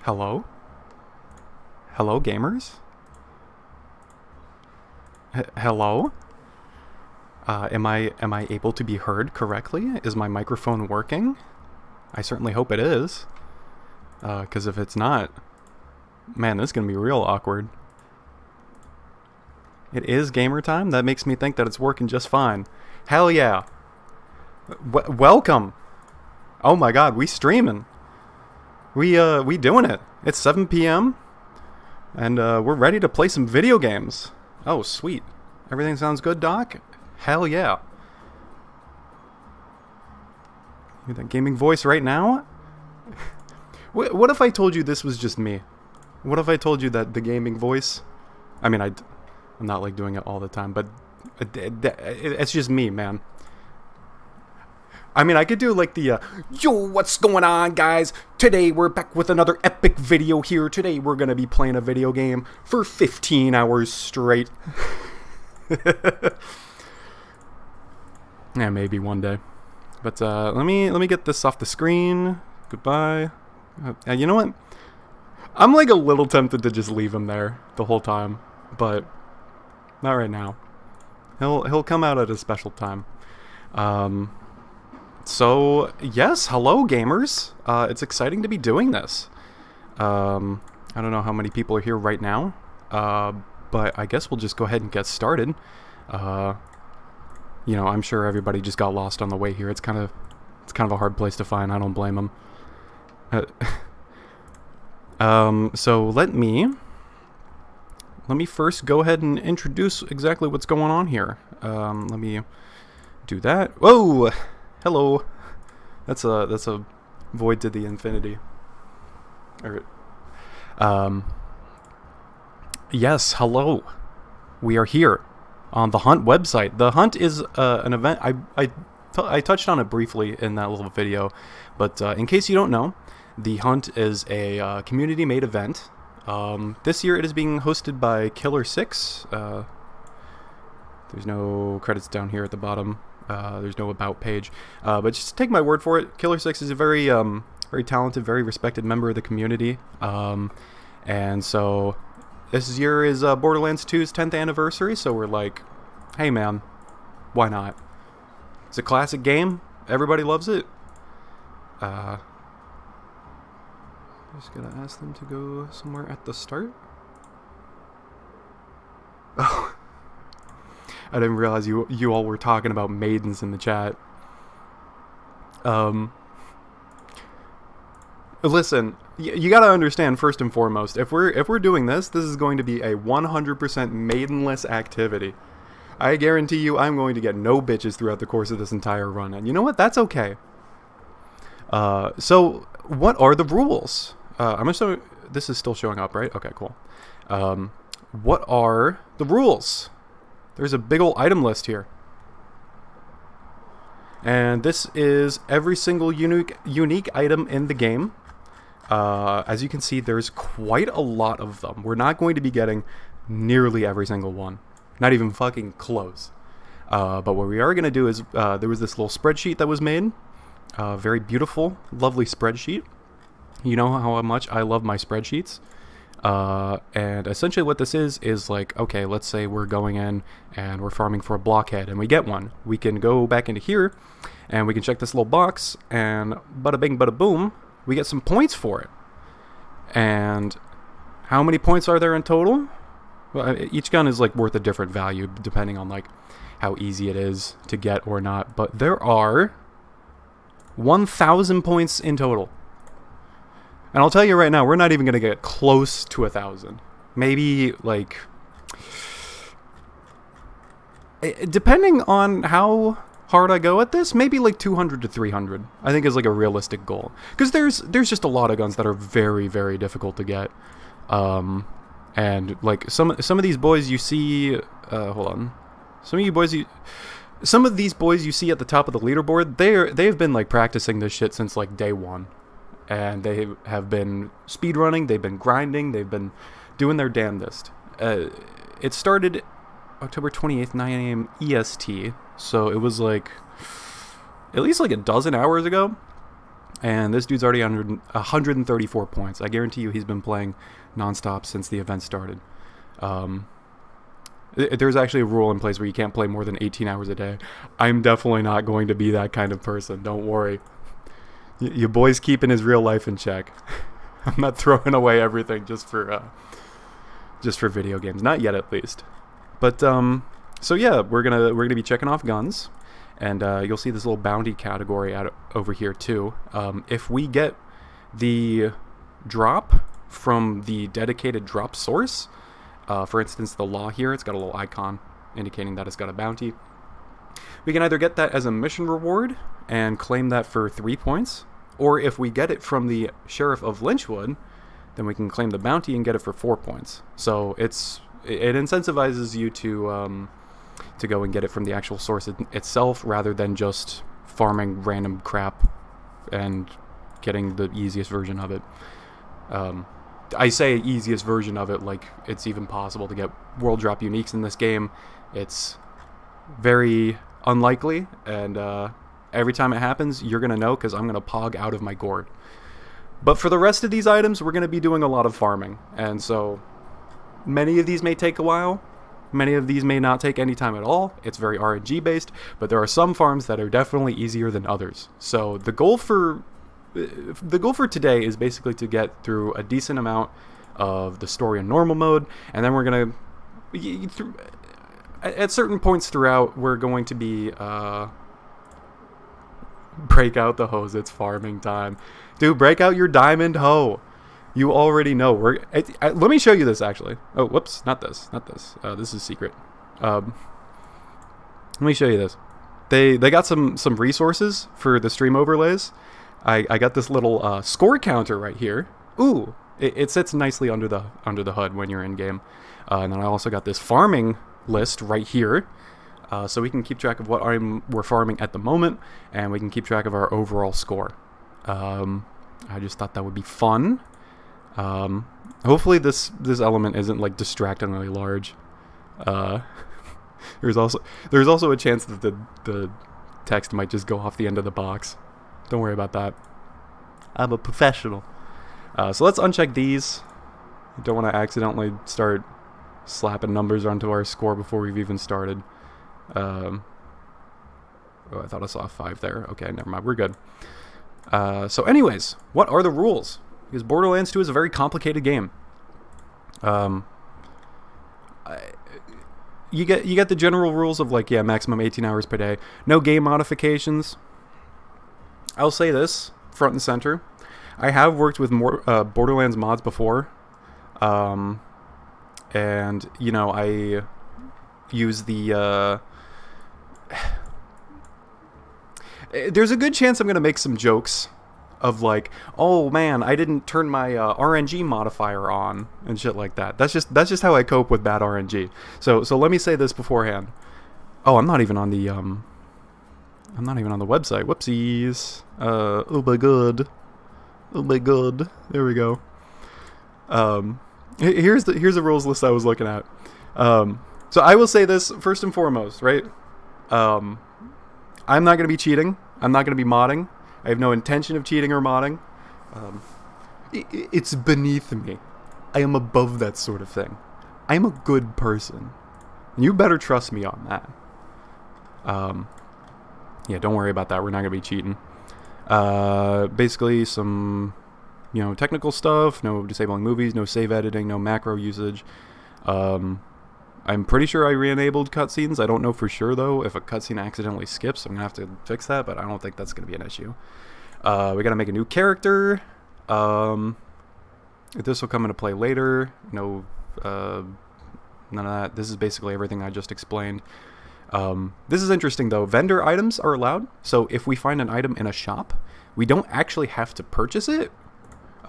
Hello? Hello, gamers? Hello? Am I able to be heard correctly? Is my microphone working? I certainly hope it is. 'Cause if it's not, man, this is gonna be real awkward. It is gamer time? That makes me think that it's working just fine. Hell yeah. Welcome. Oh my god, we streaming. We doing it. It's 7 p.m. and we're ready to play some video games. Oh, sweet. Everything sounds good, Doc? Hell yeah. Hear that gaming voice right now? What if I told you this was just me? What if I told you that the gaming voice... I mean, I'm not like doing it all the time, but it's just me, man. I mean, I could do like the, yo, what's going on, guys? Today we're back with another epic video here. Today we're going to be playing a video game for 15 hours straight. Yeah, maybe one day. But let me get this off the screen. Goodbye. You know what? I'm like a little tempted to just leave him there the whole time, but not right now. He'll come out at a special time. So, yes, hello gamers. It's exciting to be doing this. I don't know how many people are here right now, but I guess we'll just go ahead and get started. You know, I'm sure everybody just got lost on the way here. It's kind of a hard place to find. I don't blame them. So let me first go ahead and introduce exactly what's going on here. Let me do that. Whoa! Hello. That's a void to the infinity. Yes, hello. We are here on the Hunt website. The Hunt is an event. I touched on it briefly in that little video, but in case you don't know, the Hunt is a community-made event. This year it is being hosted by Killer 6. There's no credits down here at the bottom. There's no about page, but just take my word for it. Killer 6 is a very talented, very respected member of the community, and so this year is Borderlands 2's 10th anniversary, so we're like, hey man, why not? It's a classic game, everybody loves it. Just gotta ask them to go somewhere at the start. Oh, I didn't realize you all were talking about maidens in the chat. Listen, you gotta understand first and foremost, if we're doing this is going to be a 100% maidenless activity. I guarantee you I'm going to get no bitches throughout the course of this entire run, and you know what? That's okay. So what are the rules? I'm gonna show. This is still showing up, right? Okay, cool. What are the rules? There's a big old item list here. And this is every single unique item in the game. As you can see, there's quite a lot of them. We're not going to be getting nearly every single one. Not even fucking close. But what we are going to do is, there was this little spreadsheet that was made. Very beautiful, lovely spreadsheet. You know how much I love my spreadsheets. And essentially what this is like, okay, let's say we're going in and we're farming for a blockhead and we get one. We can go back into here and we can check this little box and bada bing, bada boom, we get some points for it. And how many points are there in total? Well, each gun is like worth a different value depending on like how easy it is to get or not. But there are 1,000 points in total. And I'll tell you right now, we're not even going to get close to 1,000. Maybe, like... depending on how hard I go at this, maybe like 200 to 300. I think is like a realistic goal. Because there's just a lot of guns that are very, very difficult to get. And, like, some of these boys you see... hold on. Some of these boys you see at the top of the leaderboard, they've been, like, practicing this shit since, like, day one. And they have been speedrunning, they've been grinding, they've been doing their damnedest. It started October 28th, 9 a.m. EST, so it was like at least like a dozen hours ago. And this dude's already under 134 points. I guarantee you he's been playing nonstop since the event started. There's actually a rule in place where you can't play more than 18 hours a day. I'm definitely not going to be that kind of person. Don't worry. Your boy's keeping his real life in check. I'm not throwing away everything just for video games. Not yet, at least. But so yeah, we're gonna be checking off guns. And you'll see this little bounty category over here too. If we get the drop from the dedicated drop source, for instance, the law here, it's got a little icon indicating that it's got a bounty. We can either get that as a mission reward and claim that for 3 points, or if we get it from the Sheriff of Lynchwood, then we can claim the bounty and get it for 4 points. So it incentivizes you to go and get it from the actual source itself rather than just farming random crap and getting the easiest version of it. I say easiest version of it like it's even possible to get world drop uniques in this game. It's very unlikely, and every time it happens, you're going to know because I'm going to pog out of my gourd. But for the rest of these items, we're going to be doing a lot of farming, and so many of these may take a while. Many of these may not take any time at all. It's very RNG based, but there are some farms that are definitely easier than others. So the goal for today is basically to get through a decent amount of the story in normal mode, and then we're going to, at certain points throughout, we're going to be break out the hose. It's farming time. Dude, break out your diamond hoe. You already know. Let me show you this, actually. Oh, whoops. Not this. This is secret. Let me show you this. They got some resources for the stream overlays. I got this little score counter right here. Ooh. It sits nicely under the HUD when you're in game. And then I also got this farming list right here. So we can keep track of what we're farming at the moment. And we can keep track of our overall score. I just thought that would be fun. Hopefully this element isn't like distractingly large. There's also a chance that the text might just go off the end of the box. Don't worry about that. I'm a professional. So let's uncheck these. Don't want to accidentally start slapping numbers onto our score before we've even started. Oh, I thought I saw a 5 there. Okay, never mind. We're good. So anyways, what are the rules? Because Borderlands 2 is a very complicated game. You get the general rules of like, yeah, maximum 18 hours per day. No game modifications. I'll say this, front and center. I have worked with more Borderlands mods before. And, you know, I use the... There's a good chance I'm going to make some jokes of like, oh man, I didn't turn my RNG modifier on and shit like that. That's just how I cope with bad RNG. So let me say this beforehand. Oh, I'm not even on the website. Whoopsies. Oh my god. There we go. Here's the rules list I was looking at. So I will say this first and foremost, right? I'm not going to be cheating. I'm not going to be modding. I have no intention of cheating or modding. It's beneath me. I am above that sort of thing. I am a good person. You better trust me on that. Yeah, don't worry about that. We're not going to be cheating. Basically, some, technical stuff. No disabling movies. No save editing. No macro usage. I'm pretty sure I re-enabled cutscenes. I don't know for sure, though. If a cutscene accidentally skips, I'm going to have to fix that, but I don't think that's going to be an issue. We got to make a new character. This will come into play later. No, none of that. This is basically everything I just explained. This is interesting, though. Vendor items are allowed. So if we find an item in a shop, we don't actually have to purchase it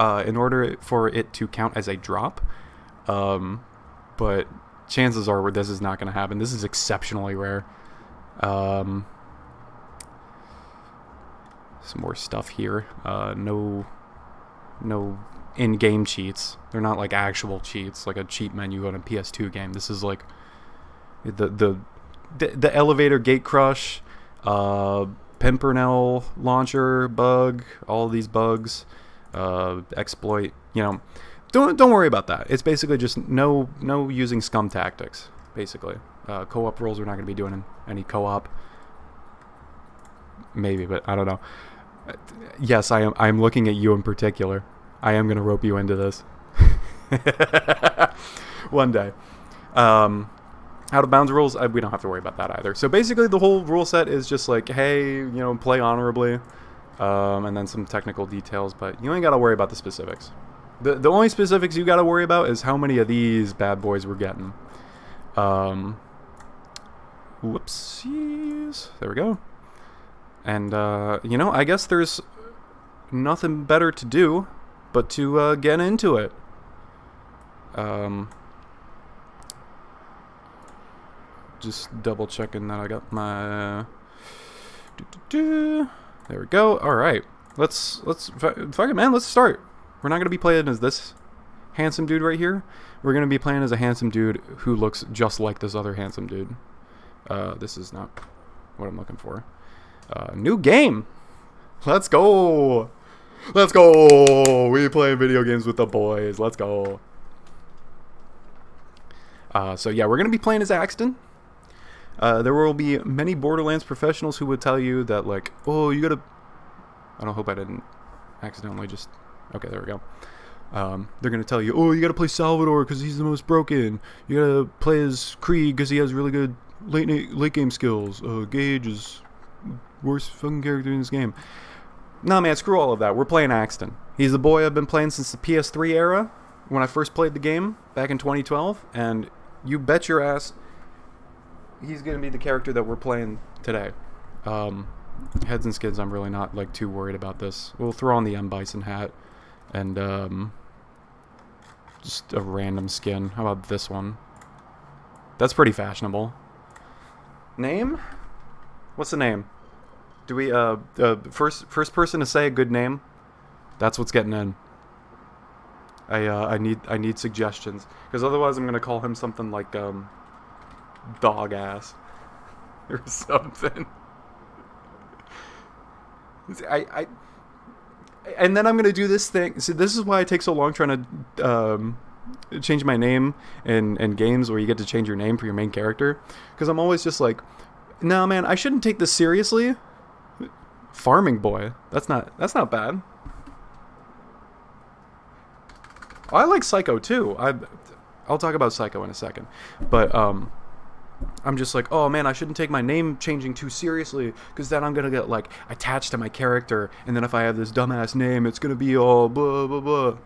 in order for it to count as a drop. But chances are this is not going to happen. This is exceptionally rare. Some more stuff here. No in-game cheats. They're not like actual cheats, like a cheat menu on a PS2 game. This is like the elevator gate crush, Pimpernel launcher bug, all these bugs, exploit. Don't worry about that. It's basically just no using scum tactics. Basically, co-op roles. We're not going to be doing any co-op. Maybe, but I don't know. Yes, I am. I'm looking at you in particular. I am going to rope you into this. One day. Out of bounds rules, we don't have to worry about that either. So basically the whole rule set is just like, hey, play honorably, and then some technical details, but you ain't got to worry about the specifics. The only specifics you got to worry about is how many of these bad boys we're getting. Whoopsies. There we go. And, I guess there's nothing better to do but to get into it. Just double checking that I got my there we go. All right, let's fuck it, man. Let's start. We're not gonna be playing as this handsome dude right here. We're gonna be playing as a handsome dude who looks just like this other handsome dude. This is not what I'm looking for. New game. Let's go. We playing video games with the boys. Let's go. So yeah, we're gonna be playing as Axton. There will be many Borderlands professionals who would tell you that, like, oh, you gotta... I don't hope I didn't accidentally just... Okay, there we go. They're gonna tell you, oh, you gotta play Salvador because he's the most broken. You gotta play as Krieg because he has really good late game skills. Gage is worst fucking character in this game. Nah, man, screw all of that. We're playing Axton. He's the boy I've been playing since the PS3 era, when I first played the game back in 2012, and you bet your ass... he's going to be the character that we're playing today. Heads and skids, I'm really not like too worried about this. We'll throw on the M. Bison hat and just a random skin. How about this one? That's pretty fashionable. Name? What's the name? Do we first person to say a good name? That's what's getting in. I need suggestions, because otherwise I'm going to call him something like dog ass or something. And then I'm gonna do this thing. See, this is why it takes so long trying to change my name in games where you get to change your name for your main character, because I'm always just like, no, man, I shouldn't take this seriously. Farming boy, that's not bad. I like Psycho too. I'll talk about Psycho in a second, but I'm just like, oh man, I shouldn't take my name changing too seriously, because then I'm gonna get like attached to my character, and then if I have this dumbass name, it's gonna be all blah blah blah.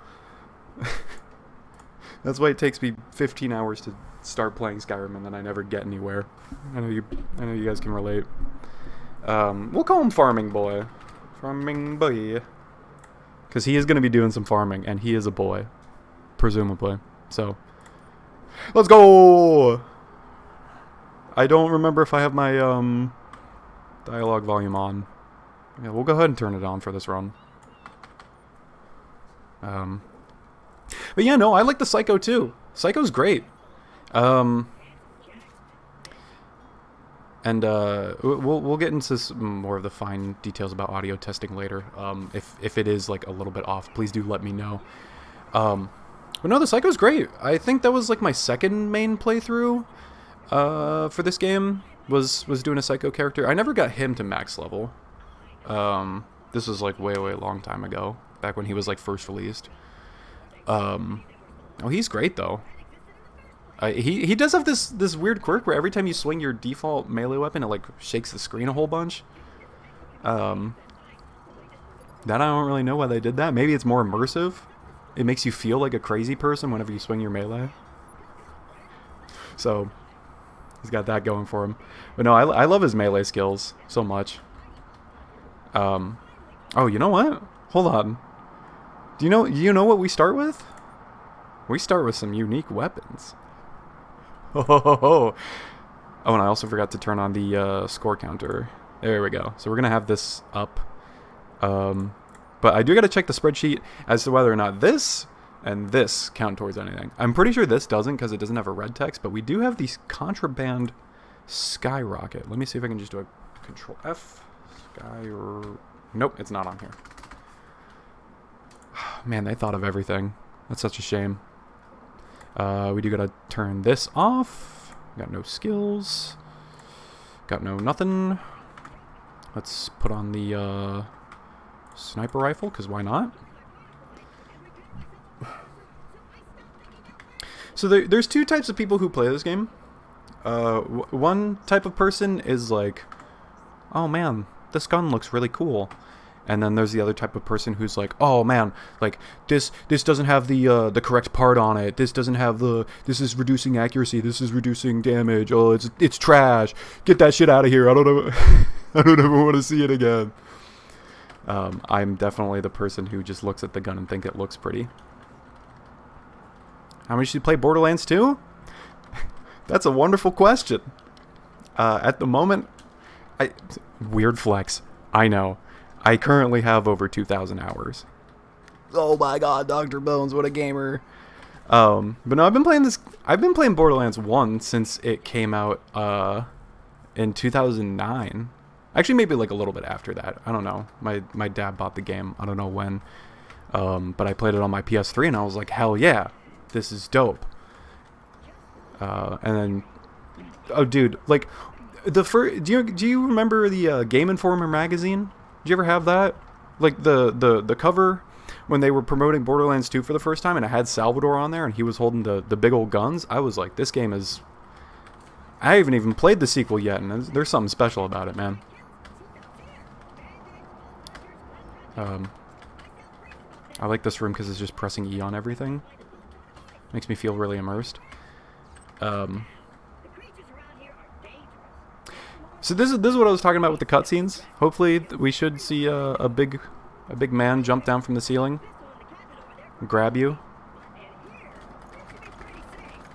That's why it takes me 15 hours to start playing Skyrim, and then I never get anywhere. I know you guys can relate. We'll call him Farming Boy, because he is gonna be doing some farming, and he is a boy, presumably. So, let's go. I don't remember if I have my dialogue volume on. Yeah, we'll go ahead and turn it on for this run. But yeah, no, I like the Psycho too. Psycho's great. And we'll get into some more of the fine details about audio testing later. If it is like a little bit off, please do let me know. But no, the Psycho's great. I think that was like my second main playthrough. For this game was doing a Psycho character. I never got him to max level. This was like way long time ago, back when he was like first released. Oh, he's great though. He does have this weird quirk where every time you swing your default melee weapon, it like shakes the screen a whole bunch. That I don't really know why they did that. Maybe it's more immersive. It makes you feel like a crazy person whenever you swing your melee. So he's got that going for him. But no, I love his melee skills so much. Oh, you know what? Hold on. Do you know what we start with? We start with some unique weapons. Oh, and I also forgot to turn on the score counter. There we go. So we're gonna have this up. But I do gotta check the spreadsheet as to whether or not this and this count towards anything. I'm pretty sure this doesn't, because it doesn't have a red text, but we do have these contraband skyrocket. Let me see if I can just do a Control F. Sky or... Nope, it's not on here. Man, they thought of everything. That's such a shame. We do gotta turn this off. Got no skills. Got no nothing. Let's put on the sniper rifle, because why not? So there's two types of people who play this game. One type of person is like, oh man, this gun looks really cool. And then there's the other type of person who's like, oh man, like this doesn't have the correct part on it. This doesn't have this is reducing accuracy. This is reducing damage. Oh, it's trash. Get that shit out of here. I don't know. I don't ever want to see it again. I'm definitely the person who just looks at the gun and think it looks pretty. How many should you play Borderlands 2? That's a wonderful question. At the moment, weird flex. I know. I currently have over 2,000 hours. Oh my god, Dr. Bones, what a gamer. But no, I've been playing Borderlands 1 since it came out in 2009. Actually, maybe like a little bit after that. I don't know. My dad bought the game. I don't know when. But I played it on my PS3 and I was like, hell yeah, this is dope. And then, oh dude, like the first. Do you remember the Game Informer magazine? Did you ever have that? Like the cover when they were promoting Borderlands 2 for the first time, and it had Salvador on there, and he was holding the big old guns. I was like, this game is. I haven't even played the sequel yet, and there's something special about it, man. I like this room because it's just pressing E on everything. Makes me feel really immersed. So this is what I was talking about with the cutscenes. Hopefully we should see a big man jump down from the ceiling and grab you.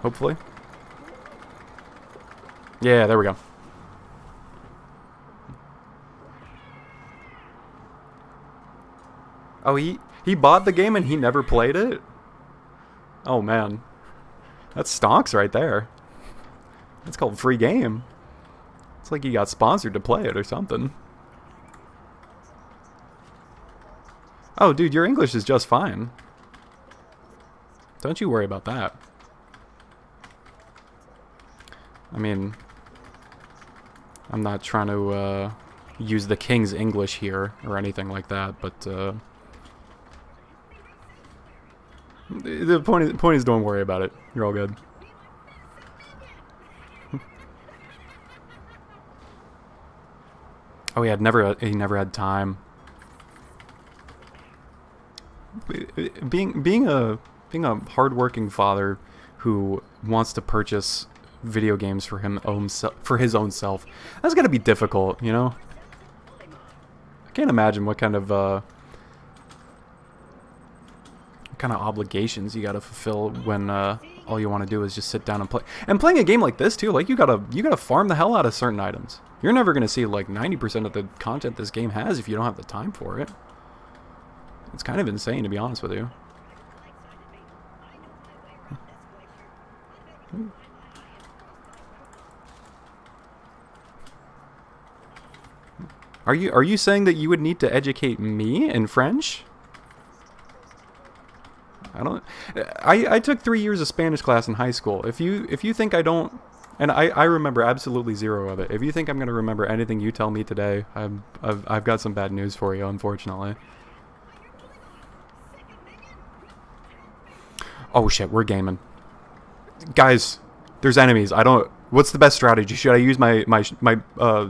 Hopefully. Yeah, there we go. Oh, he bought the game and he never played it? Oh man. That's stonks right there. That's called free game. It's like you got sponsored to play it or something. Oh, dude, your English is just fine. Don't you worry about that. I mean, I'm not trying to use the King's English here or anything like that, but the point is don't worry about it. You're all good. Oh, he never had time. Being a hardworking father who wants to purchase video games for his own self, that's gotta be difficult, you know. I can't imagine what kind of obligations you gotta fulfill when all you want to do is just sit down and play. And playing a game like this too, like you gotta farm the hell out of certain items. You're never gonna see like 90% of the content this game has if you don't have the time for it. It's kind of insane, to be honest with you. Are you saying that you would need to educate me in French? I took 3 years of Spanish class in high school. If you think I don't, and I remember absolutely zero of it. If you think I'm gonna remember anything you tell me today, I've got some bad news for you, unfortunately. Oh shit, we're gaming, guys. There's enemies. What's the best strategy? Should I use my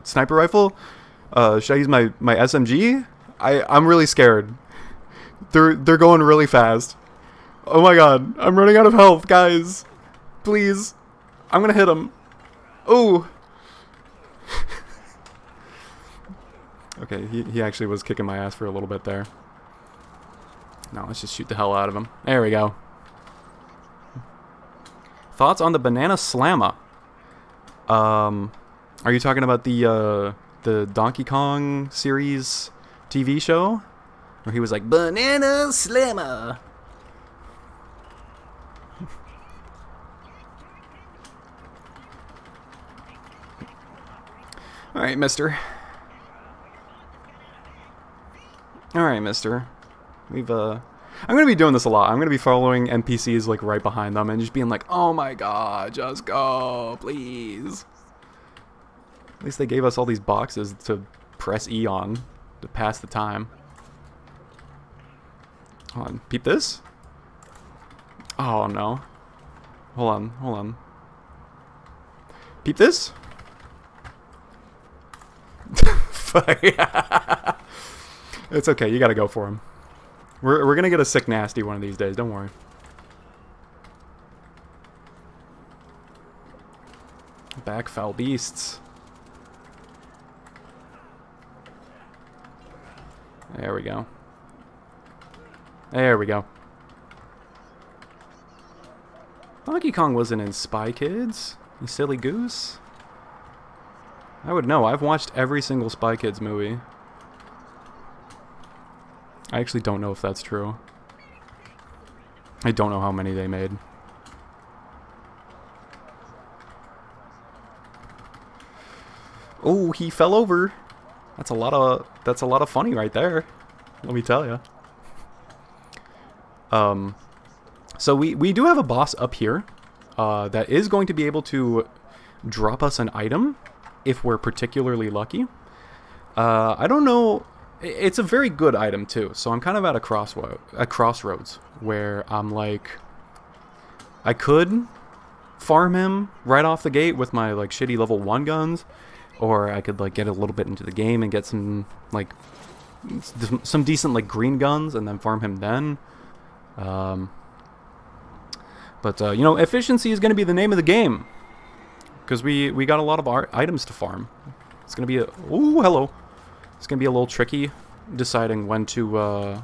sniper rifle? Should I use my SMG? I'm really scared. They're going really fast. Oh my god, I'm running out of health, guys. Please. I'm gonna hit him. Oh. Okay, he actually was kicking my ass for a little bit there. Now let's just shoot the hell out of him. There we go. Thoughts on the Banana Slamma? Are you talking about the Donkey Kong series TV show? Where he was like, Banana Slamma. Alright, mister. Alright, mister. We've, I'm gonna be doing this a lot. I'm gonna be following NPCs, like, right behind them and just being like, oh my god, just go, please. At least they gave us all these boxes to press E on to pass the time. Hold on, peep this? Oh no. Hold on, hold on. Peep this? It's okay, you gotta go for him. We're gonna get a sick nasty one of these days, don't worry. Back foul beasts. There we go. There we go. Donkey Kong wasn't in Spy Kids, you silly goose. I would know. I've watched every single Spy Kids movie. I actually don't know if that's true. I don't know how many they made. Oh, he fell over. That's a lot of funny right there. Let me tell you. So we do have a boss up here that is going to be able to drop us an item if we're particularly lucky. I don't know. It's a very good item too. So I'm kind of at a crossroads where I'm like, I could farm him right off the gate with my like shitty level 1 guns, or I could like get a little bit into the game and get some like some decent like green guns and then farm him then. But you know, efficiency is going to be the name of the game because we got a lot of our items to farm. It's going to be ooh, hello. It's going to be a little tricky deciding when to go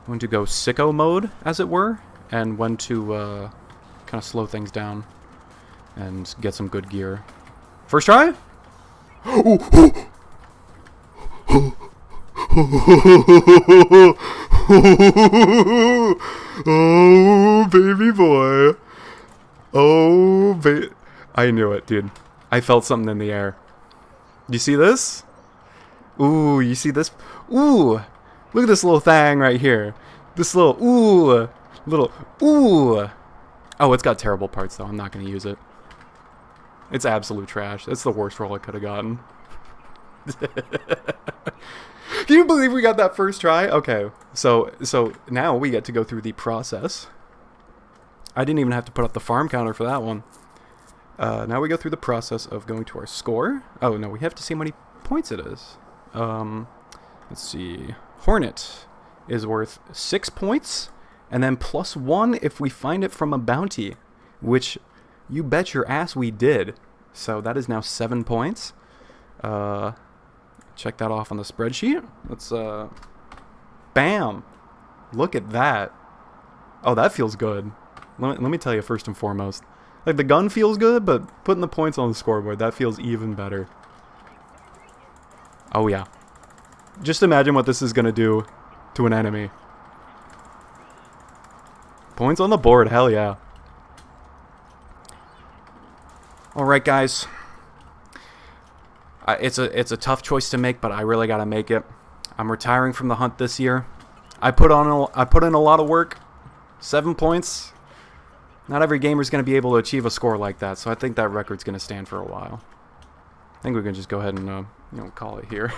sicko mode, as it were, and when to kind of slow things down and get some good gear. First try? Oh, baby boy. Oh, I knew it, dude. I felt something in the air. You see this? Ooh, you see this? Ooh, look at this little thing right here. This little, ooh. Oh, it's got terrible parts, though. I'm not going to use it. It's absolute trash. That's the worst roll I could have gotten. Can you believe we got that first try? Okay, so now we get to go through the process. I didn't even have to put up the farm counter for that one. Now we go through the process of going to our score. Oh, no, we have to see how many points it is. Let's see. Hornet is worth 6 points, and then +1 if we find it from a bounty, which you bet your ass we did. So that is now 7 points. Check that off on the spreadsheet. Let's, bam! Look at that. Oh, that feels good. Let me tell you first and foremost. Like, the gun feels good, but putting the points on the scoreboard, that feels even better. Oh, yeah. Just imagine what this is going to do to an enemy. Points on the board, hell yeah. Alright, guys. It's a tough choice to make, but I really got to make it. I'm retiring from the hunt this year. I put in a lot of work. 7 points. Not every gamer is going to be able to achieve a score like that, so I think that record's going to stand for a while. I think we can just go ahead and you know, call it here.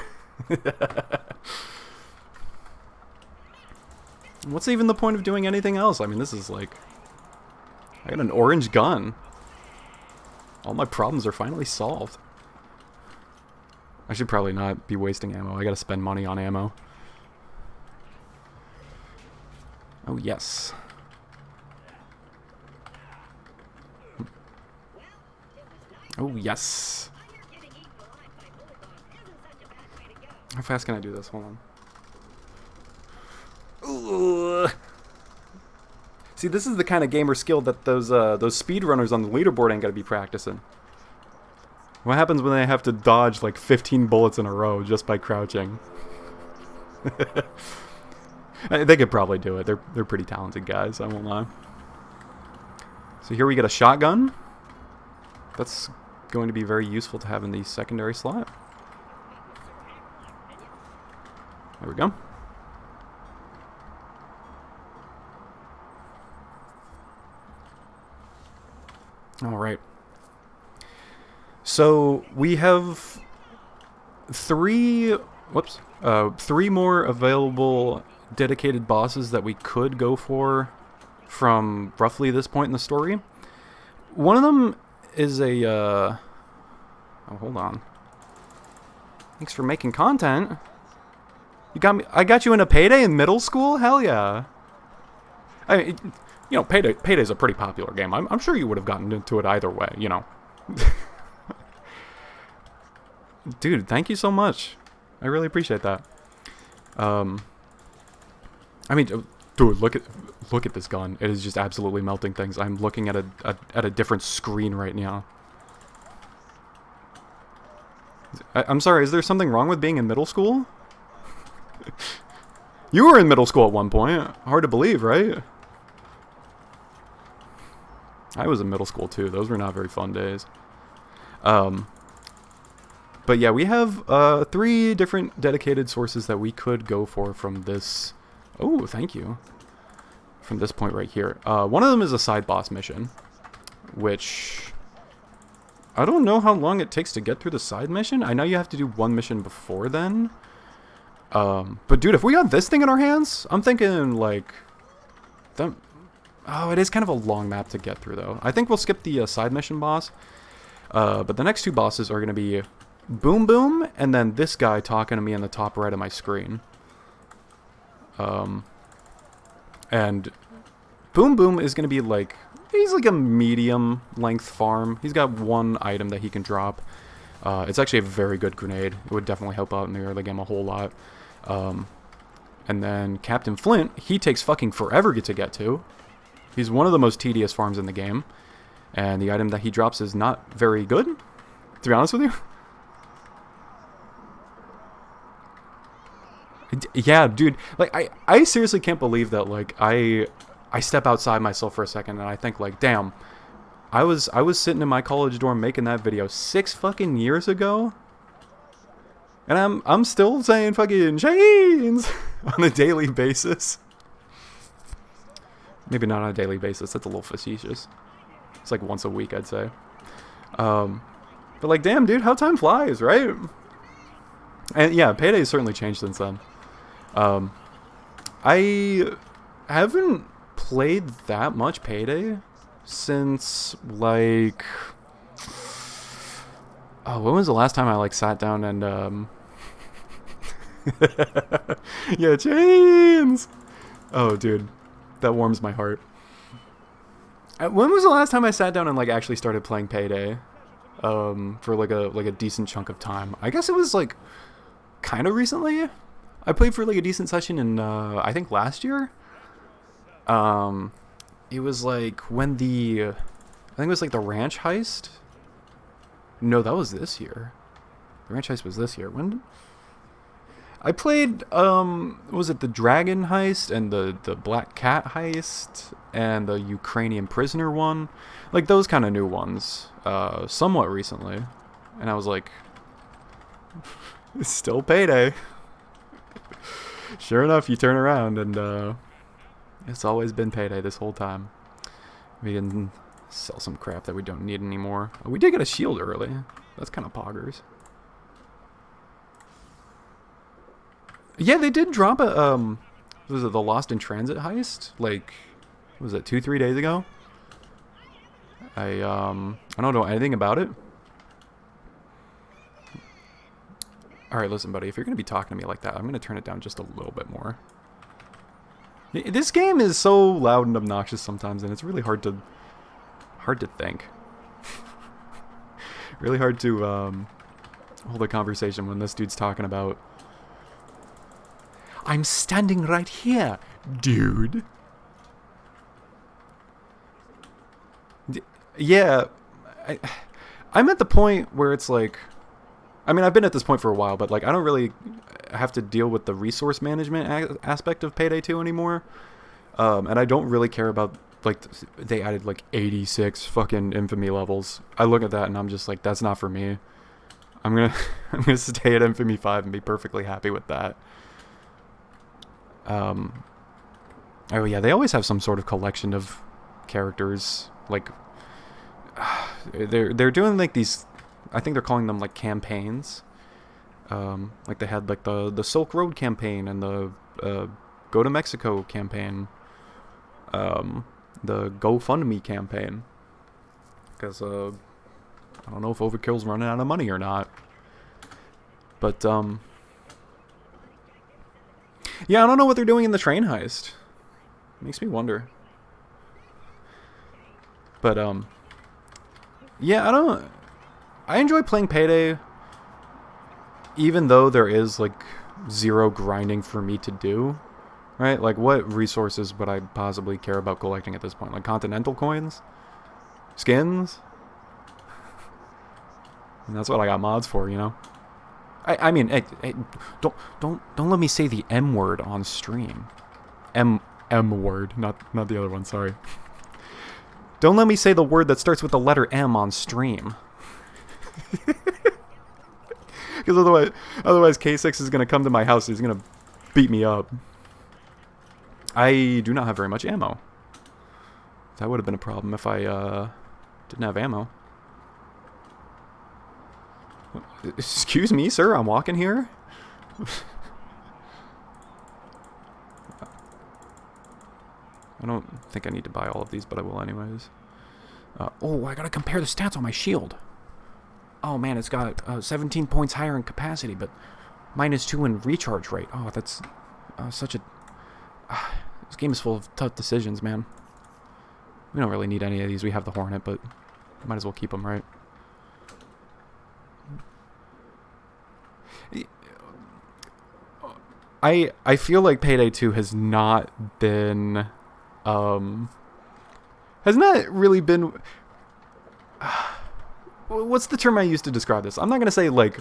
What's even the point of doing anything else? I mean, this is like, I got an orange gun. All my problems are finally solved. I should probably not be wasting ammo. I gotta spend money on ammo. Oh, yes. Oh, yes. How fast can I do this? Hold on. Ooh. See, this is the kind of gamer skill that those speedrunners on the leaderboard ain't gotta be practicing. What happens when they have to dodge like 15 bullets in a row just by crouching? They could probably do it. They're pretty talented guys, I won't lie. So here we get a shotgun. That's going to be very useful to have in the secondary slot. There we go. All right. So we have three more available dedicated bosses that we could go for from roughly this point in the story. One of them is a oh, hold on. Thanks for making content. You got me. I got you in a Payday in middle school? Hell yeah. I mean, you know, Payday's a pretty popular game. I'm sure you would have gotten into it either way, you know. Dude, thank you so much. I really appreciate that. I mean, dude, look at this gun. It is just absolutely melting things. I'm looking at a different screen right now. I'm sorry, is there something wrong with being in middle school? You were in middle school at one point. Hard to believe, right? I was in middle school too. Those were not very fun days. But yeah, we have 3 different dedicated sources that we could go for from this. Oh, thank you. From this point right here. One of them is a side boss mission, which I don't know how long it takes to get through the side mission. I know you have to do one mission before then. But dude, if we got this thing in our hands, I'm thinking like that. Oh, it is kind of a long map to get through though. I think we'll skip the side mission boss. But the next 2 bosses are going to be Boom Boom, and then this guy talking to me in the top right of my screen. And Boom Boom is going to be like, he's like a medium length farm. He's got 1 item that he can drop. It's actually a very good grenade. It would definitely help out in the early game a whole lot. And then Captain Flint, he takes fucking forever to get to. He's one of the most tedious farms in the game. And the item that he drops is not very good, to be honest with you. Yeah, dude. Like, I seriously can't believe that, like, I step outside myself for a second and I think, like, damn, I was sitting in my college dorm making that video 6 fucking years ago. And I'm still saying fucking chains on a daily basis. Maybe not on a daily basis. That's a little facetious. It's like once a week, I'd say. But like, damn, dude, how time flies, right? And yeah, Payday's certainly changed since then. I haven't played that much Payday since like, oh, when was the last time I like sat down and yeah, chains. Oh, dude, that warms my heart. When was the last time I sat down and like actually started playing Payday? For like a decent chunk of time. I guess it was like kind of recently. I played for like a decent session in I think last year. It was like when I think it was like the ranch heist. No, that was this year. The ranch heist was this year. When I played was it the dragon heist and the black cat heist and the Ukrainian prisoner one, like those kind of new ones, somewhat recently, and I was like, it's still Payday. Sure enough, you turn around and it's always been Payday this whole time. We can sell some crap that we don't need anymore. Oh, we did get a shield early. That's kind of poggers. Yeah, they did drop a was it the Lost in Transit heist? Like, was it 2-3 days ago? I don't know anything about it. Alright, listen, buddy, if you're going to be talking to me like that, I'm going to turn it down just a little bit more. This game is so loud and obnoxious sometimes, and it's really hard to think. Really hard to hold a conversation when this dude's talking about, I'm standing right here, dude. Yeah, I'm at the point where it's like, I mean, I've been at this point for a while, but like, I don't really have to deal with the resource management aspect of Payday 2 anymore. And I don't really care about, like, they added like 86 fucking infamy levels. I look at that and I'm just like, that's not for me. I'm gonna stay at Infamy 5 and be perfectly happy with that. Oh yeah, they always have some sort of collection of characters. Like they're doing like these. I think they're calling them like campaigns. Like they had like the Silk Road campaign and the Go to Mexico campaign. The GoFundMe campaign. Because I don't know if Overkill's running out of money or not. But yeah, I don't know what they're doing in the train heist. Makes me wonder. But yeah, I enjoy playing Payday, even though there is like zero grinding for me to do. Right? Like, what resources would I possibly care about collecting at this point? Like Continental coins? Skins? And that's what I got mods for, you know? I mean, hey, don't let me say the M word on stream. M word, not the other one, sorry. Don't let me say the word that starts with the letter M on stream. Because otherwise K6 is going to come to my house and he's going to beat me up. I do not have very much ammo. That would have been a problem if I didn't have ammo. Excuse me, sir, I'm walking here. I don't think I need to buy all of these, but I will anyways. Oh, I gotta compare the stats on my shield. Oh man, it's got 17 points higher in capacity, but -2 in recharge rate. Oh, that's such a... this game is full of tough decisions, man. We don't really need any of these. We have the Hornet, but might as well keep them, right? I feel like Payday 2 has not been... has not really been... what's the term I used to describe this? I'm not going to say, like,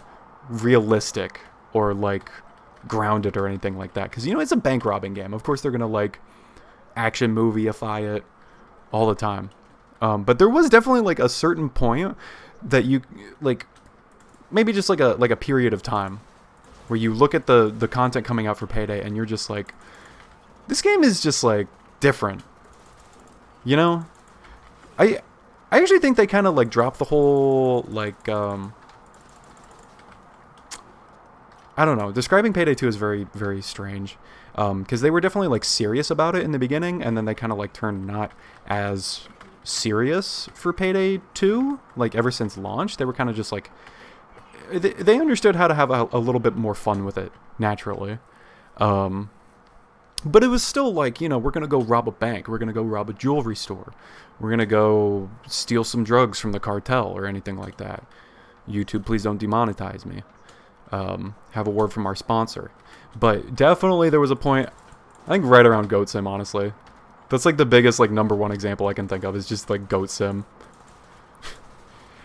realistic or, like, grounded or anything like that. Because, you know, it's a bank robbing game. Of course they're going to, like, action movieify it all the time. But there was definitely, like, a certain point that you, like, maybe just, like a period of time where you look at the content coming out for Payday and you're just like, this game is just, like, different. You know? I actually think they kind of, like, dropped the whole, like, I don't know. Describing Payday 2 is very, very strange. Because they were definitely, like, serious about it in the beginning, and then they kind of, like, turned not as serious for Payday 2. Like, ever since launch, they were kind of just, like... They understood how to have a little bit more fun with it, naturally. But it was still like, you know, we're going to go rob a bank. We're going to go rob a jewelry store. We're going to go steal some drugs from the cartel or anything like that. YouTube, please don't demonetize me. Have a word from our sponsor. But definitely there was a point, I think right around Goat Sim, honestly. That's like the biggest, like, #1 example I can think of is just like Goat Sim.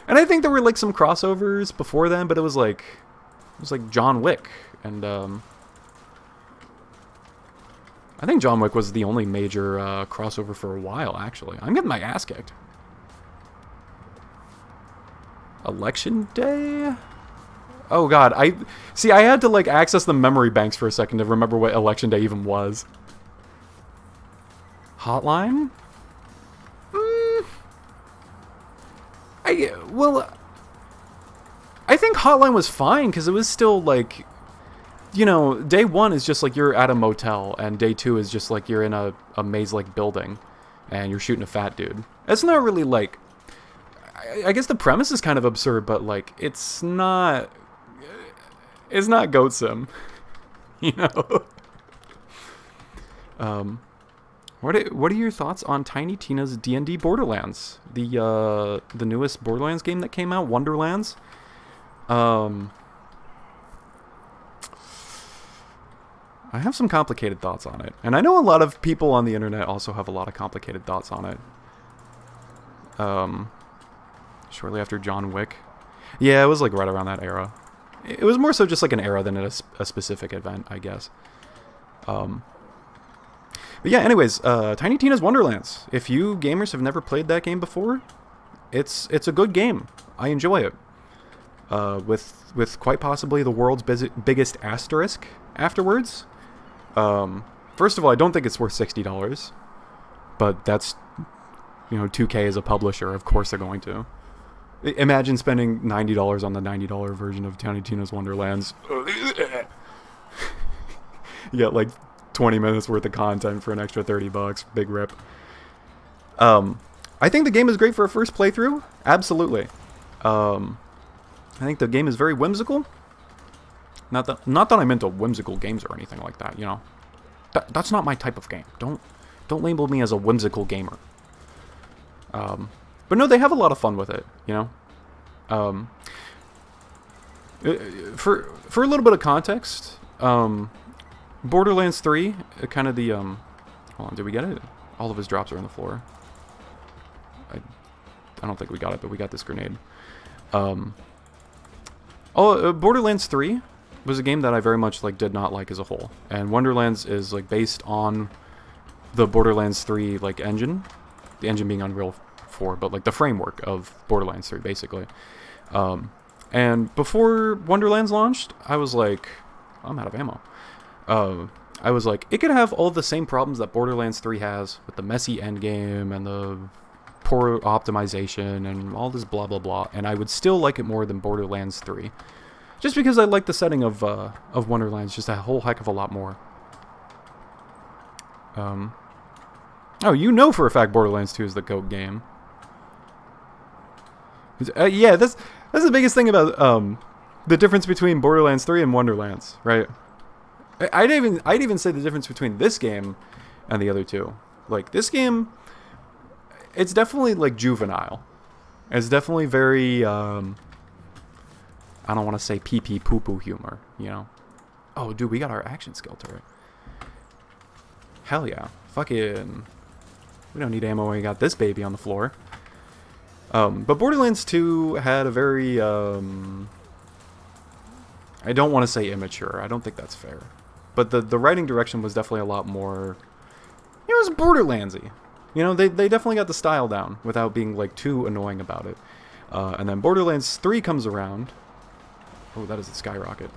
And I think there were like some crossovers before then, but it was like John Wick. And I think John Wick was the only major crossover for a while, actually. I'm getting my ass kicked. Election Day? Oh god, I had to, like, access the memory banks for a second to remember what Election Day even was. Hotline? I think Hotline was fine, because it was still, like, you know, day 1 is just like you're at a motel, and day 2 is just like you're in a maze-like building, and you're shooting a fat dude. It's not really, like... I guess the premise is kind of absurd, but, like, it's not... It's not Goat Sim, you know? What are your thoughts on Tiny Tina's D&D Borderlands? The newest Borderlands game that came out, Wonderlands? I have some complicated thoughts on it. And I know a lot of people on the internet also have a lot of complicated thoughts on it. Shortly after John Wick. Yeah, it was like right around that era. It was more so just like an era than a specific event, I guess. But yeah, anyways, Tiny Tina's Wonderlands. If you gamers have never played that game before, it's a good game. I enjoy it. With quite possibly the world's biggest asterisk afterwards. First of all, I don't think it's worth $60, but that's, 2K as a publisher, of course they're going to. Imagine spending $90 on the $90 version of Tiny Tina's Wonderlands. You get like 20 minutes worth of content for an extra $30. Big rip. I think the game is great for a first playthrough. Absolutely. I think the game is very whimsical. Not that I'm into whimsical games or anything like that. That's not my type of game. Don't label me as a whimsical gamer. But no, they have a lot of fun with it. For a little bit of context, Borderlands 3, kind of the hold on, did we get it? All of his drops are on the floor. I don't think we got it, but we got this grenade. Borderlands 3 was a game that I very much did not like as a whole, and Wonderlands is based on the Borderlands 3 engine, the engine being Unreal 4, but the framework of Borderlands 3 basically. And before Wonderlands launched, I was like, I'm out of ammo. I was like, it could have all the same problems that Borderlands 3 has with the messy endgame and the poor optimization and all this blah blah blah, and I would still like it more than Borderlands 3, just because I like the setting of Wonderlands just a whole heck of a lot more. Oh, for a fact Borderlands 2 is the GOAT game. Yeah, that's the biggest thing about the difference between Borderlands 3 and Wonderlands, right? I'd even say the difference between this game and the other two. This game, it's definitely juvenile. It's definitely very I don't want to say pee pee poo poo humor, Oh, dude, we got our action skill turret. Hell yeah. Fucking, we don't need ammo when we got this baby on the floor. But Borderlands 2 had a very I don't want to say immature. I don't think that's fair. But the writing direction was definitely a lot more, it was Borderlandsy. They definitely got the style down without being too annoying about it. And then Borderlands 3 comes around. Oh, that is a skyrocket.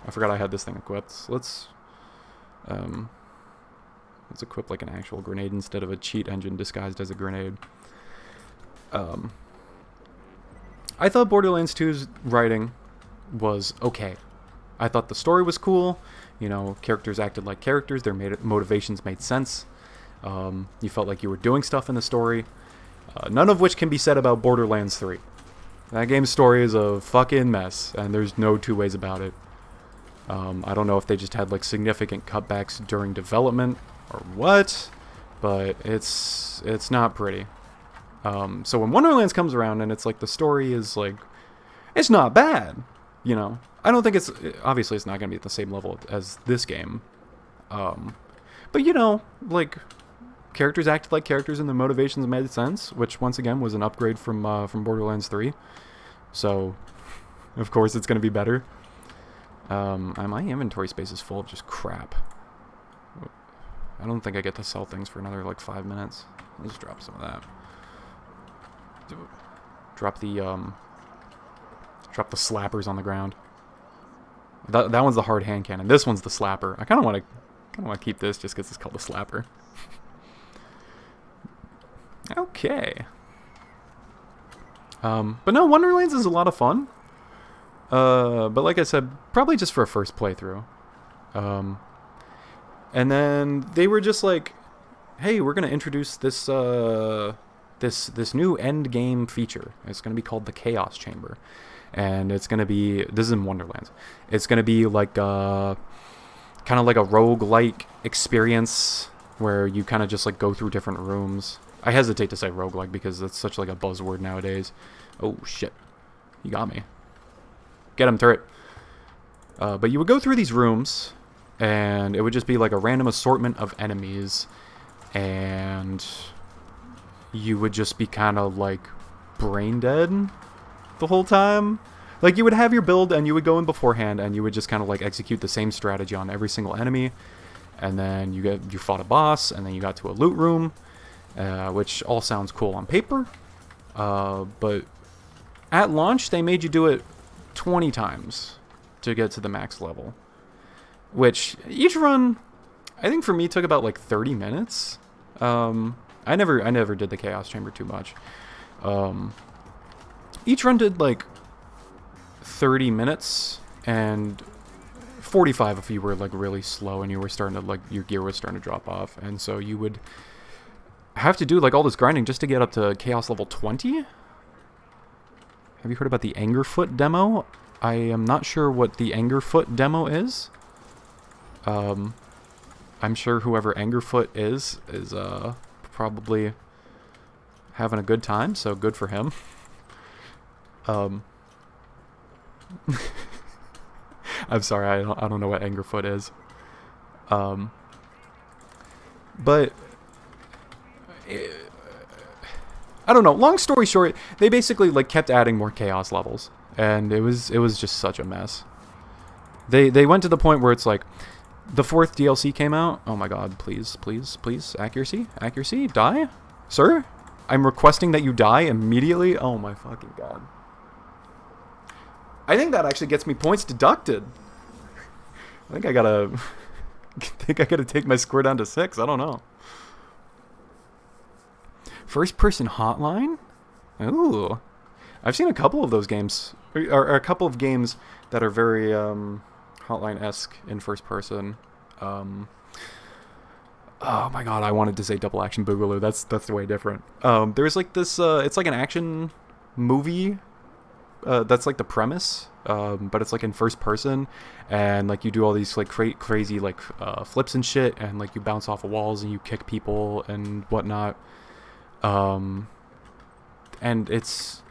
I forgot I had this thing equipped. Let's equip an actual grenade instead of a cheat engine disguised as a grenade. I thought Borderlands 2's writing was okay. I thought the story was cool. Characters acted like characters. Their motivations made sense. You felt like you were doing stuff in the story. None of which can be said about Borderlands 3. That game's story is a fucking mess, and there's no two ways about it. I don't know if they just had significant cutbacks during development or what, but it's not pretty. So when Wonderlands comes around and it's the story is it's not bad, I don't think obviously it's not going to be at the same level as this game. But characters acted like characters and their motivations made sense, which once again was an upgrade from Borderlands 3. So of course it's going to be better. My inventory space is full of just crap. I don't think I get to sell things for another 5 minutes. Let's drop some of that. Drop the slappers on the ground. That one's the hard hand cannon. This one's the slapper. I kind of want to keep this just because it's called the slapper. Okay. But no, Wonderlands is a lot of fun. But like I said, probably just for a first playthrough. And then they were just hey, we're gonna introduce this this new end game feature. It's gonna be called the Chaos Chamber, and it's gonna be, this is in Wonderlands. It's gonna be kind of like a roguelike experience where you kind of just go through different rooms. I hesitate to say roguelike because that's such a buzzword nowadays. Oh shit, you got me. Get him, turret. But you would go through these rooms, and it would just be a random assortment of enemies, and you would just be kind of brain dead the whole time. You would have your build, and you would go in beforehand, and you would just kind of execute the same strategy on every single enemy, and then you fought a boss, and then you got to a loot room, which all sounds cool on paper, but at launch they made you do it 20 times to get to the max level, which each run I think for me it took about like 30 minutes. I never did the Chaos Chamber too much. Each run did like 30 minutes and 45 if you were like really slow and you were starting to like your gear was starting to drop off, and so you would have to do like all this grinding just to get up to Chaos level 20. Have you heard about the Angerfoot demo? I am not sure what the Angerfoot demo is. I'm sure whoever Angerfoot is probably having a good time, so good for him. I'm sorry, I don't know what Angerfoot is. But I don't know. Long story short, they basically like kept adding more chaos levels, and it was just such a mess. They went to the point where it's like the 4th DLC came out. Oh my god, please, please, please, accuracy, die, sir. I'm requesting that you die immediately. Oh my fucking god. I think that actually gets me points deducted. I think I gotta take my score down to 6. I don't know. First person hotline? Ooh. I've seen a couple of those games. Or a couple of games that are very hotline-esque in first person. Oh my god, I wanted to say Double Action Boogaloo. That's way different. There's like this it's like an action movie. That's like the premise, but it's like in first person, and like you do all these like crazy like flips and shit, and like you bounce off of walls and you kick people and whatnot. And it's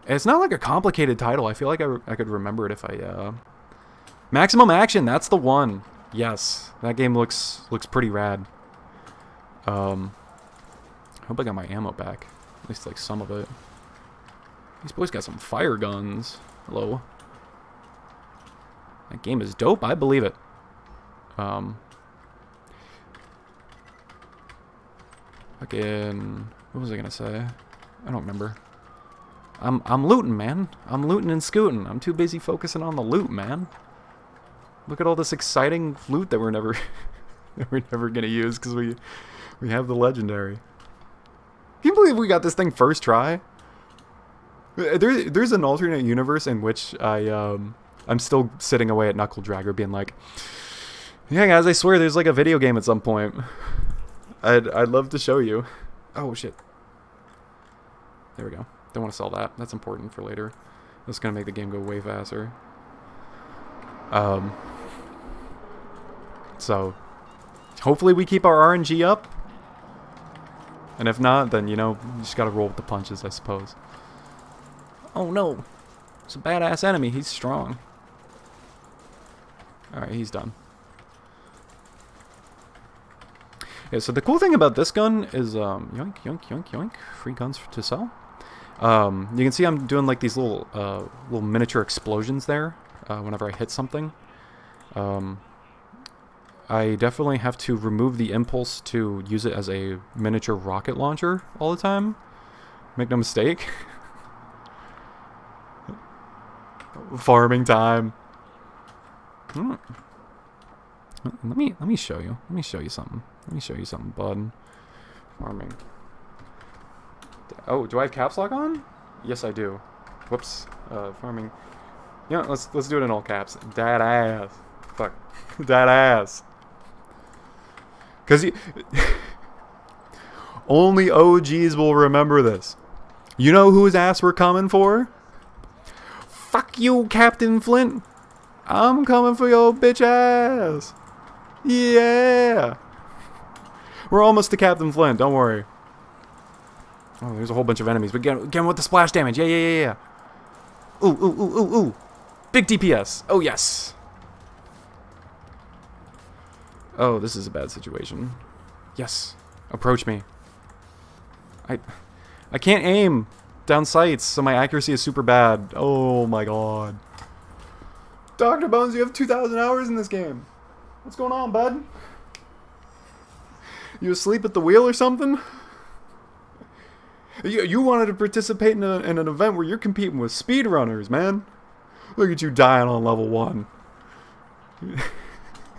not like a complicated title. I feel like I could remember it if I Maximum Action. That's the one. Yes, that game looks pretty rad. I hope I got my ammo back, at least like some of it. These boys got some fire guns. Hello. That game is dope. I believe it. Fucking... What was I gonna say? I don't remember. I'm looting, man. I'm looting and scooting. I'm too busy focusing on the loot, man. Look at all this exciting loot that we're never gonna use because we have the legendary. Can you believe we got this thing first try? There's an alternate universe in which I'm still sitting away at Knuckle Dragger being like, yeah guys, I swear there's like a video game at some point. I'd love to show you. Oh shit. There we go. Don't want to sell that. That's important for later. That's gonna make the game go way faster. So hopefully we keep our RNG up. And if not, then you know, you just gotta roll with the punches, I suppose. Oh no, it's a badass enemy. He's strong. Alright, he's done. Yeah, so the cool thing about this gun is, yoink, yoink, yoink, yoink, free guns to sell. You can see I'm doing like these little miniature explosions there, whenever I hit something. I definitely have to remove the impulse to use it as a miniature rocket launcher all the time. Make no mistake. Farming time. Let me show you. Let me show you something. Let me show you something, bud. Farming. Oh, do I have caps lock on? Yes, I do. Whoops. Farming. Yeah, let's do it in all caps. That ass. Fuck. That ass. Cause only OGs will remember this. You know whose ass we're coming for? Fuck you, Captain Flint. I'm coming for your bitch ass. Yeah. We're almost to Captain Flint. Don't worry. Oh, there's a whole bunch of enemies. But get with the splash damage. Yeah. Ooh. Big DPS. Oh, yes. Oh, this is a bad situation. Yes. Approach me. I can't aim down sights, so my accuracy is super bad. Oh my god. Dr. Bones, you have 2,000 hours in this game. What's going on, bud? You asleep at the wheel or something? You wanted to participate in an event where you're competing with speedrunners, man. Look at you dying on level 1.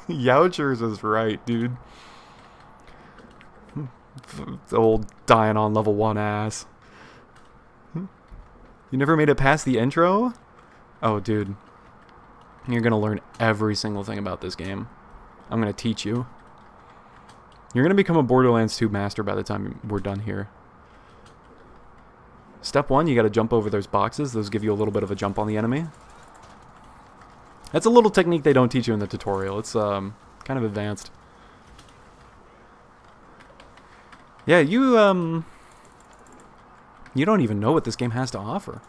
Youchers is right, dude. The old dying on level 1 ass. You never made it past the intro? Oh, dude. You're gonna learn every single thing about this game. I'm gonna teach you. You're gonna become a Borderlands 2 master by the time we're done here. Step 1, you gotta jump over those boxes. Those give you a little bit of a jump on the enemy. That's a little technique they don't teach you in the tutorial. It's kind of advanced. Yeah, you don't even know what this game has to offer.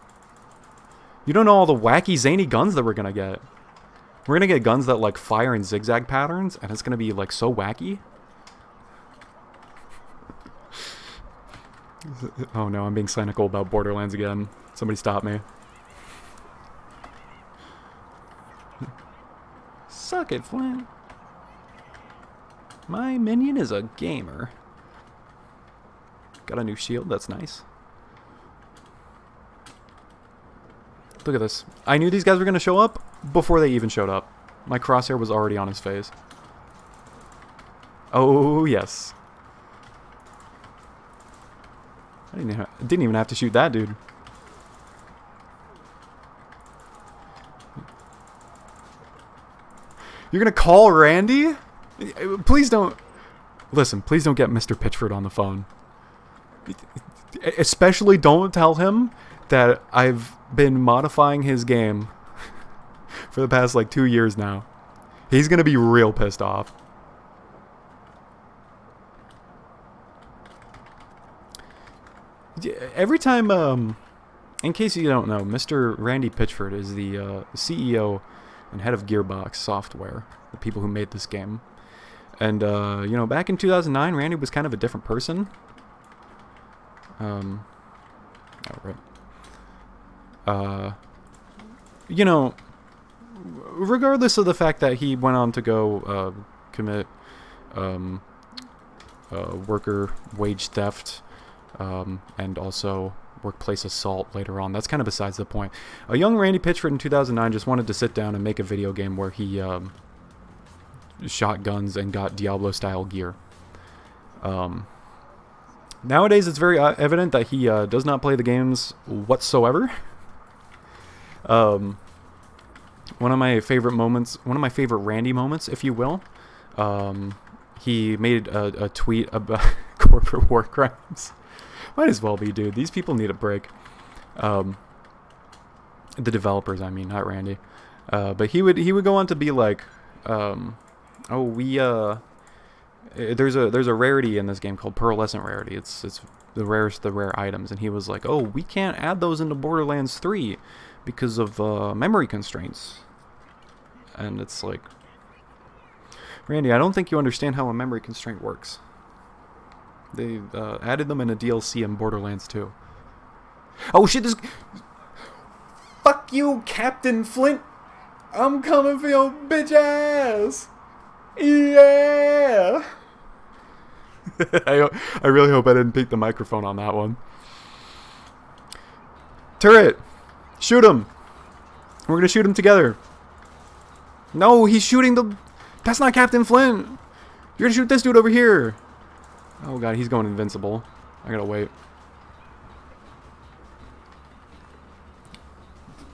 You don't know all the wacky, zany guns that we're gonna get. We're gonna get guns that like fire in zigzag patterns, and it's gonna be like so wacky. Oh no, I'm being cynical about Borderlands again. Somebody stop me. Suck it, Flint. My minion is a gamer. Got a new shield, that's nice. Look at this. I knew these guys were going to show up before they even showed up. My crosshair was already on his face. Oh, yes. I didn't even have to shoot that dude. You're going to call Randy? Please don't... Listen, please don't get Mr. Pitchford on the phone. Especially don't tell him that I've been modifying his game for the past like 2 years now. He's gonna be real pissed off. Every time, in case you don't know, Mr. Randy Pitchford is the CEO and head of Gearbox Software, the people who made this game. And, you know, back in 2009, Randy was kind of a different person. Oh, right. You know, regardless of the fact that he went on to go commit worker wage theft and also workplace assault later on, that's kind of besides the point. A young Randy Pitchford in 2009 just wanted to sit down and make a video game where he shot guns and got Diablo-style gear. Nowadays, it's very evident that he does not play the games whatsoever. One of my favorite moments, one of my favorite Randy moments, if you will, he made a tweet about corporate war crimes. Might as well be, dude. These people need a break. The developers, I mean, not Randy. But he would go on to be like, oh, there's a rarity in this game called pearlescent rarity. It's the rarest of the rare items, and he was like, oh, we can't add those into Borderlands 3 because of memory constraints. And it's like, Randy, I don't think you understand how a memory constraint works. They added them in a DLC in Borderlands 2. Oh shit, this... Fuck you, Captain Flint! I'm coming for your bitch ass! Yeah! I really hope I didn't peek the microphone on that one. Turret! Shoot him! We're gonna shoot him together. No, he's shooting the... That's not Captain Flint! You're gonna shoot this dude over here! Oh god, he's going invincible. I gotta wait.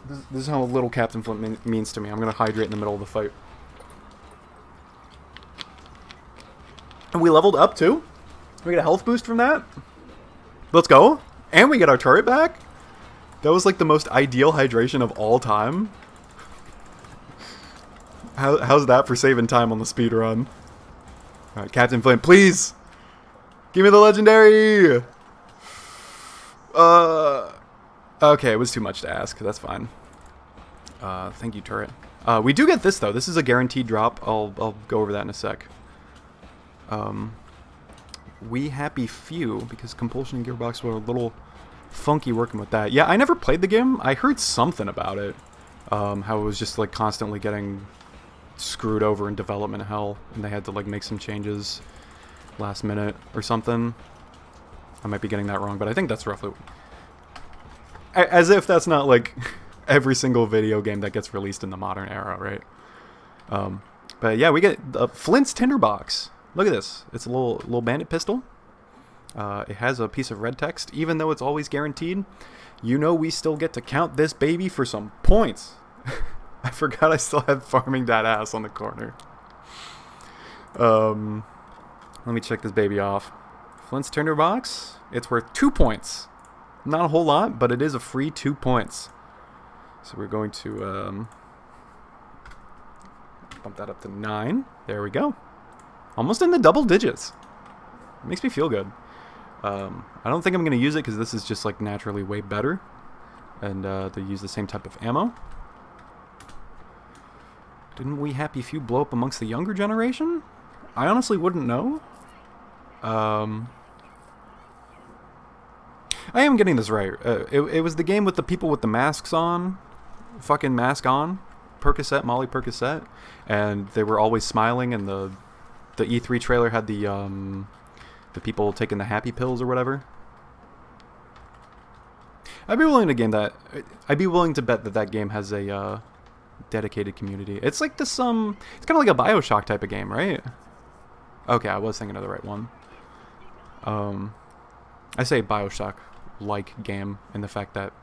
This is how little Captain Flint means to me. I'm gonna hydrate in the middle of the fight. And we leveled up too? We get a health boost from that? Let's go. And we get our turret back? That was like the most ideal hydration of all time. How's that for saving time on the speed run? Alright, Captain Flint, please! Give me the legendary! Okay, it was too much to ask. That's fine. Thank you, turret. We do get this, though. This is a guaranteed drop. I'll go over that in a sec. We happy few, because Compulsion and Gearbox were a little funky working with that. Yeah, I never played the game. I heard something about it. How it was just, like, constantly getting screwed over in development hell, and they had to, like, make some changes last minute or something. I might be getting that wrong, but I think that's roughly... As if that's not, like, every single video game that gets released in the modern era, right? But yeah, we get the Flint's Tinderbox. Look at this. It's a little bandit pistol. It has a piece of red text. Even though it's always guaranteed, you know we still get to count this baby for some points. I forgot I still had farming that ass on the corner. Let me check this baby off. Flint's Tinderbox. It's worth 2 points. Not a whole lot, but it is a free 2 points. So we're going to bump that up to 9. There we go. Almost in the double digits. It makes me feel good. I don't think I'm going to use it because this is just like naturally way better. And they use the same type of ammo. Didn't we Happy Few blow up amongst the younger generation? I honestly wouldn't know. I am getting this right. It was the game with the people with the masks on. Fucking mask on. Percocet, Molly Percocet. And they were always smiling, and the E3 trailer had the people taking the happy pills or whatever. I'd be willing to game that. I'd be willing to bet that game has a dedicated community. It's like this it's kind of like a BioShock type of game, right? Okay, I was thinking of the right one. I say BioShock-like game in the fact that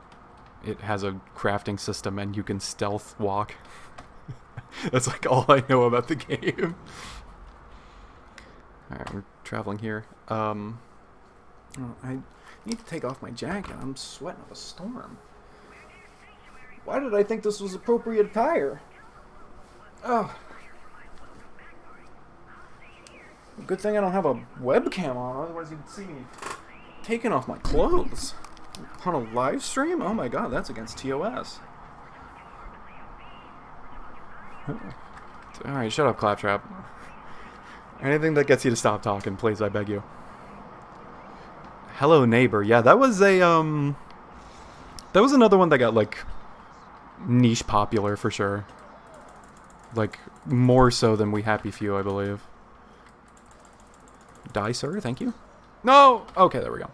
it has a crafting system and you can stealth walk. That's like all I know about the game. Alright, we're traveling here. I need to take off my jacket. I'm sweating up a storm. Why did I think this was appropriate attire? Oh. Good thing I don't have a webcam on, otherwise you'd see me taking off my clothes. On a live stream? Oh my god, that's against TOS. Alright, shut up, Claptrap. Anything that gets you to stop talking, please, I beg you. Hello, Neighbor. Yeah, that was a, that was another one that got, like, niche popular, for sure. Like, more so than We Happy Few, I believe. Die, sir? Thank you. No! Okay, there we go.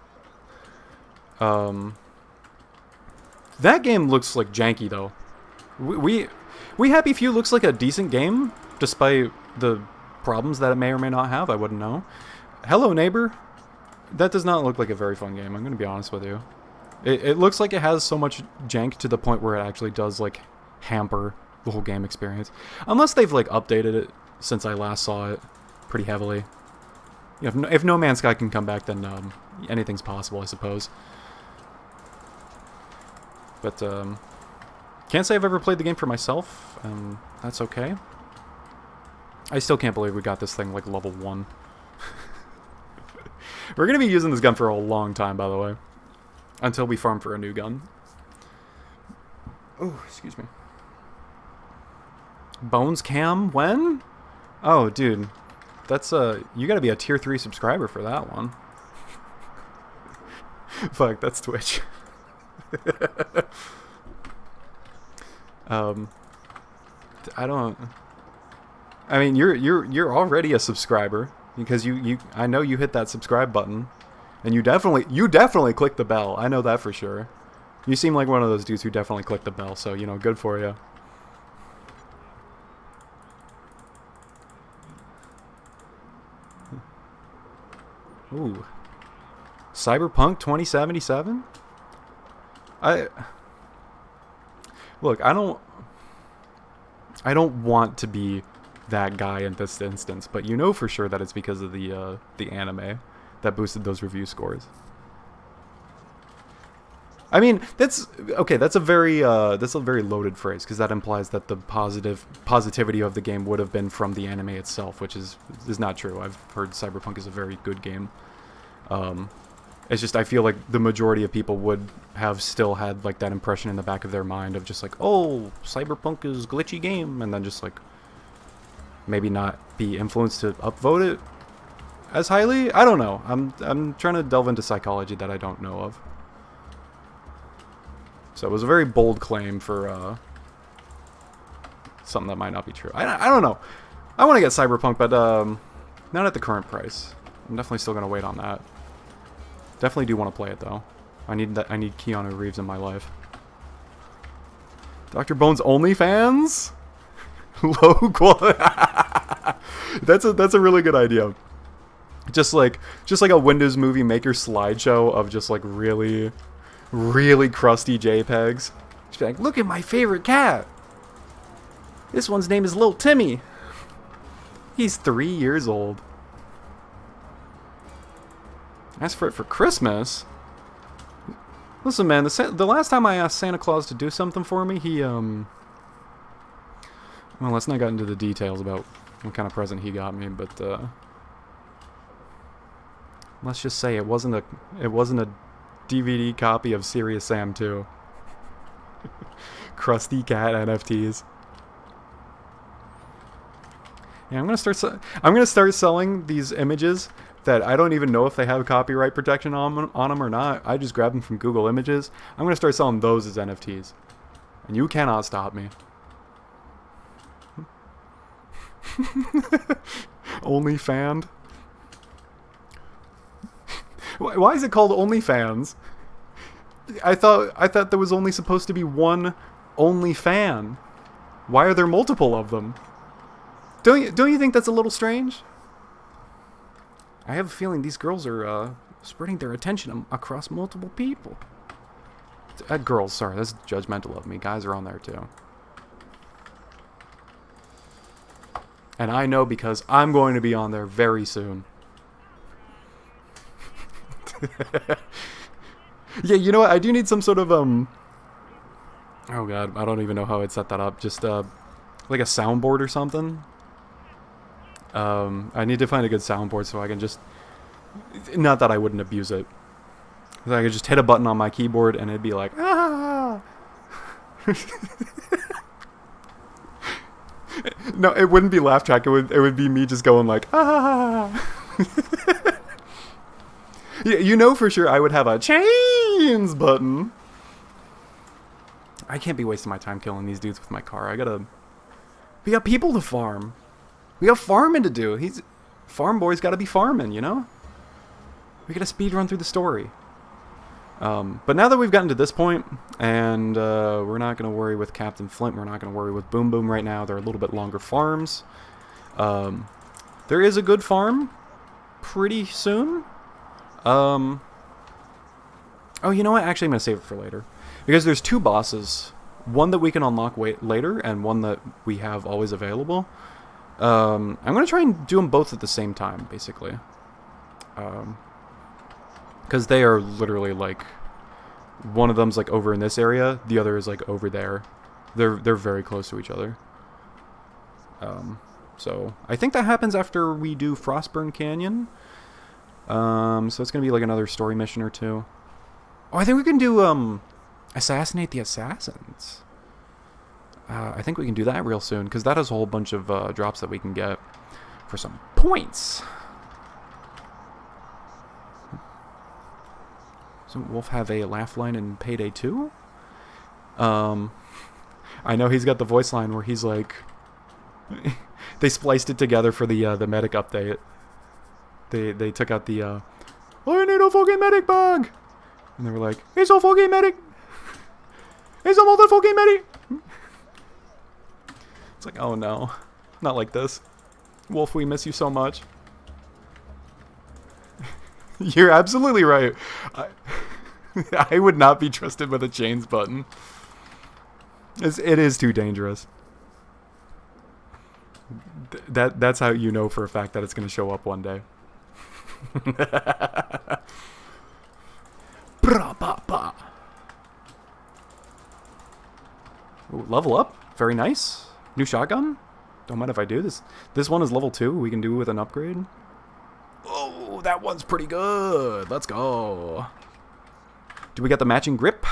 That game looks, like, janky, though. We Happy Few looks like a decent game, despite the problems that it may or may not have. I wouldn't know. Hello, Neighbor. That does not look like a very fun game, I'm going to be honest with you. It looks like it has so much jank to the point where it actually does, like, hamper the whole game experience. Unless they've, like, updated it since I last saw it pretty heavily. You know, if No Man's Sky can come back, then anything's possible, I suppose. But, can't say I've ever played the game for myself, and that's okay. I still can't believe we got this thing, like, level 1. We're going to be using this gun for a long time, by the way. Until we farm for a new gun. Oh, excuse me. Bones Cam, when? Oh, dude. That's, you gotta be a tier 3 subscriber for that one. Fuck, that's Twitch. I don't... I mean, you're already a subscriber. Because I know you hit that subscribe button. And you definitely clicked the bell. I know that for sure. You seem like one of those dudes who definitely clicked the bell, so, you know, good for you. Ooh. Cyberpunk 2077? Look, I don't want to be that guy in this instance, but you know for sure that it's because of the anime that boosted those review scores. I mean, that's a very loaded phrase, because that implies that the positivity of the game would have been from the anime itself, which is not true. I've heard Cyberpunk is a very good game. It's just I feel like the majority of people would have still had like that impression in the back of their mind of just like, oh, Cyberpunk is a glitchy game, and then just like maybe not be influenced to upvote it as highly. I don't know. I'm trying to delve into psychology that I don't know of. So it was a very bold claim for something that might not be true. I don't know. I want to get Cyberpunk, but not at the current price. I'm definitely still gonna wait on that. Definitely do want to play it though. I need Keanu Reeves in my life. Dr. Bones OnlyFans? Low quality. That's a really good idea. Just like a Windows Movie Maker slideshow of just like really, really crusty JPEGs. Just be like, look at my favorite cat. This one's name is Lil Timmy. He's 3 years old. Asked for it for Christmas. Listen, man, the last time I asked Santa Claus to do something for me, he well, let's not get into the details about what kind of present he got me, but let's just say it wasn't a DVD copy of Serious Sam 2. Krusty Cat NFTs. Yeah, I'm gonna start selling these images that I don't even know if they have copyright protection on them or not. I just grab them from Google Images. I'm gonna start selling those as NFTs, and you cannot stop me. OnlyFans. Why is it called OnlyFans? I thought there was only supposed to be one OnlyFan. Why are there multiple of them? Don't you think that's a little strange? I have a feeling these girls are spreading their attention across multiple people. Girls, sorry, that's judgmental of me. Guys are on there too. And I know because I'm going to be on there very soon. Yeah, you know what? I do need some sort of oh god, I don't even know how I'd set that up. Just like a soundboard or something. I need to find a good soundboard so I can just, not that I wouldn't abuse it. I could just hit a button on my keyboard and it'd be like, ah. No, it wouldn't be laugh track. It would be me just going like, ah. Yeah, you know for sure I would have a chains button. I can't be wasting my time killing these dudes with my car. We got people to farm. We got farming to do. Farm boy's got to be farming, you know? We got to speed run through the story. But now that we've gotten to this point, and we're not going to worry with Captain Flint, we're not going to worry with Boom Boom right now. They're a little bit longer farms. There is a good farm pretty soon. Oh, you know what? Actually, I'm going to save it for later. Because there's two bosses. One that we can unlock later, and one that we have always available. I'm going to try and do them both at the same time, basically. Because they are literally, like... One of them's, like, over in this area. The other is, like, over there. They're very close to each other. So, I think that happens after we do Frostburn Canyon. So it's going to be, like, another story mission or two. Oh, I think we can do, Assassinate the Assassins. I think we can do that real soon, because that has a whole bunch of drops that we can get for some points. Doesn't Wolf have a laugh line in Payday 2? I know he's got the voice line where he's like... They spliced it together for the medic update. They took out the, I need a fucking medic bag! And they were like, it's a fucking medic! It's a motherfucking medic! It's like, oh no. Not like this. Wolf, we miss you so much. You're absolutely right. I would not be trusted with a chains button. It is too dangerous. That's how you know for a fact that it's going to show up one day. Ooh, level up. Very nice. New shotgun. Don't mind if I do this. This one is level 2. We can do with an upgrade. Oh, that one's pretty good. Let's go. Do we got the matching grip?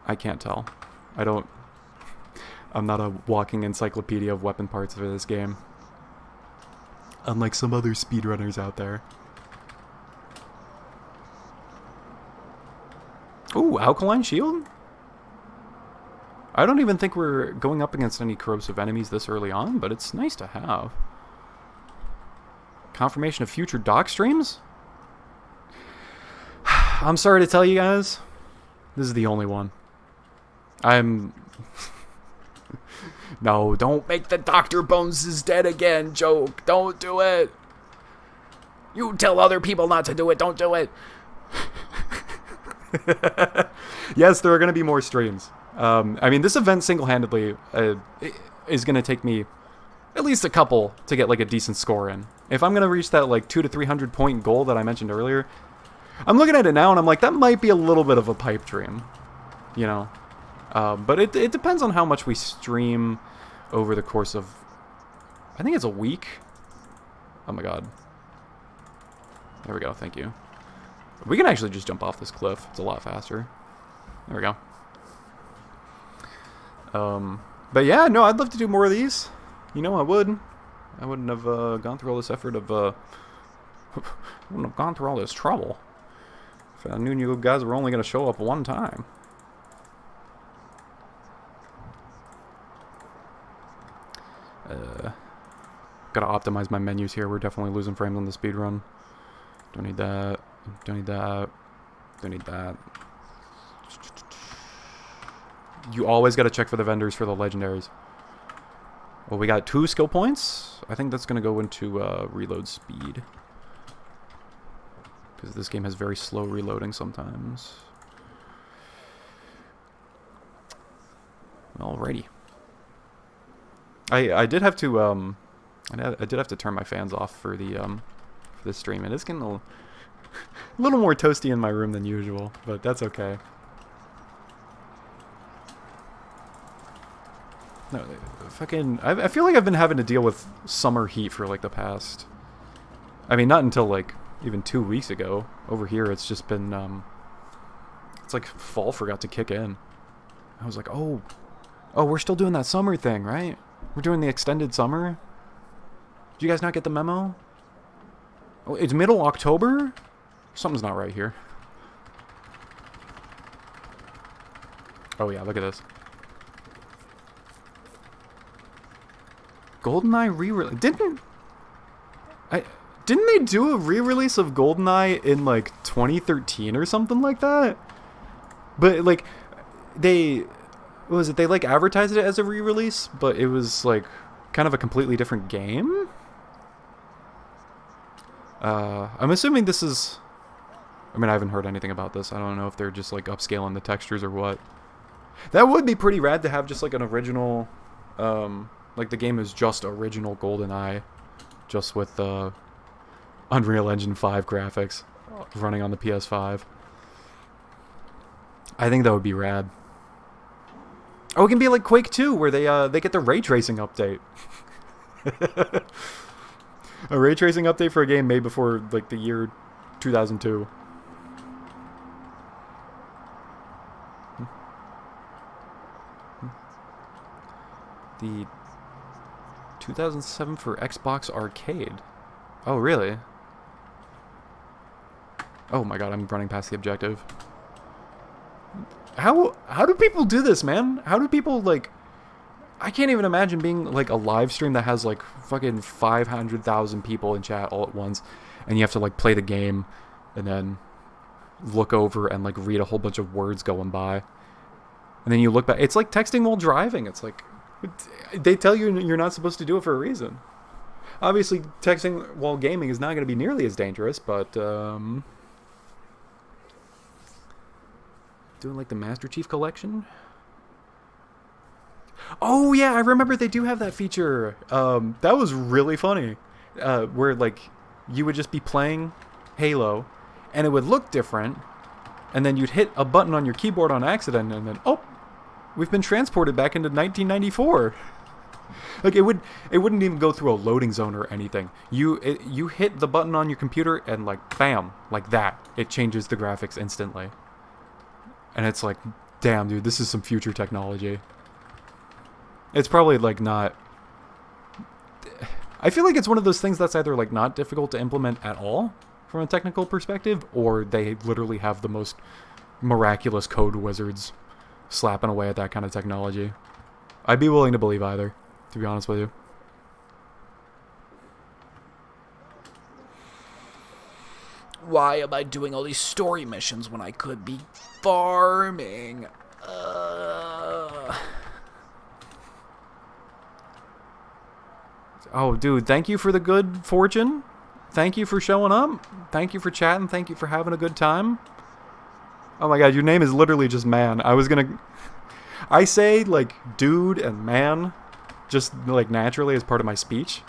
I can't tell. I'm not a walking encyclopedia of weapon parts for this game. Unlike some other speedrunners out there. Ooh, alkaline shield? I don't even think we're going up against any corrosive enemies this early on, but it's nice to have. Confirmation of future dock streams? I'm sorry to tell you guys, this is the only one. No, don't make the Dr. Bones is dead again joke. Don't do it. You tell other people not to do it. Don't do it. Yes, there are going to be more streams. I mean, this event single-handedly is going to take me at least a couple to get like a decent score in. If I'm going to reach that like 200 to 300 point goal that I mentioned earlier, I'm looking at it now and I'm like, that might be a little bit of a pipe dream, you know? But it depends on how much we stream over the course of, I think it's a week. Oh my god. There we go, thank you. We can actually just jump off this cliff. It's a lot faster. There we go. But yeah, no, I'd love to do more of these. You know, I would. I wouldn't have gone through all this effort of, wouldn't have gone through all this trouble if I knew you guys were only going to show up one time. Gotta optimize my menus here. We're definitely losing frames on the speed run. Don't need that. Don't need that. Don't need that. You always gotta check for the vendors for the legendaries. Well, we got 2 skill points. I think that's gonna go into reload speed, because this game has very slow reloading sometimes. Alrighty. I did have to I did have to turn my fans off for the for this stream. It is getting a little more toasty in my room than usual, but that's okay. No, fucking, I feel like I've been having to deal with summer heat for like the past, I mean, not until like even 2 weeks ago. Over here it's just been it's like fall forgot to kick in. I was like, oh, we're still doing that summer thing, right? We're doing the extended summer. Did you guys not get the memo? Oh, it's middle October? Something's not right here. Oh yeah, look at this. GoldenEye re-release. Didn't they do a re-release of GoldenEye in like 2013 or something like that? But like they like advertised it as a re-release, but it was like kind of a completely different game. I'm assuming this is, I mean, I haven't heard anything about this. I don't know if they're just like upscaling the textures or what. That would be pretty rad to have just like an original, like the game is just original GoldenEye, just with Unreal Engine 5 graphics running on the PS5. I think that would be rad. Oh, it can be like Quake 2, where they get the ray tracing update. A ray tracing update for a game made before like the year 2002. The 2007 for Xbox Arcade. Oh, really? Oh my god, I'm running past the objective. How do people do this, man? How do people, like... I can't even imagine being, like, a live stream that has, like, fucking 500,000 people in chat all at once, and you have to, like, play the game, and then look over and, like, read a whole bunch of words going by. And then you look back. It's like texting while driving. It's like... They tell you you're not supposed to do it for a reason. Obviously, texting while gaming is not going to be nearly as dangerous, but, doing, like, the Master Chief Collection? Oh, yeah, I remember they do have that feature. That was really funny. Where, like, you would just be playing Halo, and it would look different, and then you'd hit a button on your keyboard on accident, and then, oh, we've been transported back into 1994. Like, it wouldn't even go through a loading zone or anything. You hit the button on your computer, and, like, bam, like that. It changes the graphics instantly. And it's like, damn, dude, this is some future technology. It's probably, like, not... I feel like it's one of those things that's either, like, not difficult to implement at all from a technical perspective, or they literally have the most miraculous code wizards slapping away at that kind of technology. I'd be willing to believe either, to be honest with you. Why am I doing all these story missions when I could be farming? Oh, dude, thank you for the good fortune. Thank you for showing up. Thank you for chatting. Thank you for having a good time. Oh my god, your name is literally just man. I say, like, dude and man just, like, naturally as part of my speech.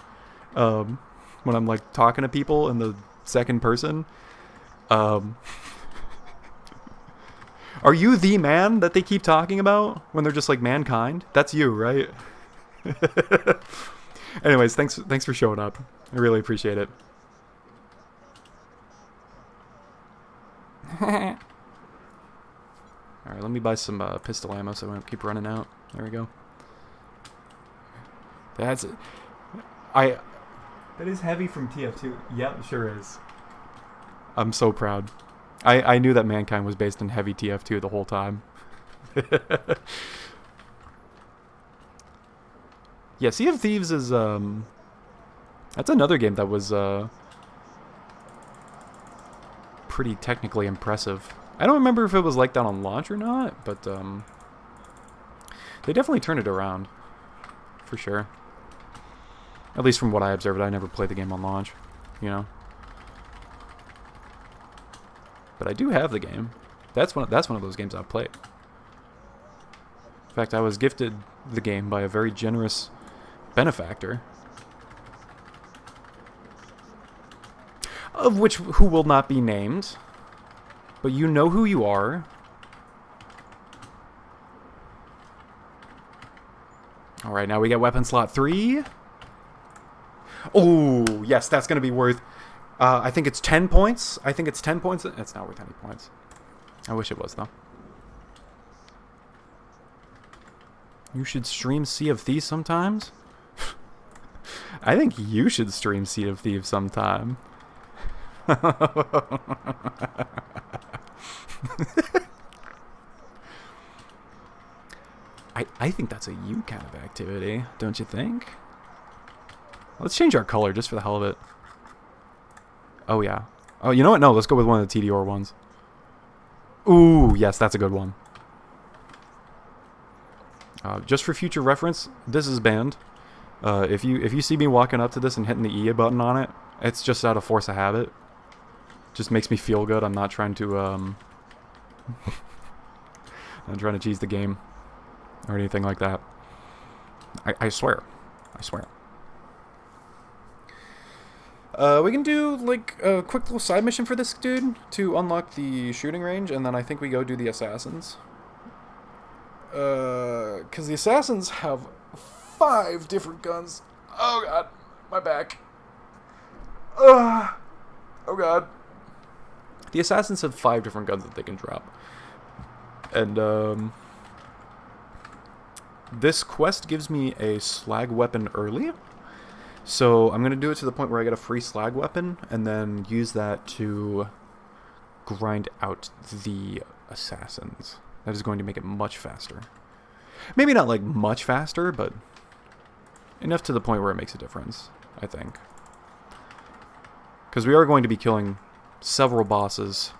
When I'm, like, talking to people in the second person. Are you the man that they keep talking about when they're just like mankind? That's you, right? Anyways, thanks for showing up. I really appreciate it. Alright, let me buy some pistol ammo so I don't keep running out. There we go. That's it. That is heavy from TF2. Yep, sure is. I'm so proud. I knew that Mankind was based in heavy TF2 the whole time. Yeah, Sea of Thieves is, that's another game that was, pretty technically impressive. I don't remember if it was like that on launch or not, but, they definitely turned it around. For sure. At least from what I observed, I never played the game on launch, you know? But I do have the game. That's one of those games I've played. In fact, I was gifted the game by a very generous benefactor, of which who will not be named, but you know who you are. All right, now we get weapon slot 3. Oh, yes, that's going to be worth... I think it's 10 points. I think it's 10 points. It's not worth any points. I wish it was, though. You should stream Sea of Thieves sometimes? I think you should stream Sea of Thieves sometime. I think that's a you kind of activity, don't you think? Let's change our color just for the hell of it. Oh, yeah. Oh, you know what? No, let's go with one of the TDR ones. Ooh, yes, that's a good one. Just for future reference, this is banned. If you see me walking up to this and hitting the E button on it, it's just out of force of habit. Just makes me feel good. I'm not trying to I'm trying to cheese the game or anything like that. I swear. I swear. We can do, like, a quick little side mission for this dude to unlock the shooting range, and then I think we go do the assassins. Because the assassins have 5 different guns. Oh, God. My back. Oh, God. The assassins have 5 different guns that they can drop. And, this quest gives me a slag weapon early. So I'm going to do it to the point where I get a free slag weapon and then use that to grind out the assassins. That is going to make it much faster. Maybe not like much faster, but enough to the point where it makes a difference, I think. Because we are going to be killing several bosses,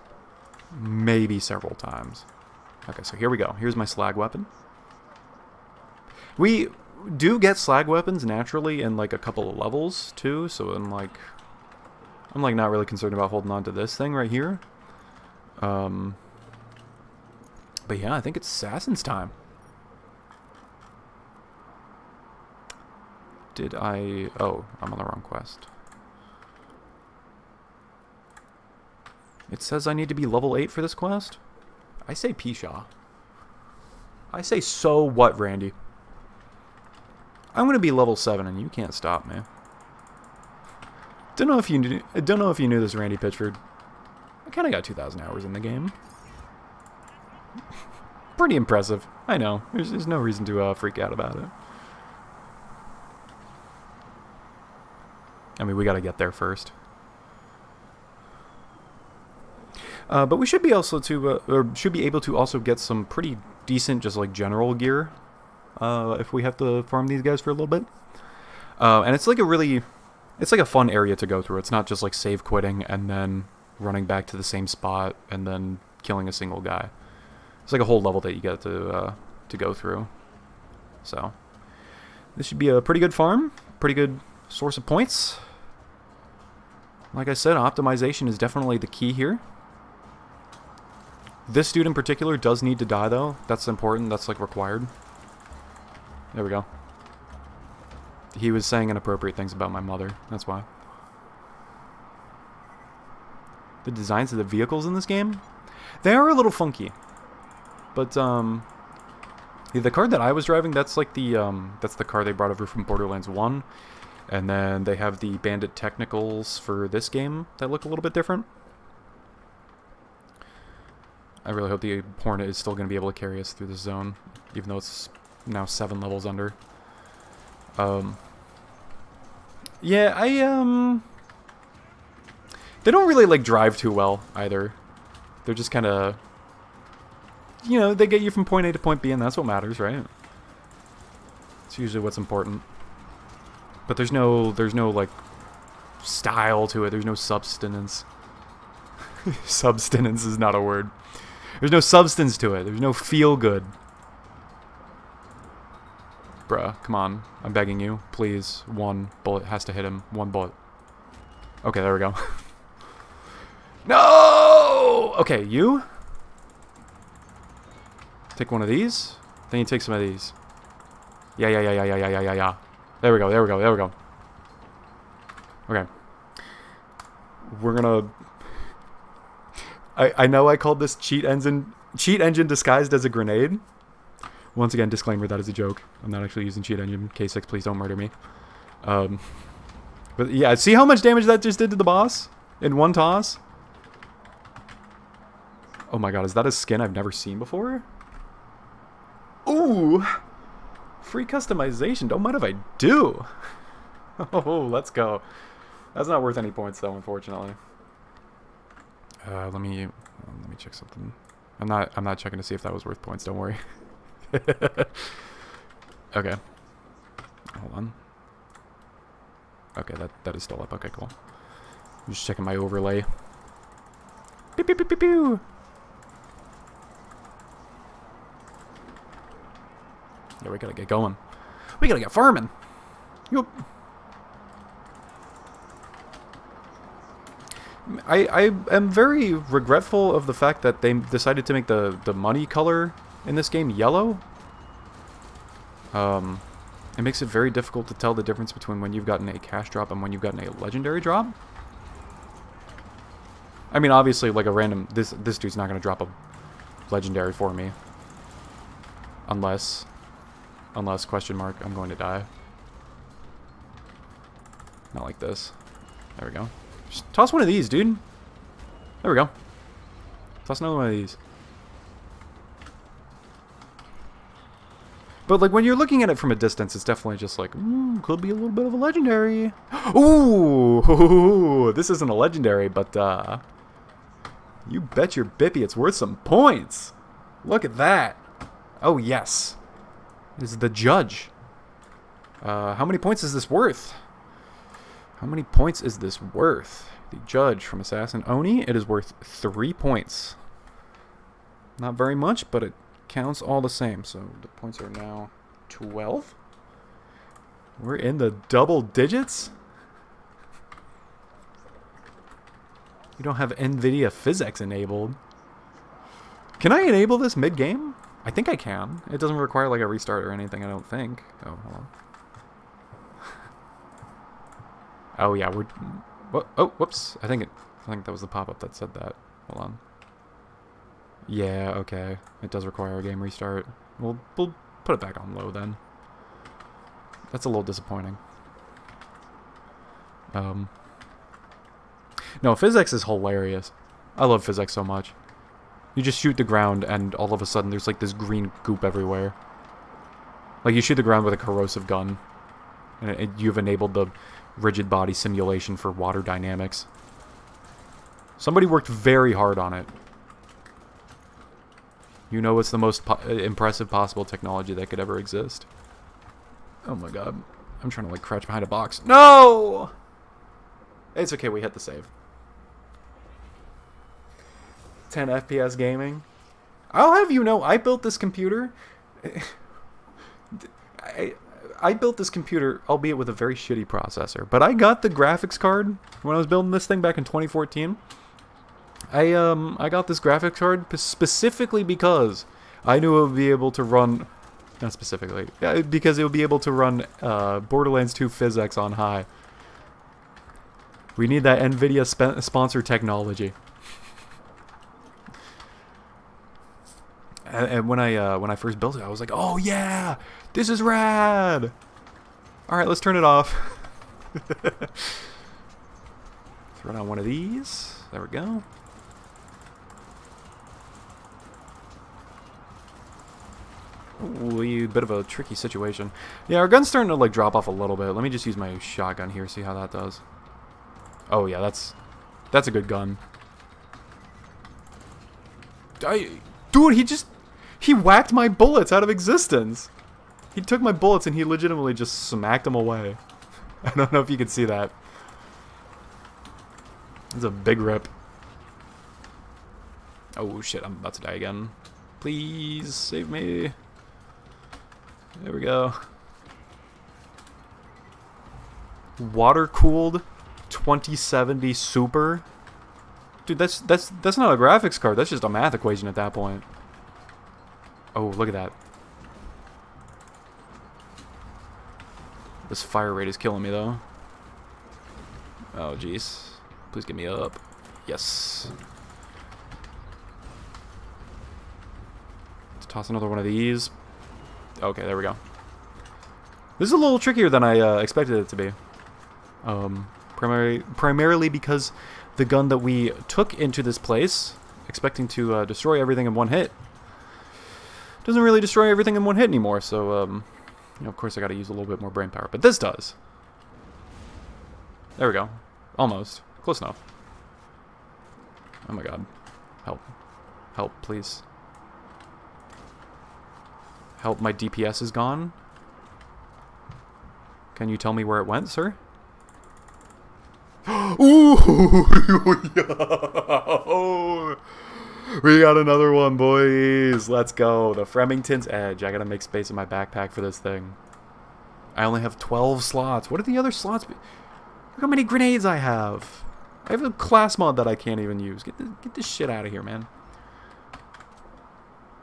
maybe several times. Okay, so here we go. Here's my slag weapon. We do get slag weapons naturally in like a couple of levels too, so I'm like not really concerned about holding on to this thing right here. But yeah, I think it's Assassin's time. Oh, I'm on the wrong quest. It says I need to be level 8 for this quest. I say Pishaw. I say so what, Randy? I'm gonna be level 7 and you can't stop me. Don't know if you knew this, Randy Pitchford. I kinda got 2,000 hours in the game. Pretty impressive. I know. There's no reason to freak out about it. I mean, we gotta get there first. But we should be should be able to also get some pretty decent, just like general gear, if we have to farm these guys for a little bit. And it's like a fun area to go through. It's not just like save quitting and then running back to the same spot and then killing a single guy. It's like a whole level that you get to go through. So this should be a pretty good farm, pretty good Source of points. Like I said, optimization is definitely the key here. This dude in particular does need to die, though. That's important. That's, like, required. There we go. He was saying inappropriate things about my mother. That's why. The designs of the vehicles in this game, they are a little funky. But, the car that I was driving, that's, like, that's the car they brought over from Borderlands 1. And then they have the Bandit Technicals for this game that look a little bit different. I really hope the Hornet is still going to be able to carry us through the zone, even though it's now 7 levels under. Yeah, they don't really, like, drive too well, either. They're just kind of, you know, they get you from point A to point B, and that's what matters, right? It's usually what's important. But there's no, like, style to it. There's no substance. Substance is not a word. There's no substance to it. There's no feel good. Bruh, come on. I'm begging you. Please. 1 bullet has to hit him. 1 bullet. Okay, there we go. No! Okay, you. Take one of these. Then you take some of these. Yeah. There we go. Okay. We're gonna... I know I called this cheat engine disguised as a grenade. Once again, disclaimer, that is a joke. I'm not actually using cheat engine. K6, please don't murder me. But yeah, see how much damage that just did to the boss? In 1 toss? Oh my god, is that a skin I've never seen before? Ooh! Free customization, don't mind if I do. Oh, let's go. That's not worth any points though, unfortunately. Let me check something. I'm not checking to see if that was worth points, don't worry. Okay. Hold on. Okay, that is still up. Okay, cool. I'm just checking my overlay. Pew pew pew pew pew. Yeah, we gotta get going. We gotta get farming. Yup. I am very regretful of the fact that they decided to make the money color in this game yellow. It makes it very difficult to tell the difference between when you've gotten a cash drop and when you've gotten a legendary drop. I mean, obviously, like a random... This dude's not going to drop a legendary for me. Unless, question mark, I'm going to die. Not like this. There we go. Just toss one of these, dude. There we go. Toss another one of these. But, like, when you're looking at it from a distance, it's definitely just like, could be a little bit of a legendary. Ooh, this isn't a legendary, but, you bet your bippy it's worth some points. Look at that. Oh, yes. This is the judge. How many points is this worth? How many points is this worth? The judge from Assassin Oni, it is worth 3 points. Not very much, but it counts all the same. So the points are now 12. We're in the double digits. You don't have NVIDIA physics enabled. Can I enable this mid-game? I think I can. It doesn't require like a restart or anything, I don't think. Oh, hold on. Oh yeah, we're... What? Oh, whoops. I think that was the pop-up that said that. Hold on. Yeah, okay. It does require a game restart. We'll put it back on low then. That's a little disappointing. No, physics is hilarious. I love physics so much. You just shoot the ground and all of a sudden there's like this green goop everywhere. Like you shoot the ground with a corrosive gun. And you've enabled the rigid body simulation for water dynamics. Somebody worked very hard on it. You know it's the most impressive possible technology that could ever exist. Oh my god. I'm trying to like crouch behind a box. No! It's okay, we hit the save. 10 FPS gaming. I'll have you know, I built this computer. I built this computer, albeit with a very shitty processor, but I got the graphics card when I was building this thing back in 2014. I got this graphics card specifically because I knew it would be able to run, not specifically, because it would be able to run Borderlands 2 PhysX on high. We need that NVIDIA sponsored technology. And when I first built it, I was like, oh yeah, this is rad. All right, let's turn it off. Let's run on one of these. There we go. Ooh, a bit of a tricky situation. Yeah, our gun's starting to like drop off a little bit. Let me just use my shotgun here, see how that does. Oh yeah, that's a good gun. Dude, he whacked my bullets out of existence. He took my bullets and he legitimately just smacked them away. I don't know if you can see that. It's a big rip. Oh shit, I'm about to die again. Please save me. There we go. Water-cooled 2070 Super. Dude, that's not a graphics card. That's just a math equation at that point. Oh, look at that. This fire rate is killing me, though. Oh, jeez. Please get me up. Yes. Let's toss another one of these. Okay, there we go. This is a little trickier than I expected it to be. Primarily because the gun that we took into this place, expecting to destroy everything in one hit, doesn't really destroy everything in one hit anymore, so, you know, of course I gotta use a little bit more brain power. But this does. There we go. Almost. Close enough. Oh my god. Help. Help, please. Help, my DPS is gone. Can you tell me where it went, sir? Ooh! We got another one, boys. Let's go. The Fremington's Edge. I gotta make space in my backpack for this thing. I only have 12 slots. What are the other slots? Look how many grenades I have. I have a class mod that I can't even use. Get this shit out of here, man.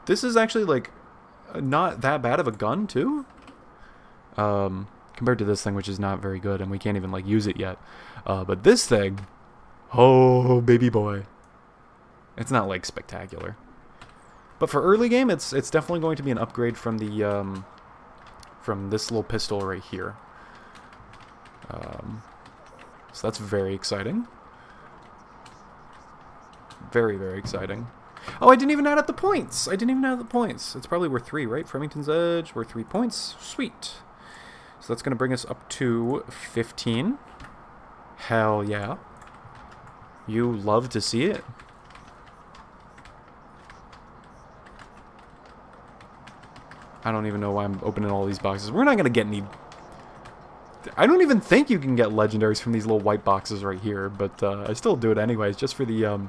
This is actually, like, not that bad of a gun, too. Compared to this thing, which is not very good, and we can't even, like, use it yet. But this thing, oh, baby boy. It's not, like, spectacular. But for early game, it's definitely going to be an upgrade from the, from this little pistol right here. So that's very exciting. Very, very exciting. Oh, I didn't even add up the points. It's probably worth 3, right? Fremington's Edge, worth 3 points. Sweet. So that's going to bring us up to 15. Hell yeah. You love to see it. I don't even know why I'm opening all these boxes. We're not going to get any... I don't even think you can get legendaries from these little white boxes right here, but I still do it anyways, just for the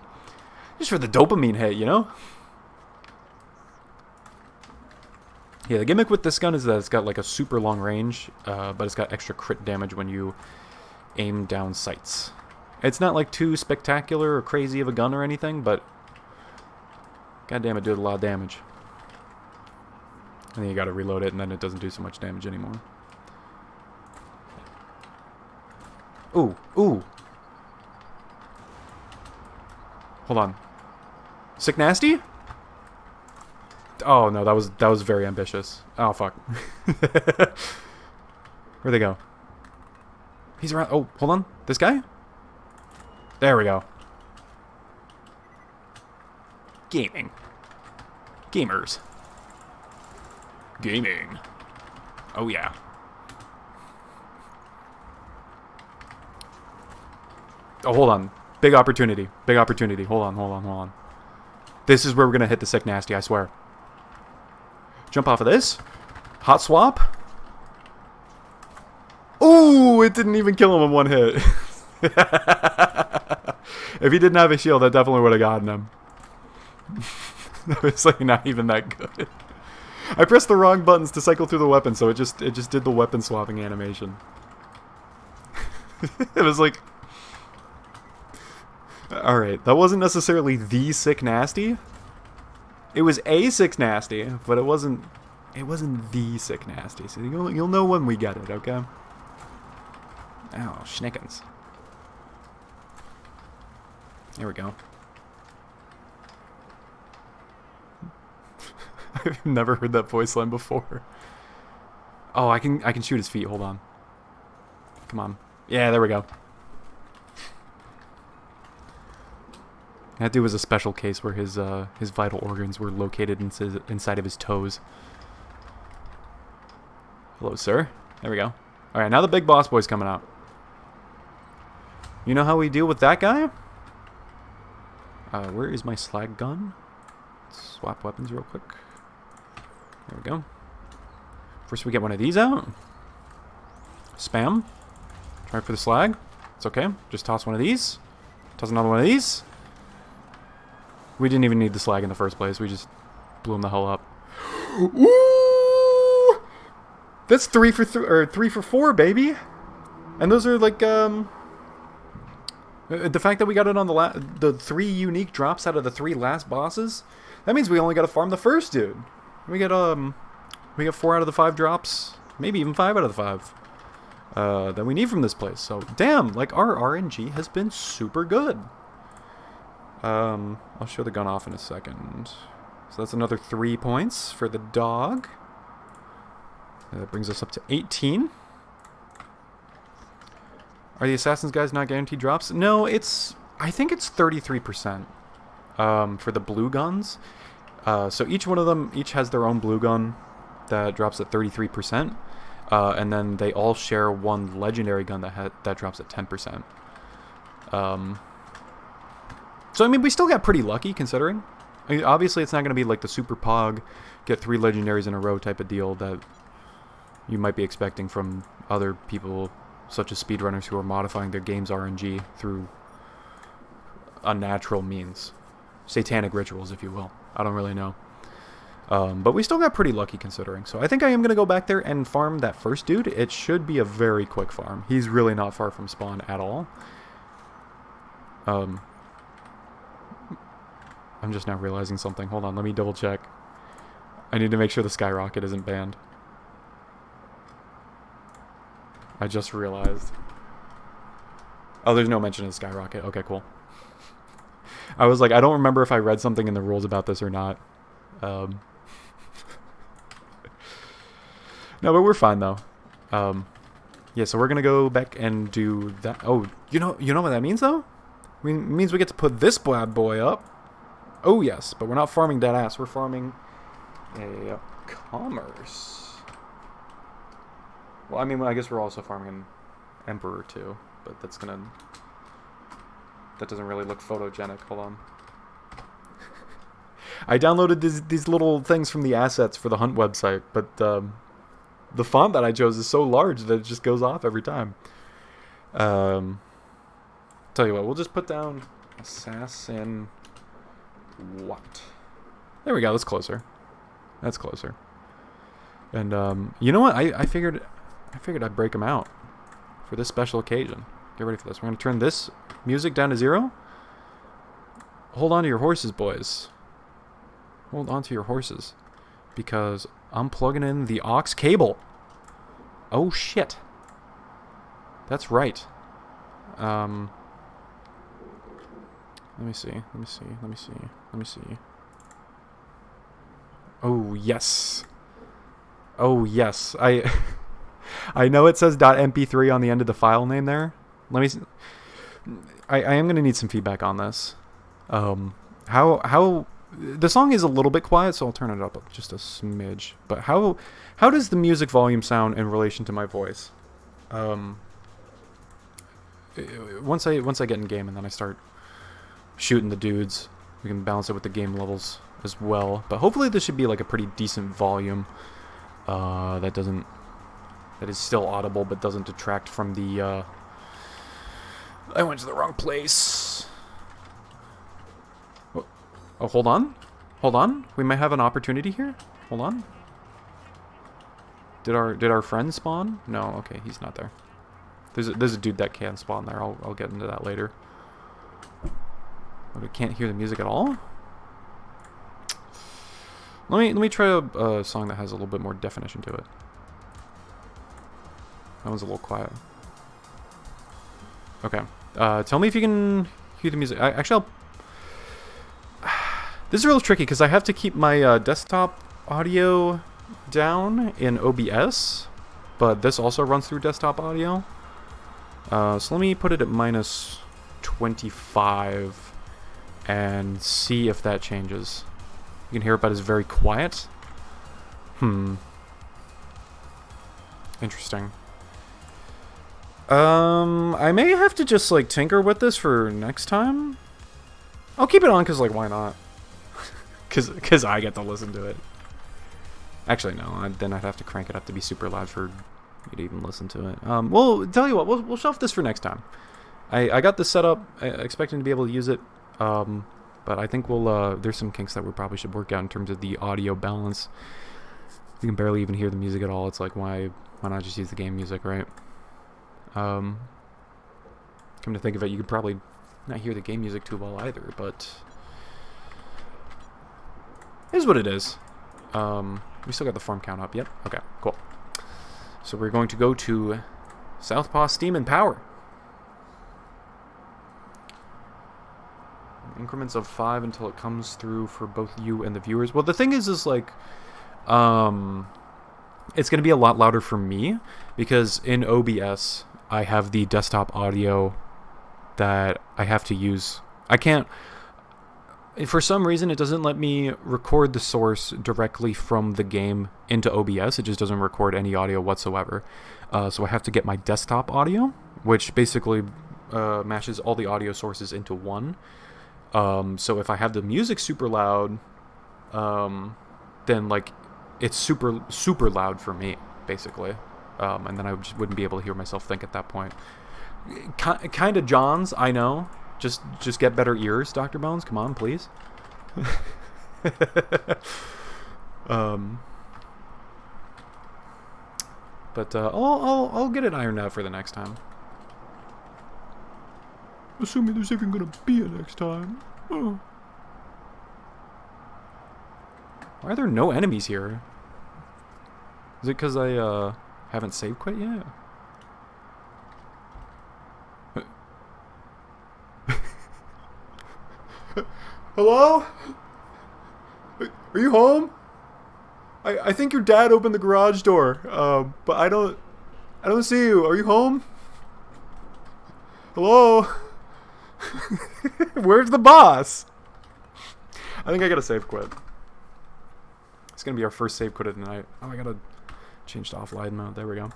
dopamine hit, you know? Yeah, the gimmick with this gun is that it's got like a super long range, but it's got extra crit damage when you aim down sights. It's not like too spectacular or crazy of a gun or anything, but goddamn, it did a lot of damage. And then you gotta reload it, and then it doesn't do so much damage anymore. Ooh, ooh. Hold on. Sick nasty? Oh no, that was very ambitious. Oh fuck. Where'd they go? He's around. Oh, hold on. This guy? There we go. Gaming. Gamers. Gaming. Oh yeah. Oh, hold on. Big opportunity. Big opportunity. Hold on, hold on, hold on. This is where we're going to hit the sick nasty, I swear. Jump off of this. Hot swap. Ooh, it didn't even kill him in one hit. If he didn't have a shield, that definitely would have gotten him. That was like not even that good. I pressed the wrong buttons to cycle through the weapon, so it just did the weapon swapping animation. It was like, all right, that wasn't necessarily the sick nasty. It was a sick nasty, but it wasn't the sick nasty. So you'll know when we get it, okay? Oh, schnickens. There we go. I've never heard that voice line before. Oh, I can shoot his feet. Hold on. Come on. Yeah, there we go. That dude was a special case where his vital organs were located inside of his toes. Hello, sir. There we go. All right, now the big boss boy's coming out. You know how we deal with that guy? Where is my slag gun? Let's swap weapons real quick. There we go. First we get one of these out. Spam. Try for the slag. It's okay. Just toss one of these. Toss another one of these. We didn't even need the slag in the first place. We just blew him the hell up. Ooh! That's 3 for 4, baby. And those are like the fact that we got it on the 3 unique drops out of the 3 last bosses. That means we only got to farm the first dude. We get 4 out of the 5 drops, maybe even 5 out of the 5 that we need from this place. So damn, like our RNG has been super good. I'll show the gun off in a second. So that's another 3 points for the dog. That brings us up to 18. Are the Assassin's guys not guaranteed drops? No, I think it's 33% for the blue guns. So each one of them has their own blue gun that drops at 33%. And then they all share one legendary gun that drops at 10%. So, I mean, we still got pretty lucky, considering. I mean, obviously, it's not going to be like the super pog, get 3 legendaries in a row type of deal that you might be expecting from other people, such as speedrunners who are modifying their game's RNG through unnatural means. Satanic rituals, if you will. I don't really know. But we still got pretty lucky, considering. So I think I am going to go back there and farm that first dude. It should be a very quick farm. He's really not far from spawn at all. I'm just now realizing something. Hold on, let me double check. I need to make sure the skyrocket isn't banned. I just realized. Oh, there's no mention of the skyrocket. Okay, cool. I was like, I don't remember if I read something in the rules about this or not. No, but we're fine though. Yeah, so we're gonna go back and do that. Oh, you know what that means though? It means we get to put this bad boy up. Oh yes, but we're not farming dead ass. We're farming a commerce. Well, I mean, I guess we're also farming an emperor too, but that doesn't really look photogenic. Hold on. I downloaded these little things from the assets for the Hunt website, but the font that I chose is so large that it just goes off every time. Tell you what, we'll just put down assassin. What? There we go. That's closer. That's closer. And you know what? I figured I'd break them out for this special occasion. Get ready for this. We're gonna turn this music down to 0. Hold on to your horses, boys. Hold on to your horses, because I'm plugging in the aux cable. Oh shit. That's right. Let me see. Oh yes. Oh yes. I know it says .mp3 on the end of the file name there. Let me see. I am going to need some feedback on this. How the song is a little bit quiet, so I'll turn it up just a smidge. But how does the music volume sound in relation to my voice? Once I get in game and then I start shooting the dudes, we can balance it with the game levels as well. But hopefully this should be like a pretty decent volume that is still audible but doesn't detract from the I went to the wrong place. Oh, hold on. We might have an opportunity here. Hold on. Did our friend spawn? No, okay, he's not there. There's a dude that can spawn there. I'll get into that later. But I can't hear the music at all. Let me try a song that has a little bit more definition to it. That one's a little quiet. Okay. Tell me if you can hear the music. Actually, this is real tricky because I have to keep my desktop audio down in OBS, but this also runs through desktop audio. So let me put it at minus 25 and see if that changes. You can hear it, but it's very quiet. Interesting. I may have to just, like, tinker with this for next time. I'll keep it on, because, like, why not? Because I get to listen to it. Actually, no. Then I'd have to crank it up to be super loud for me to even listen to it. Well, tell you what. We'll shelf this for next time. I got this set up, expecting to be able to use it. But I think we'll, there's some kinks that we probably should work out in terms of the audio balance. You can barely even hear the music at all. It's like, why not just use the game music, right? Come to think of it, you could probably not hear the game music too well either, but it is what it is. We still got the farm count up. Yep. Okay, cool. So we're going to go to Southpaw Steam and Power. Increments of 5 until it comes through for both you and the viewers. Well, the thing is like, it's going to be a lot louder for me because in OBS I have the desktop audio that I have to use. I can't, for some reason, it doesn't let me record the source directly from the game into OBS. It just doesn't record any audio whatsoever. So I have to get my desktop audio, which basically mashes all the audio sources into one. So if I have the music super loud, then like it's super loud for me, basically. And then I just wouldn't be able to hear myself think at that point. Kind of Johns, I know. Just get better ears, Dr. Bones. Come on, please. But I'll get it ironed out for the next time. Assuming there's even gonna be a next time. Oh. Why are there no enemies here? Is it because I haven't save quit yet? Hello? Are you home? I think your dad opened the garage door, but I don't see you. Are you home? Hello? Where's the boss? I think I gotta save quit. It's gonna be our first save quit of the night. Oh, I gotta change to offline mode. There we go.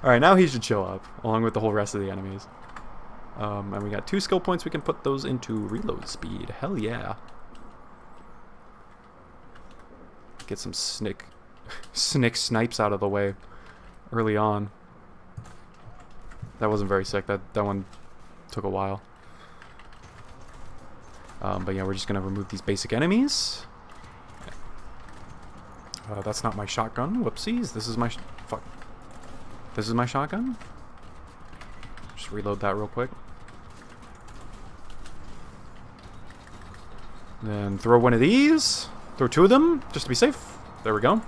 Alright, now he should show up, along with the whole rest of the enemies. And we got 2 skill points. We can put those into reload speed. Hell yeah. Get some snick snipes out of the way early on. That wasn't very sick. That one took a while. But yeah, we're just gonna remove these basic enemies. That's not my shotgun. Whoopsies. This is my fuck. This is my shotgun. Just reload that real quick. Then throw one of these. Throw 2 of them, just to be safe. There we go.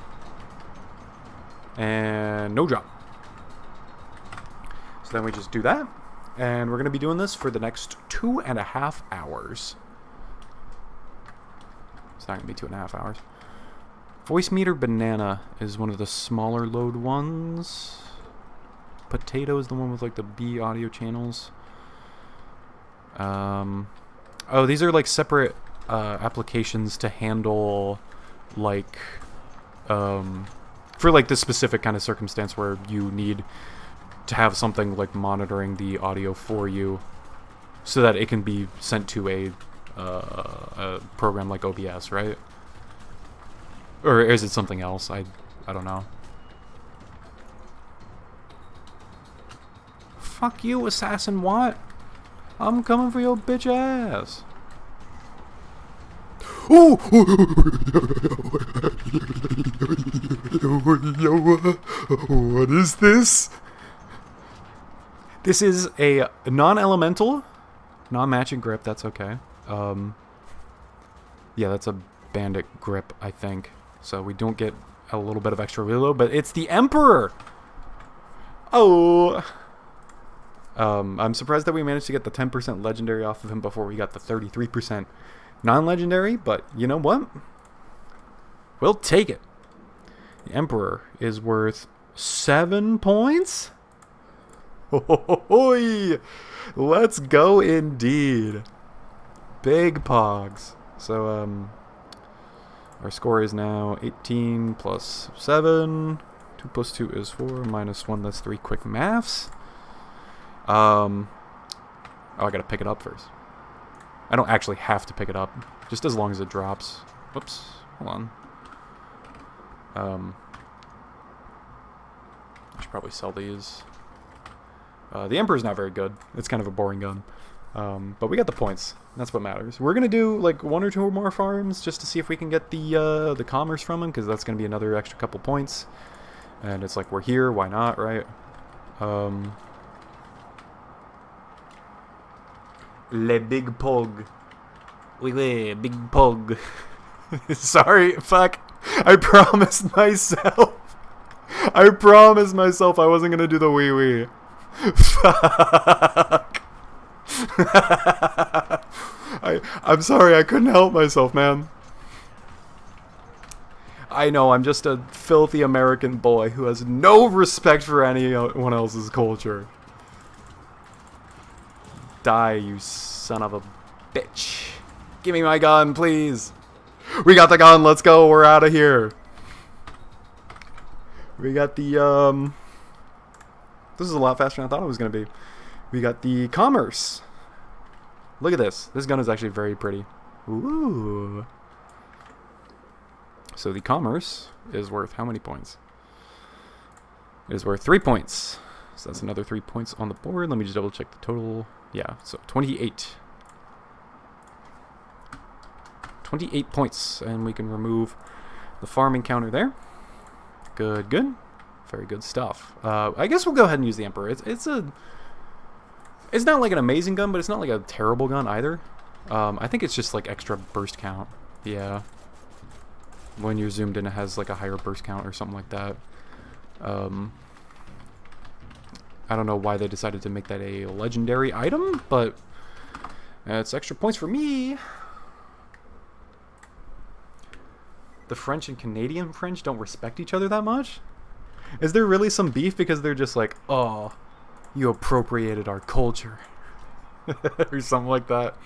And no drop. So then we just do that. And we're going to be doing this for the next 2.5 hours. It's not going to be 2.5 hours. Voice meter banana is one of the smaller load ones. Potato is the one with like the B audio channels. Oh, these are like separate applications to handle like for like this specific kind of circumstance where you need to have something like monitoring the audio for you so that it can be sent to a program like OBS, right? Or is it something else? I don't know. Fuck you, assassin Watt. I'm coming for your bitch ass. Ooh! What is this? This is a non-elemental, non-matching grip. That's okay. Yeah, that's a bandit grip, I think. So we don't get a little bit of extra reload, but it's the Emperor! Oh! I'm surprised that we managed to get the 10% legendary off of him before we got the 33% non-legendary, but you know what? We'll take it. The Emperor is worth 7 points? Ho-ho-ho-hoi! Let's go indeed. Big pogs. So, our score is now 18 plus 7. 2 plus 2 is 4. Minus 1, that's 3. Quick maths. Oh, I gotta pick it up first. I don't actually have to pick it up, just as long as it drops. Whoops, hold on. I should probably sell these. The Emperor's not very good. It's kind of a boring gun. But we got the points. That's what matters. We're gonna do like 1 or 2 more farms just to see if we can get the commerce from him, because that's gonna be another extra couple points. And it's like, we're here, why not, right? Le big pog. Oui, big pog. Sorry, fuck. I promised myself. I promised myself I wasn't gonna do the wee wee. Fuck. I'm sorry, I couldn't help myself, man. I know, I'm just a filthy American boy who has no respect for anyone else's culture. Die, you son of a bitch. Give me my gun, please. We got the gun, let's go, we're out of here. We got the, this is a lot faster than I thought it was going to be. We got the commerce. Look at this. This gun is actually very pretty. Ooh. So the commerce is worth how many points? It is worth 3 points. So that's another 3 points on the board. Let me just double check the total. Yeah, so 28. 28 points. And we can remove the farming counter there. Good, good. Very good stuff. I guess we'll go ahead and use the Emperor. It's not like an amazing gun, but it's not like a terrible gun either. I think it's just like extra burst count. Yeah. When you're zoomed in, it has like a higher burst count or something like that. I don't know why they decided to make that a legendary item, but it's extra points for me. The French and Canadian French don't respect each other that much? Is there really some beef because they're just like, oh, you appropriated our culture? Or something like that.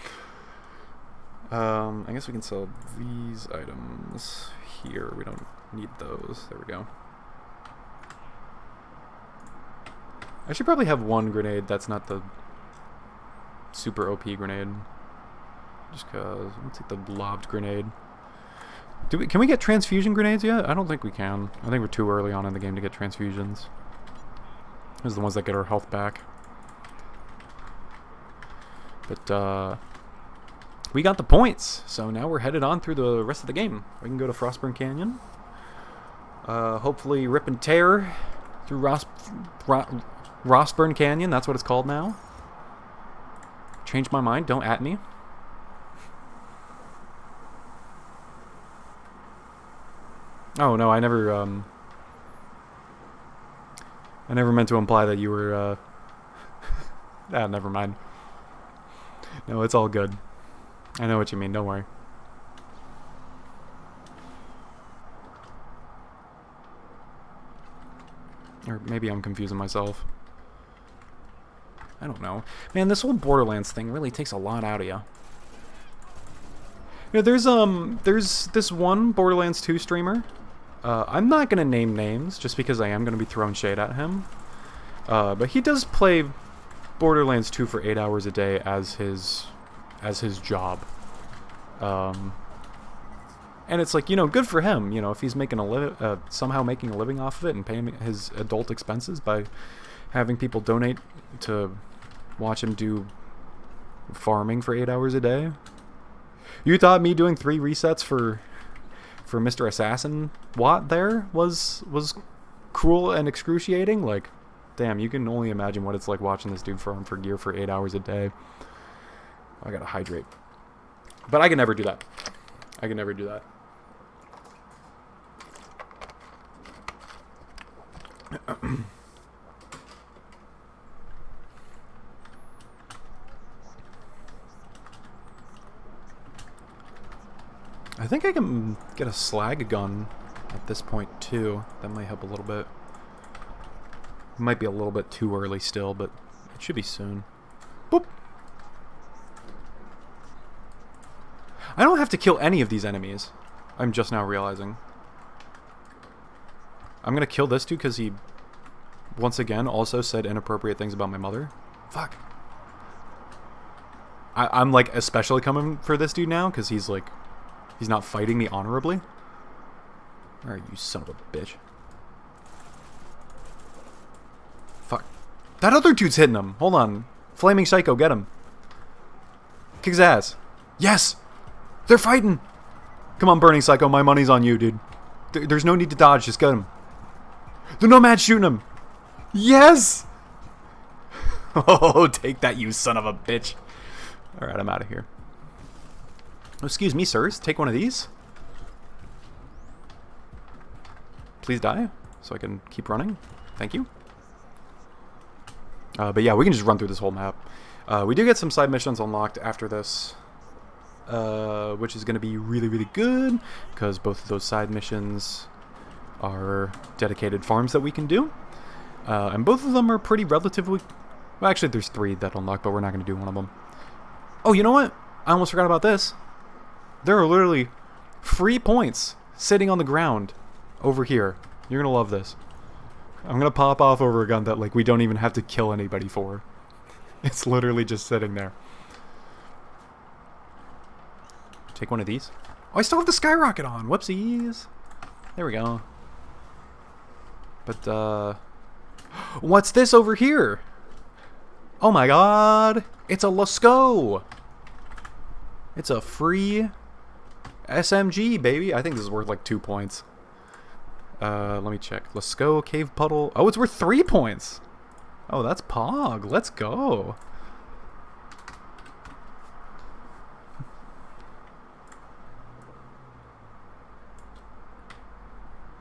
I guess we can sell these items here. We don't need those. There we go. I should probably have one grenade that's not the super OP grenade. Just cause. Let's take the lobbed grenade. Can we get transfusion grenades yet? I don't think we can. I think we're too early on in the game to get transfusions. Those are the ones that get our health back. But, we got the points. So now we're headed on through the rest of the game. We can go to Frostburn Canyon. Hopefully rip and tear through Frostburn Canyon. That's what it's called now. Changed my mind. Don't at me. Oh no, I never meant to imply that you were ah, never mind. No, it's all good. I know what you mean, don't worry. Or maybe I'm confusing myself. I don't know. Man, this whole Borderlands thing really takes a lot out of you. You know, there's this one Borderlands 2 streamer. I'm not gonna name names just because I am gonna be throwing shade at him. But he does play Borderlands 2 for 8 hours a day as his job. And it's like, you know, good for him. You know, if he's making somehow making a living off of it and paying his adult expenses by having people donate to watch him do farming for 8 hours a day. You thought me doing 3 resets for Mr. Assassin Watt there was cruel and excruciating? Like, damn, you can only imagine what it's like watching this dude farm for gear for 8 hours a day. I gotta hydrate. But I can never do that. I can never do that. I think I can get a slag gun at this point too. That might help a little bit. It might be a little bit too early still, but it should be soon. Boop! I don't have to kill any of these enemies. I'm just now realizing. I'm gonna kill this dude because he, once again, also said inappropriate things about my mother. Fuck. I'm like especially coming for this dude now because he's like, he's not fighting me honorably. Alright, you son of a bitch. Fuck. That other dude's hitting him. Hold on. Flaming Psycho, get him. Kick his ass. Yes! They're fighting! Come on, Burning Psycho, my money's on you, dude. There's no need to dodge, just get him. The Nomad's shooting him! Yes! Oh, take that, you son of a bitch. Alright, I'm out of here. Oh, excuse me, sirs. Take one of these. Please die, so I can keep running. Thank you. But yeah, we can just run through this whole map. We do get some side missions unlocked after this, which is going to be really, really good, because both of those side missions are dedicated farms that we can do. And both of them are pretty relatively... Well, actually, there's 3 that unlock, but we're not going to do one of them. Oh, you know what? I almost forgot about this. There are literally free points sitting on the ground over here. You're going to love this. I'm going to pop off over a gun that like we don't even have to kill anybody for. It's literally just sitting there. Take one of these. Oh, I still have the skyrocket on. Whoopsies. There we go. But, what's this over here? Oh my god. It's a Lascaux. It's a free SMG, baby. I think this is worth like 2 points. Let me check. Lascaux, Cave Puddle. Oh, it's worth 3 points. Oh, that's Pog. Let's go.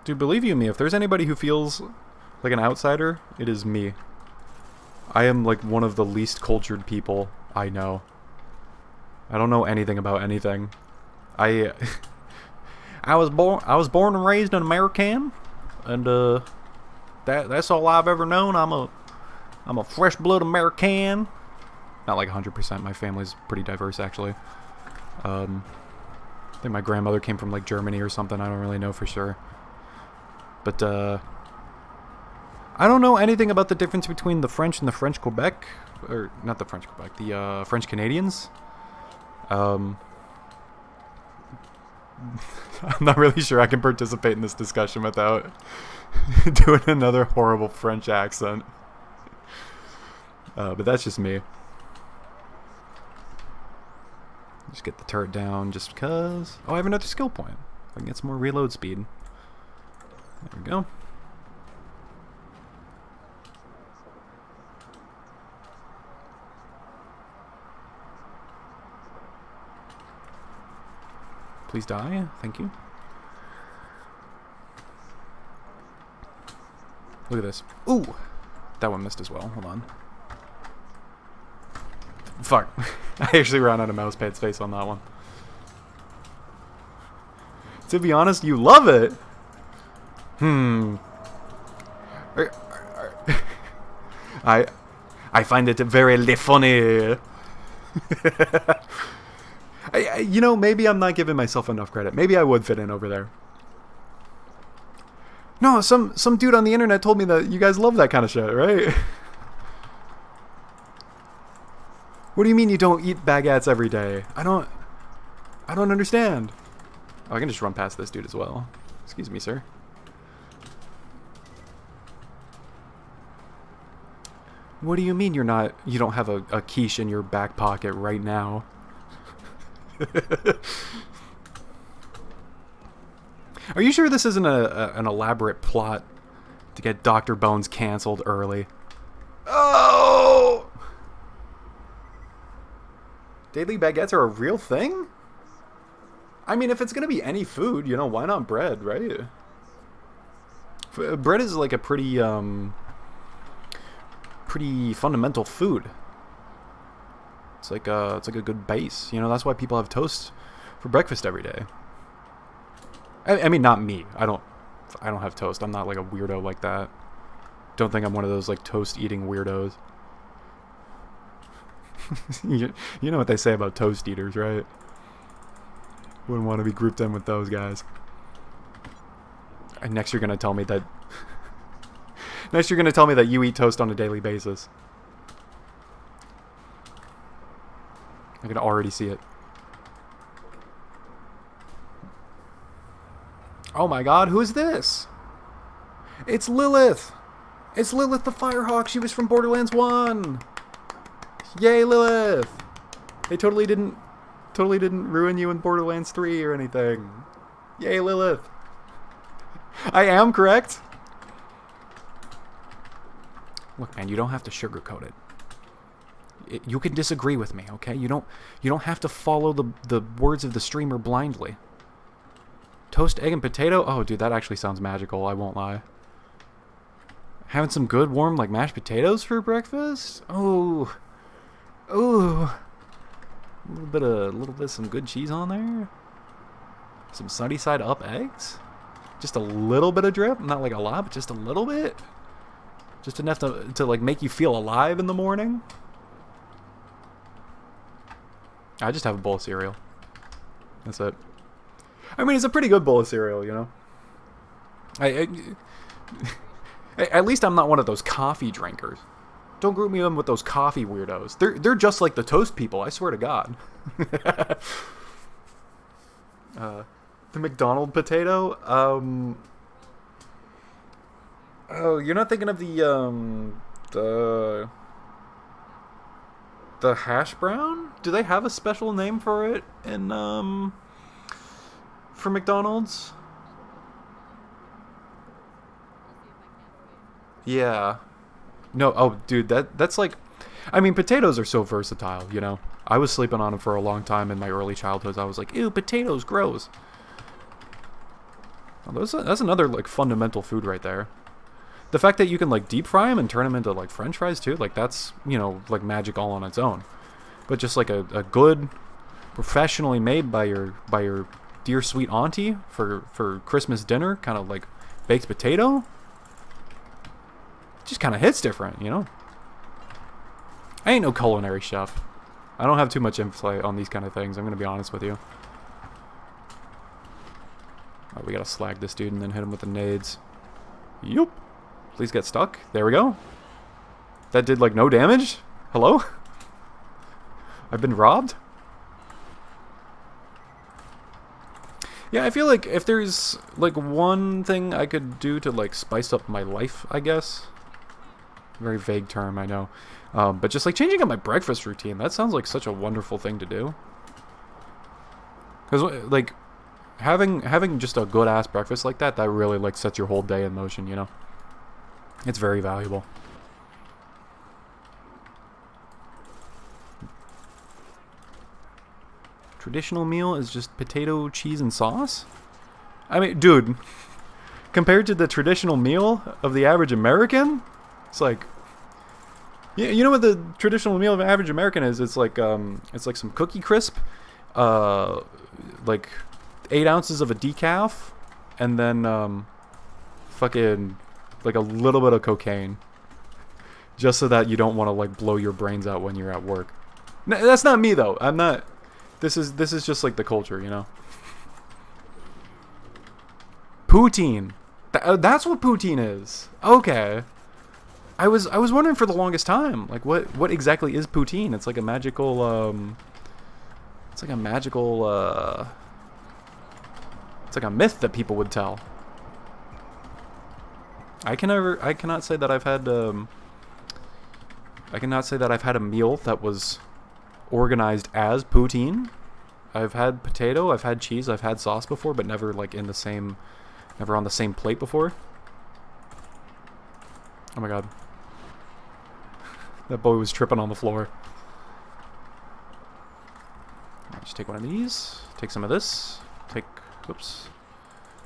Dude, believe you me, if there's anybody who feels like an outsider, it is me. I am like one of the least cultured people I know. I don't know anything about anything. I was born and raised an American, and that's all I've ever known. I'm a fresh blood American. Not like 100%. My family's pretty diverse actually. I think my grandmother came from like Germany or something. I don't really know for sure. But I don't know anything about the difference between the French and the French Quebec, or not the French Quebec, the French Canadians. I'm not really sure I can participate in this discussion without doing another horrible French accent. But that's just me. Just get the turret down just because. Oh, I have another skill point. I can get some more reload speed. There we go. Please die. Thank you. Look at this. Ooh! That one missed as well. Hold on. Fuck. I actually ran out of mouse pad space on that one. To be honest, you love it! I find it very funny. You know, maybe I'm not giving myself enough credit. Maybe I would fit in over there. No, some dude on the internet told me that you guys love that kind of shit, right? What do you mean you don't eat baguettes every day? I don't understand. Oh, I can just run past this dude as well. Excuse me, sir. What do you mean you don't have a quiche in your back pocket right now? Are you sure this isn't an elaborate plot to get Dr. Bones canceled early? Oh! Daily baguettes are a real thing? I mean, if it's going to be any food, you know, why not bread, right? Bread is like a pretty fundamental food. It's like a good base, you know. That's why people have toast for breakfast every day. I mean, not me. I don't have toast. I'm not like a weirdo like that. Don't think I'm one of those like toast eating weirdos. You know what they say about toast eaters, right? Wouldn't want to be grouped in with those guys. And next you're gonna tell me that you eat toast on a daily basis. I can already see it. Oh my god, who is this? It's Lilith! It's Lilith the Firehawk. She was from Borderlands 1. Yay, Lilith! They totally didn't ruin you in Borderlands 3 or anything. Yay, Lilith! I am correct. Look, man, you don't have to sugarcoat it. You can disagree with me, okay? You don't have to follow the words of the streamer blindly. Toast, egg, and potato? Oh, dude, that actually sounds magical. I won't lie. Having some good, warm, like, mashed potatoes for breakfast? Oh. Ooh. A little bit of some good cheese on there. Some sunny side up eggs. Just a little bit of drip. Not like a lot, but just a little bit. Just enough to like, make you feel alive in the morning. I just have a bowl of cereal. That's it. I mean, it's a pretty good bowl of cereal, you know. At least I'm not one of those coffee drinkers. Don't group me in with those coffee weirdos. They're just like the toast people. I swear to God. The McDonald's potato. Oh, you're not thinking of the hash brown? Do they have a special name for it in for McDonald's? Yeah. No, oh, dude, that's like, I mean, potatoes are so versatile, you know. I was sleeping on them for a long time in my early childhood. I was like, ew, potatoes, gross. Well, that's another, like, fundamental food right there. The fact that you can, like, deep fry them and turn them into, like, French fries, too, like, that's, you know, like, magic all on its own. But just, like, a good, professionally made by your dear sweet auntie for Christmas dinner, kind of, like, baked potato, just kind of hits different, you know? I ain't no culinary chef. I don't have too much insight on these kind of things, I'm going to be honest with you. Oh, we got to slag this dude and then hit him with the nades. Yup. Please get stuck. There we go. That did, like, no damage? Hello? I've been robbed? Yeah, I feel like if there's, like, one thing I could do to, like, spice up my life, I guess. Very vague term, I know. But just, like, changing up my breakfast routine, that sounds like such a wonderful thing to do. Because, like, having just a good-ass breakfast like that really, like, sets your whole day in motion, you know? It's very valuable. Traditional meal is just potato, cheese, and sauce? I mean, dude, compared to the traditional meal of the average American, it's like, you know what the traditional meal of an average American is? It's like some Cookie Crisp, like 8 ounces of a decaf, and then fucking like a little bit of cocaine, just so that you don't want to like blow your brains out when you're at work. That's not me though. I'm not. This is just like the culture, you know. Poutine. That's what poutine is. Okay. I was wondering for the longest time, like what exactly is poutine? It's like a magical it's like a myth that people would tell. I cannot say that I've had a meal that was organized as poutine. I've had potato, I've had cheese, I've had sauce before, but never like in the same, never on the same plate before. Oh my god. That boy was tripping on the floor. Alright, just take one of these. Take some of this. Oops.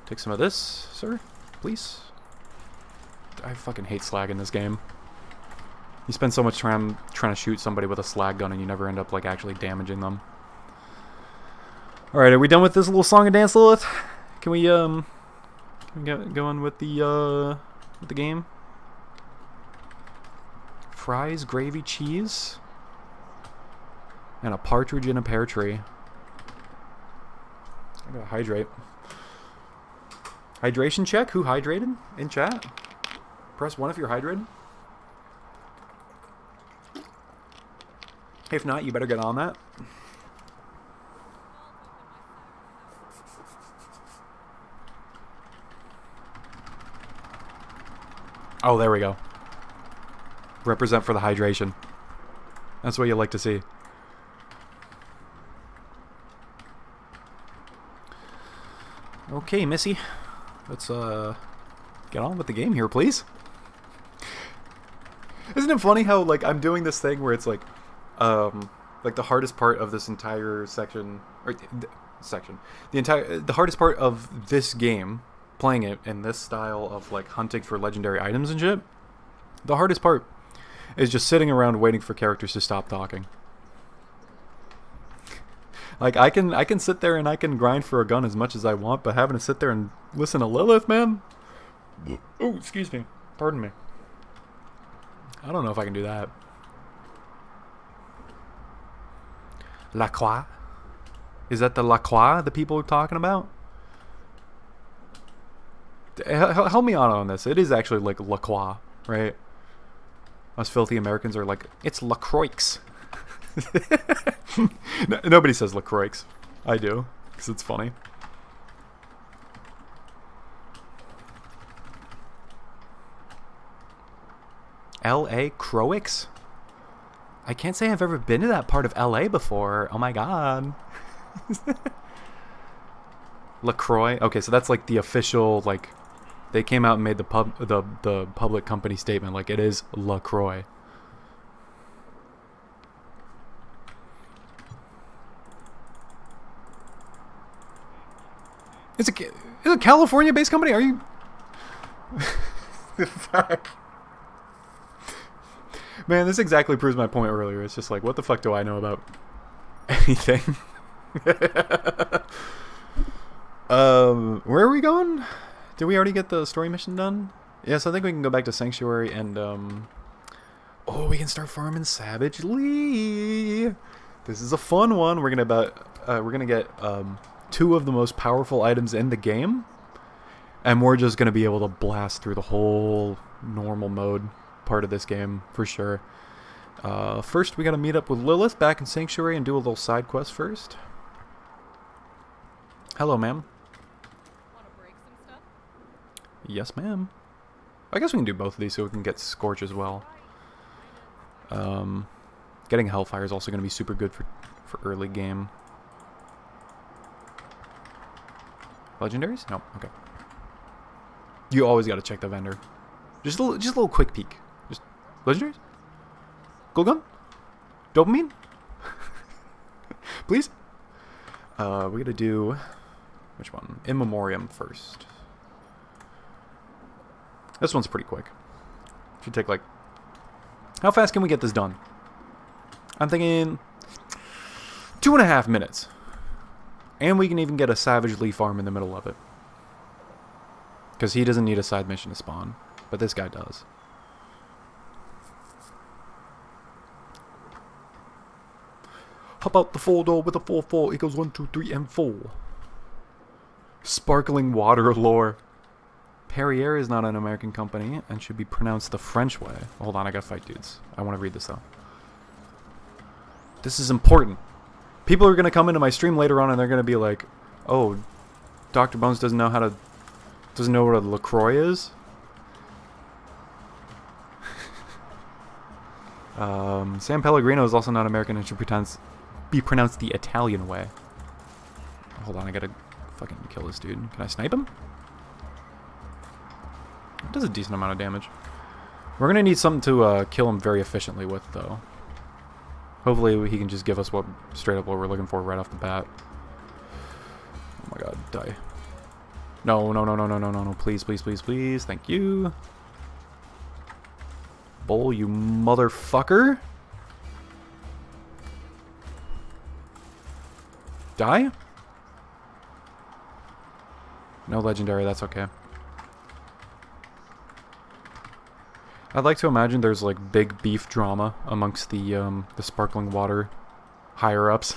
Take some of this, sir, please. I fucking hate slag in this game. You spend so much time trying to shoot somebody with a slag gun and you never end up like actually damaging them. Alright, are we done with this little song and dance, Lilith? Can we get going with the game? Fries, gravy, cheese, and a partridge in a pear tree. I gotta hydrate. Hydration check? Who hydrated in chat? Press 1 if you're hydrated. If not, you better get on that. Oh, there we go. Represent for the hydration. That's what you like to see. Okay, Missy. Let's get on with the game here, please. Isn't it funny how like I'm doing this thing where it's like the hardest part of this entire section or the hardest part of this game, playing it in this style of like hunting for legendary items and shit. The hardest part is just sitting around waiting for characters to stop talking. Like I can sit there and I can grind for a gun as much as I want, but having to sit there and listen to Lilith, man. Oh, excuse me. Pardon me. I don't know if I can do that. La Croix? Is that the La Croix the people are talking about? Help me out on this. It is actually like La Croix, right? Us filthy Americans are like, it's La Croix. Nobody says La Croix. I do, because it's funny. L.A. Croix? I can't say I've ever been to that part of L.A. before. Oh my god. LaCroix. Okay, so that's like the official, like, they came out and made the public company statement, like it is LaCroix. It's a California-based company. Are you? Fuck. Man, this exactly proves my point earlier. It's just like, what the fuck do I know about anything? Where are we going? Did we already get the story mission done? Yes, I think we can go back to Sanctuary and, oh, we can start farming savagely. This is a fun one. We're gonna get, 2 of the most powerful items in the game. And we're just gonna be able to blast through the whole normal mode part of this game, for sure. First, we gotta meet up with Lilith back in Sanctuary and do a little side quest first. Hello, ma'am. Want to break some stuff? Yes, ma'am. I guess we can do both of these so we can get Scorch as well. Getting Hellfire is also going to be super good for early game. Legendaries? No, okay. You always got to check the vendor. Just a little quick peek. Just legendaries? Gold gun? Dopamine? Please? We're going to do... Which one? In Memoriam first. This one's pretty quick. Should take like... How fast can we get this done? I'm thinking... 2.5 minutes. And we can even get a Savage Leaf farm in the middle of it. Because he doesn't need a side mission to spawn. But this guy does. How about the 4-door with a 4-4 equals 1, 2, 3, and 4? Sparkling water lore. Perrier is not an American company and should be pronounced the French way. Hold on, I gotta fight dudes. I want to read this though. This is important. People are gonna come into my stream later on and they're gonna be like, "Oh, Dr. Bones doesn't know what a LaCroix is." San Pellegrino is also not American and should be pronounced the Italian way. Hold on, I gotta fucking kill this dude. Can I snipe him? It does a decent amount of damage. We're gonna need something to kill him very efficiently with, though. Hopefully he can just give us straight up what we're looking for right off the bat. Oh my god, die. No, no, no, no, no, no, no, no. Please, please, please, please. Thank you. Bull, you motherfucker. Die? No legendary, that's okay. I'd like to imagine there's like big beef drama amongst the sparkling water higher-ups.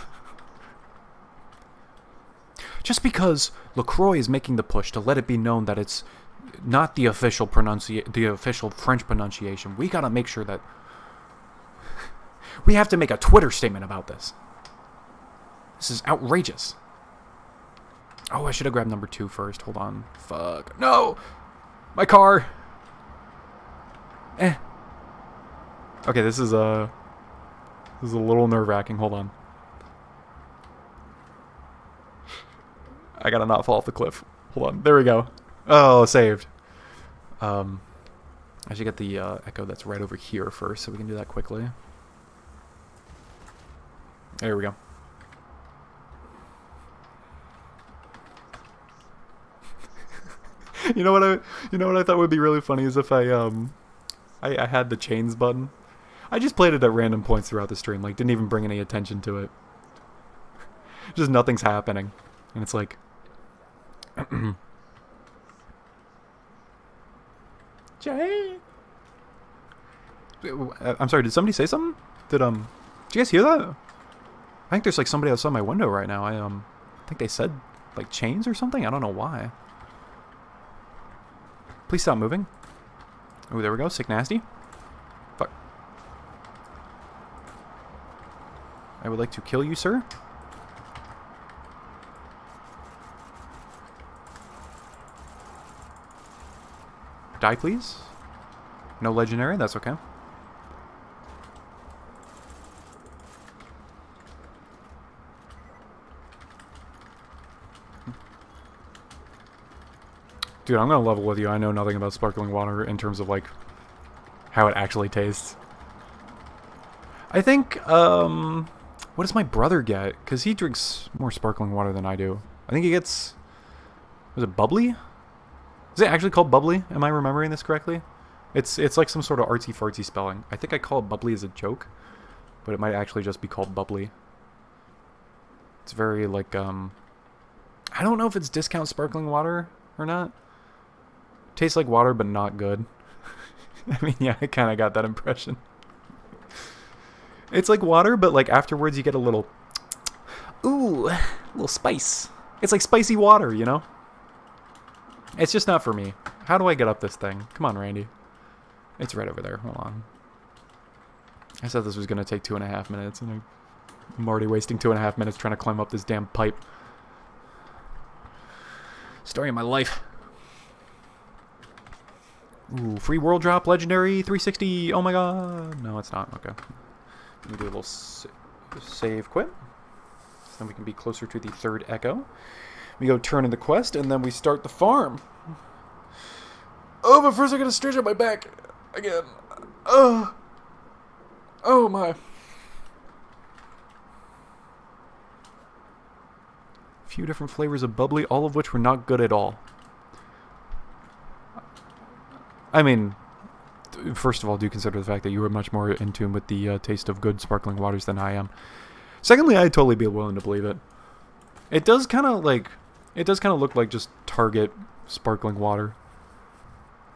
Just because LaCroix is making the push to let it be known that it's not the official French pronunciation, we gotta make sure that we have to make a Twitter statement about this. This is outrageous. Oh, I should have grabbed number 2 first. Hold on. Fuck. No! My car! Okay, this is a little nerve-wracking. Hold on. I gotta not fall off the cliff. Hold on. There we go. Oh, saved. I should get the echo that's right over here first, so we can do that quickly. There we go. You know what I thought would be really funny is if I had the chains button. I just played it at random points throughout the stream, like didn't even bring any attention to it. Just nothing's happening. And it's like Jay. I'm sorry, did somebody say something? Did you guys hear that? I think there's like somebody outside my window right now. I think they said like chains or something. I don't know why. Please stop moving. Oh, there we go. Sick nasty. Fuck. I would like to kill you, sir. Die, please. No legendary. That's okay. Dude, I'm gonna level with you. I know nothing about sparkling water in terms of, like, how it actually tastes. I think, what does my brother get? Because he drinks more sparkling water than I do. I think he gets, was it bubbly? Is it actually called bubbly? Am I remembering this correctly? It's like some sort of artsy-fartsy spelling. I think I call it bubbly as a joke, but it might actually just be called bubbly. It's very, like, I don't know if it's discount sparkling water or not. Tastes like water, but not good. I mean, yeah, I kind of got that impression. It's like water, but like afterwards you get a little, ooh, a little spice. It's like spicy water, you know? It's just not for me. How do I get up this thing? Come on, Randy. It's right over there. Hold on. I said this was going to take 2.5 minutes, and I'm already wasting 2.5 minutes trying to climb up this damn pipe. Story of my life. Ooh, free world drop, legendary, 360. Oh my god. No, it's not. Okay. Let me do a little save quit. So then we can be closer to the 3rd echo. We go turn in the quest, and then we start the farm. Oh, but first I gotta stretch out my back again. Oh my. A few different flavors of bubbly, all of which were not good at all. I mean, first of all, do consider the fact that you are much more in tune with the taste of good sparkling waters than I am. Secondly, I'd totally be willing to believe it. It does kind of look like just Target sparkling water.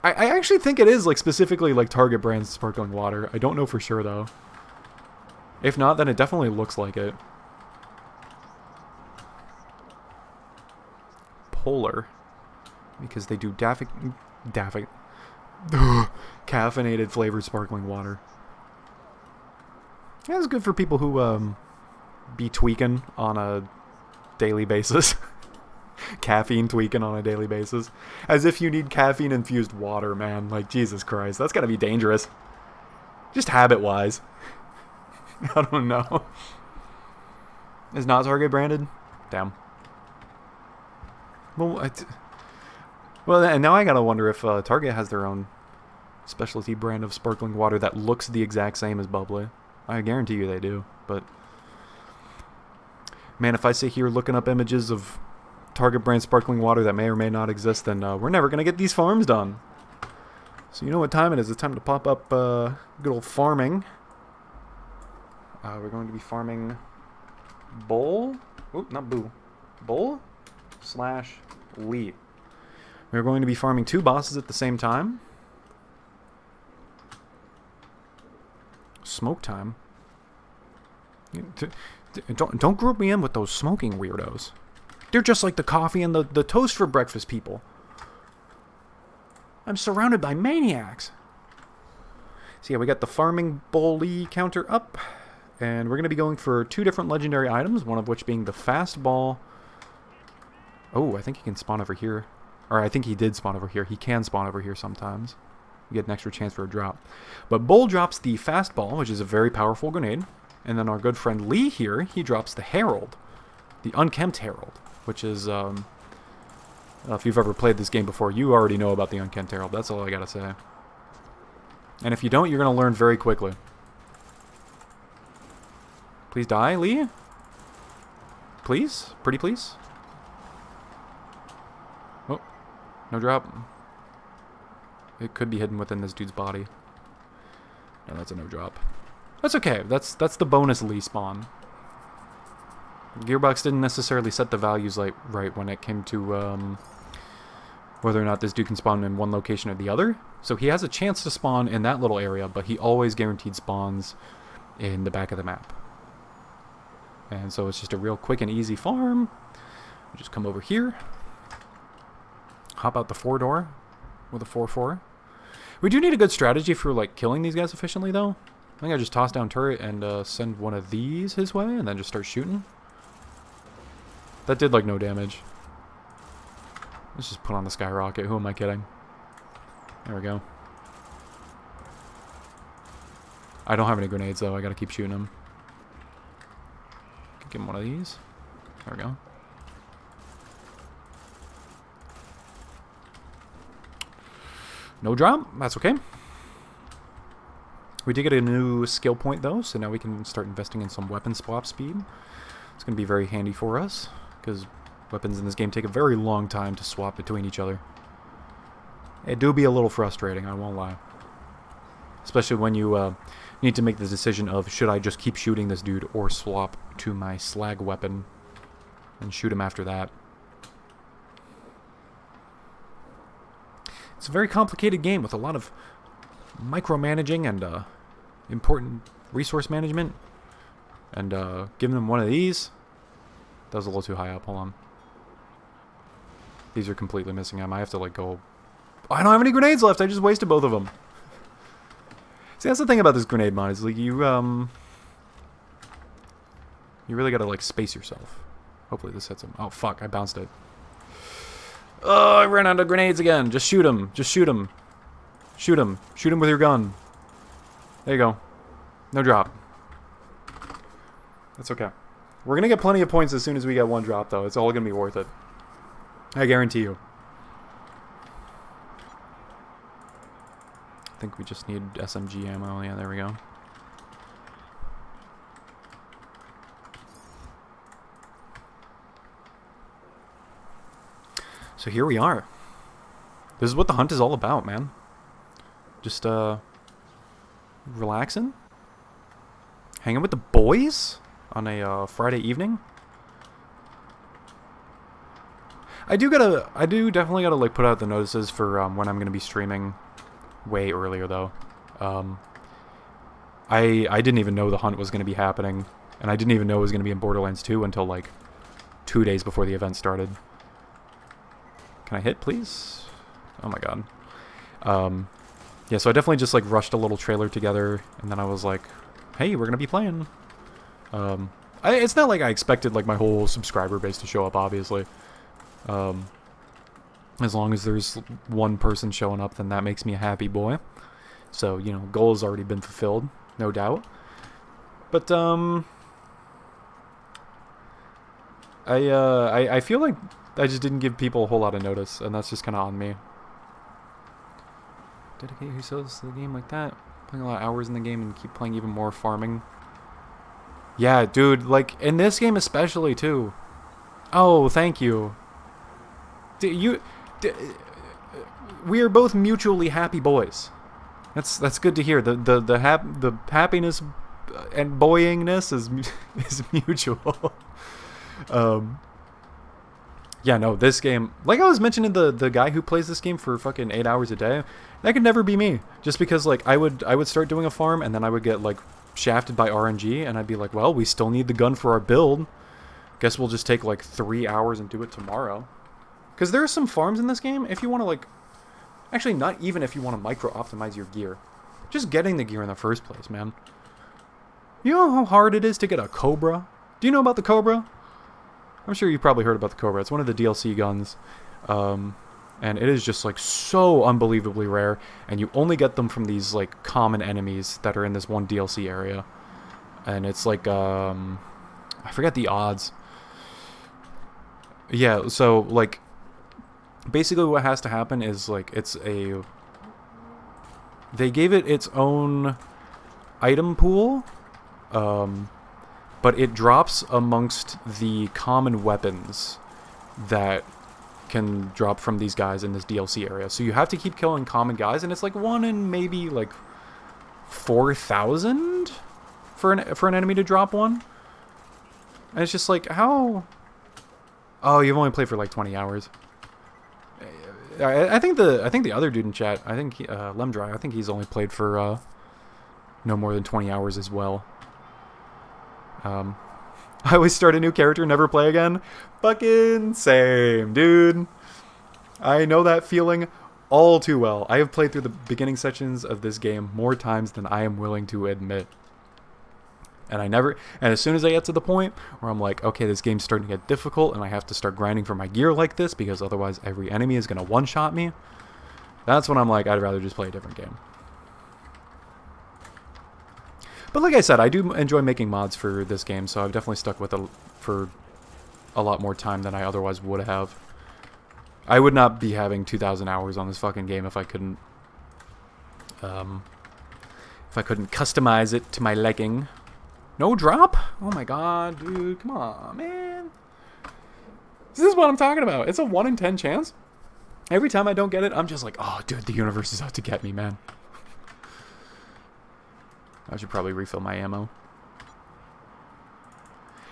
I actually think it is like specifically like Target brand sparkling water. I don't know for sure though. If not, then it definitely looks like it. Polar, because they do caffeinated flavored sparkling water. Yeah, it's good for people who be tweaking on a daily basis. Caffeine tweaking on a daily basis. As if you need caffeine infused water, man. Like, Jesus Christ, that's gotta be dangerous. Just habit wise. I don't know. Is not Target branded? Damn. Well, well, and now I gotta wonder if Target has their own specialty brand of sparkling water that looks the exact same as bubbly. I guarantee you they do. But man, if I sit here looking up images of Target brand sparkling water that may or may not exist, then we're never gonna get these farms done. So you know what time it is? It's time to pop up good old farming. We're going to be farming Bull. Oop, not Boo. Bull / Lee. We're going to be farming 2 bosses at the same time. Smoke time. Don't group me in with those smoking weirdos. They're just like the coffee and the toast for breakfast people. I'm surrounded by maniacs. So yeah, we got the farming bully counter up. And we're going to be going for 2 different legendary items, one of which being the fastball. Oh, I think he can spawn over here. Or I think he did spawn over here. He can spawn over here sometimes. You get an extra chance for a drop. But Bull drops the fastball, which is a very powerful grenade. And then our good friend Lee here, he drops the Herald. The Unkempt Herald, which is... if you've ever played this game before, you already know about the Unkempt Herald. That's all I gotta say. And if you don't, you're gonna learn very quickly. Please die, Lee? Please? Pretty please? Oh, no drop. It could be hidden within this dude's body. No, that's a no drop. That's okay. That's the bonus Lee spawn. Gearbox didn't necessarily set the values right when it came to whether or not this dude can spawn in one location or the other. So he has a chance to spawn in that little area, but he always guaranteed spawns in the back of the map. And so it's just a real quick and easy farm. We just come over here. Hop out the 4-door with a 4-4. We do need a good strategy for like killing these guys efficiently though. I think I just toss down turret and send one of these his way and then just start shooting. That did like no damage. Let's just put on the skyrocket. Who am I kidding? There we go. I don't have any grenades though. I gotta keep shooting them. Give him one of these. There we go. No drop. That's okay. We did get a new skill point though, so now we can start investing in some weapon swap speed. It's going to be very handy for us, because weapons in this game take a very long time to swap between each other. It do be a little frustrating, I won't lie. Especially when you need to make the decision of, should I just keep shooting this dude or swap to my slag weapon and shoot him after that. It's a very complicated game with a lot of micromanaging and important resource management. And giving them one of these. That was a little too high up. Hold on. These are completely missing them. I have to like go... I don't have any grenades left. I just wasted both of them. See, that's the thing about this grenade mod. Is like you really gotta like space yourself. Hopefully this hits him. Oh fuck! I bounced it. Oh, I ran out of grenades again. Just shoot him. Just shoot him. Shoot him. Shoot him with your gun. There you go. No drop. That's okay. We're gonna get plenty of points as soon as we get one drop, though. It's all gonna be worth it. I guarantee you. I think we just need SMG ammo. Yeah, there we go. So here we are. This is what the hunt is all about, man. Just relaxing, hanging with the boys on a Friday evening. I do definitely gotta like put out the notices for when I'm gonna be streaming. Way earlier though. I didn't even know the hunt was gonna be happening, and I didn't even know it was gonna be in Borderlands 2 until like 2 days before the event started. Can I hit, please? Oh my god. Yeah, so I definitely just like rushed a little trailer together, and then I was like, hey, we're gonna be playing. It's not like I expected like my whole subscriber base to show up, obviously. As long as there's one person showing up, then that makes me a happy boy. So, you know, goal has already been fulfilled, no doubt. But, I feel like I just didn't give people a whole lot of notice, and that's just kind of on me. Dedicate yourselves to the game like that. Playing a lot of hours in the game and keep playing even more farming. Yeah, dude, like, in this game especially, too. Oh, thank you. We are both mutually happy boys. That's good to hear. The happiness and boyingness is mutual. Yeah, no, this game, like I was mentioning, the guy who plays this game for fucking 8 hours a day, that could never be me. Just because, like, I would start doing a farm, and then I would get, like, shafted by RNG, and I'd be like, well, we still need the gun for our build. Guess we'll just take, like, 3 hours and do it tomorrow. Because there are some farms in this game, if you want to, like, actually, not even if you want to micro-optimize your gear. Just getting the gear in the first place, man. You know how hard it is to get a Cobra? Do you know about the Cobra? I'm sure you've probably heard about the Cobra. It's one of the DLC guns. And it is just, like, so unbelievably rare. And you only get them from these, like, common enemies that are in this one DLC area. And it's, like, I forget the odds. Yeah, so, like, basically what has to happen is, like, they gave it its own item pool. But it drops amongst the common weapons that can drop from these guys in this DLC area. So you have to keep killing common guys, and it's like 1 in maybe like 4,000 for an enemy to drop one. And it's just like, how? Oh, you've only played for like 20 hours. I think the other dude in chat, I think Lemdry, I think he's only played for no more than 20 hours as well. I always start a new character, never play again. Fucking same, dude. I know that feeling all too well. I have played through the beginning sections of this game more times than I am willing to admit. And as soon as I get to the point where I'm like, okay, this game's starting to get difficult and I have to start grinding for my gear like this because otherwise every enemy is going to one-shot me, that's when I'm like, I'd rather just play a different game. But like I said, I do enjoy making mods for this game, so I've definitely stuck with it for a lot more time than I otherwise would have. I would not be having 2,000 hours on this fucking game if I couldn't customize it to my liking. No drop? Oh my god, dude, come on, man. This is what I'm talking about. It's a 1 in 10 chance. Every time I don't get it, I'm just like, oh, dude, the universe is out to get me, man. I should probably refill my ammo.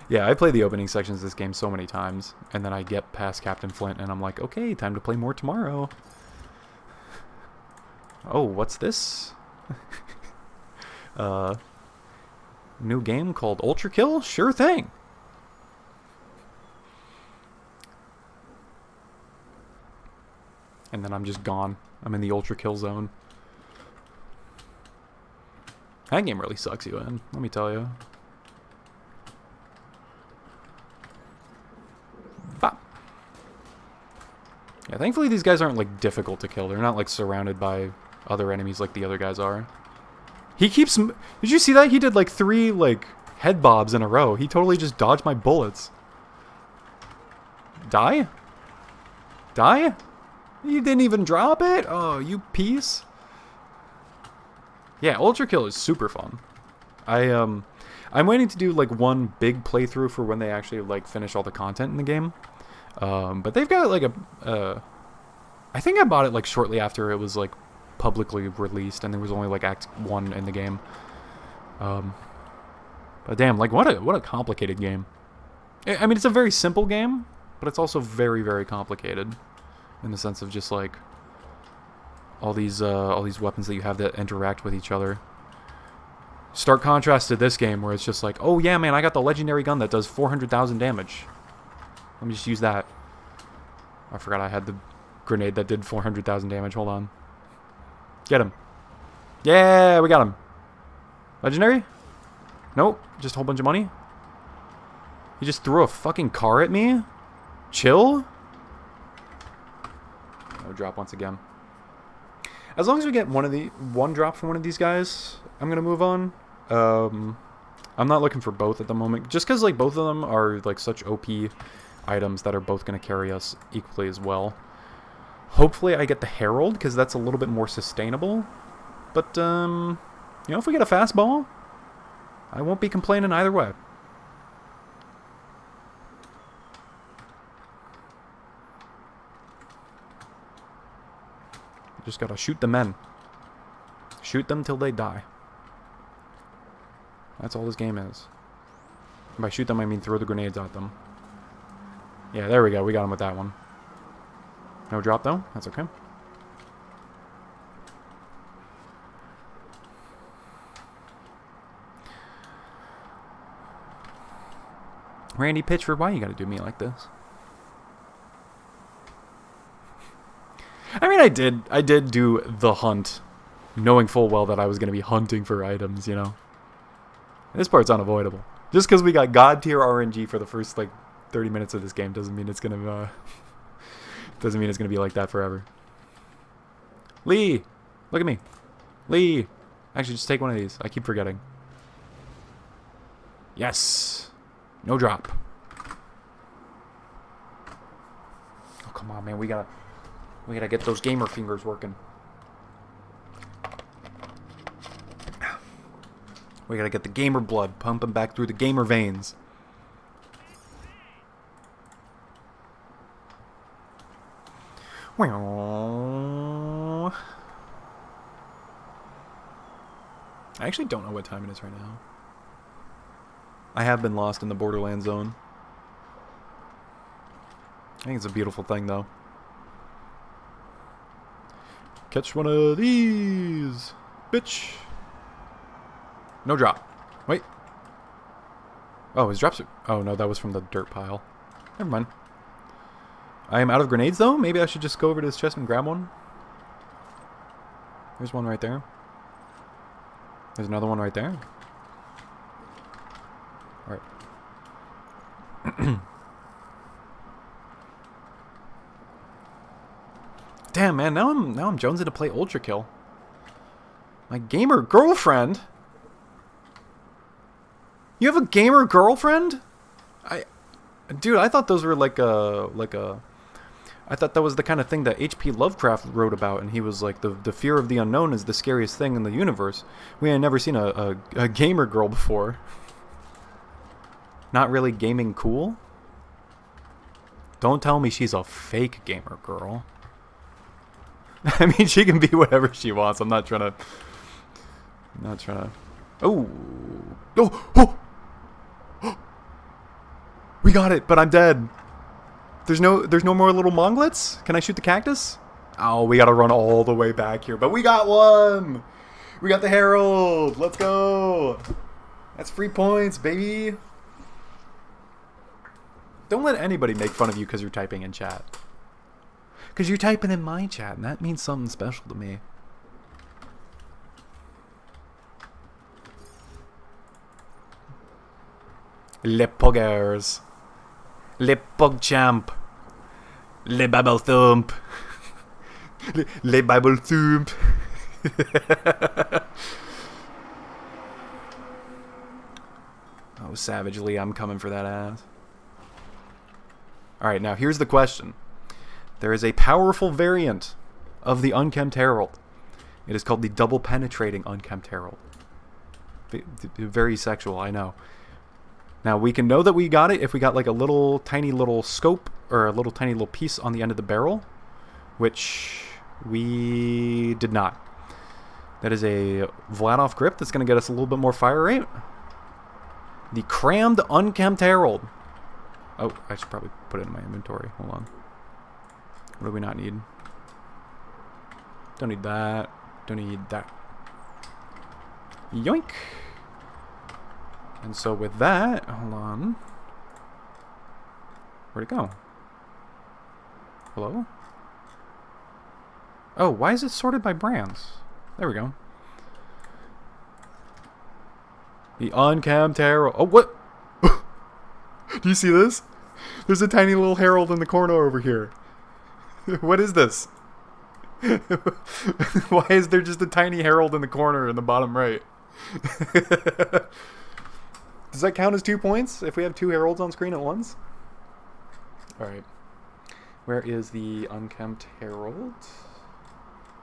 Yeah, I play the opening sections of this game so many times, and then I get past Captain Flint, and I'm like, okay, time to play more tomorrow. Oh, what's this? New game called Ultra Kill? Sure thing. And then I'm just gone. I'm in the Ultra Kill zone. That game really sucks you in, let me tell you. Bop. Yeah, thankfully these guys aren't, like, difficult to kill. They're not, like, surrounded by other enemies like the other guys are. He keeps... Did you see that? He did, like, 3, like, head bobs in a row. He totally just dodged my bullets. Die? Die? You didn't even drop it? Oh, you piece. Yeah, Ultra Kill is super fun. I'm waiting to do, like, one big playthrough for when they actually, like, finish all the content in the game. But they've got, like, I think I bought it, like, shortly after it was, like, publicly released, and there was only, like, Act 1 in the game. But damn, like, what a complicated game. I mean, it's a very simple game, but it's also very, very complicated. In the sense of just, like, all these weapons that you have that interact with each other. Stark contrast to this game where it's just like, oh yeah, man, I got the legendary gun that does 400,000 damage. Let me just use that. I forgot I had the grenade that did 400,000 damage. Hold on. Get him. Yeah, we got him. Legendary? Nope. Just a whole bunch of money? He just threw a fucking car at me? Chill? No drop once again. As long as we get one drop from one of these guys, I'm gonna move on. I'm not looking for both at the moment, just because like both of them are like such OP items that are both going to carry us equally as well. Hopefully I get the Herald, because that's a little bit more sustainable. But, you know, if we get a fastball, I won't be complaining either way. Just gotta shoot the men. Shoot them till they die. That's all this game is. And by shoot them, I mean throw the grenades at them. Yeah, there we go. We got him with that one. No drop, though. That's okay. Randy Pitchford, why you gotta do me like this? I mean, I did do the hunt, knowing full well that I was gonna be hunting for items, you know? This part's unavoidable. Just because we got god tier RNG for the first, like, 30 minutes of this game doesn't mean it's gonna, doesn't mean it's gonna be like that forever. Lee! Look at me. Lee! Actually, just take one of these. I keep forgetting. Yes! No drop. Oh, come on, man. We gotta get those gamer fingers working. We gotta get the gamer blood pumping back through the gamer veins. I actually don't know what time it is right now. I have been lost in the Borderlands zone. I think it's a beautiful thing, though. Catch one of these, bitch. No drop. Wait. Oh, his drops are... Oh, no, that was from the dirt pile. Never mind. I am out of grenades, though. Maybe I should just go over to his chest and grab one. There's one right there. There's another one right there. Alright. Damn, man. Now I'm jonesing to play Ultra Kill. My gamer girlfriend? You have a gamer girlfriend? Dude, I thought those were like a I thought that was the kind of thing that H.P. Lovecraft wrote about, and he was like, the fear of the unknown is the scariest thing in the universe. We had never seen a gamer girl before. Not really gaming cool? Don't tell me she's a fake gamer girl. I mean, she can be whatever she wants. I'm not trying to... Oh! Oh! Oh! We got it, but I'm dead. There's no more little monglets? Can I shoot the cactus? Oh, we gotta run all the way back here. But we got one! We got the Herald! Let's go! That's free points, baby! Don't let anybody make fun of you because you're typing in chat. Because you're typing in my chat, and that means something special to me. Le Poggers. Le Pogchamp. Le Bible Thump. Le Bible Thump. Oh, savagely, I'm coming for that ass. Alright, now here's the question. There is a powerful variant of the Unkempt Herald. It is called the Double Penetrating Unkempt Herald. Very sexual, I know. Now, we can know that we got it if we got like a little tiny little scope or a little tiny little piece on the end of the barrel, which we did not. That is a Vladoff grip that's going to get us a little bit more fire rate. The Crammed Unkempt Herald. Oh, I should probably put it in my inventory. Hold on. What do we not need? Don't need that. Don't need that. Yoink. And so with that, hold on. Where'd it go? Hello? Oh, why is it sorted by brands? There we go. The Unkempt Herald. Oh, what? Do you see this? There's a tiny little herald in the corner over here. What is this? Why is there just a tiny herald in the corner in the bottom right? Does that count as 2 points if we have 2 heralds on screen at once? Alright. Where is the unkempt herald?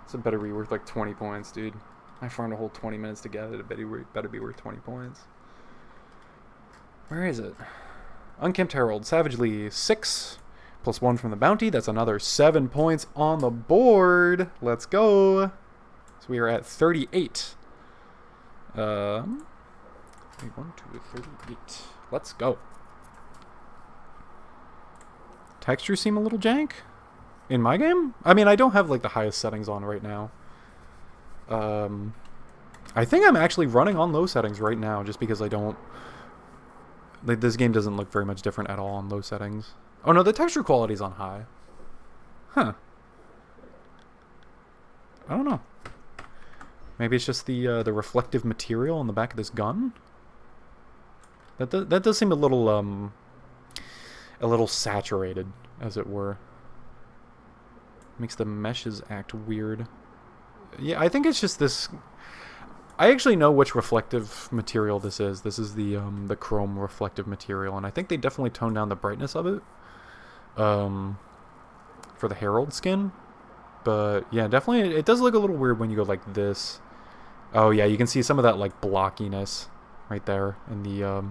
This better be worth like 20 points, dude. I farmed a whole 20 minutes to get it. It better be worth 20 points. Where is it? Unkempt herald. Savagely 6 plus 1 from the bounty. That's another 7 points on the board. Let's go. So we are at 38. 1, 2, 38. Let's go. Textures seem a little jank in my game. I mean, I don't have like the highest settings on right now. I think I'm actually running on low settings right now just because I don't... Like, this game doesn't look very much different at all on low settings. Oh no, the texture quality is on high. Huh. I don't know. Maybe it's just the reflective material on the back of this gun? That does seem a little saturated, as it were. Makes the meshes act weird. Yeah, I think it's just this... I actually know which reflective material this is. This is the chrome reflective material, and I think they definitely toned down the brightness of it for the Herald skin. But yeah, definitely it does look a little weird when you go like this. Oh yeah, you can see some of that like blockiness right there in the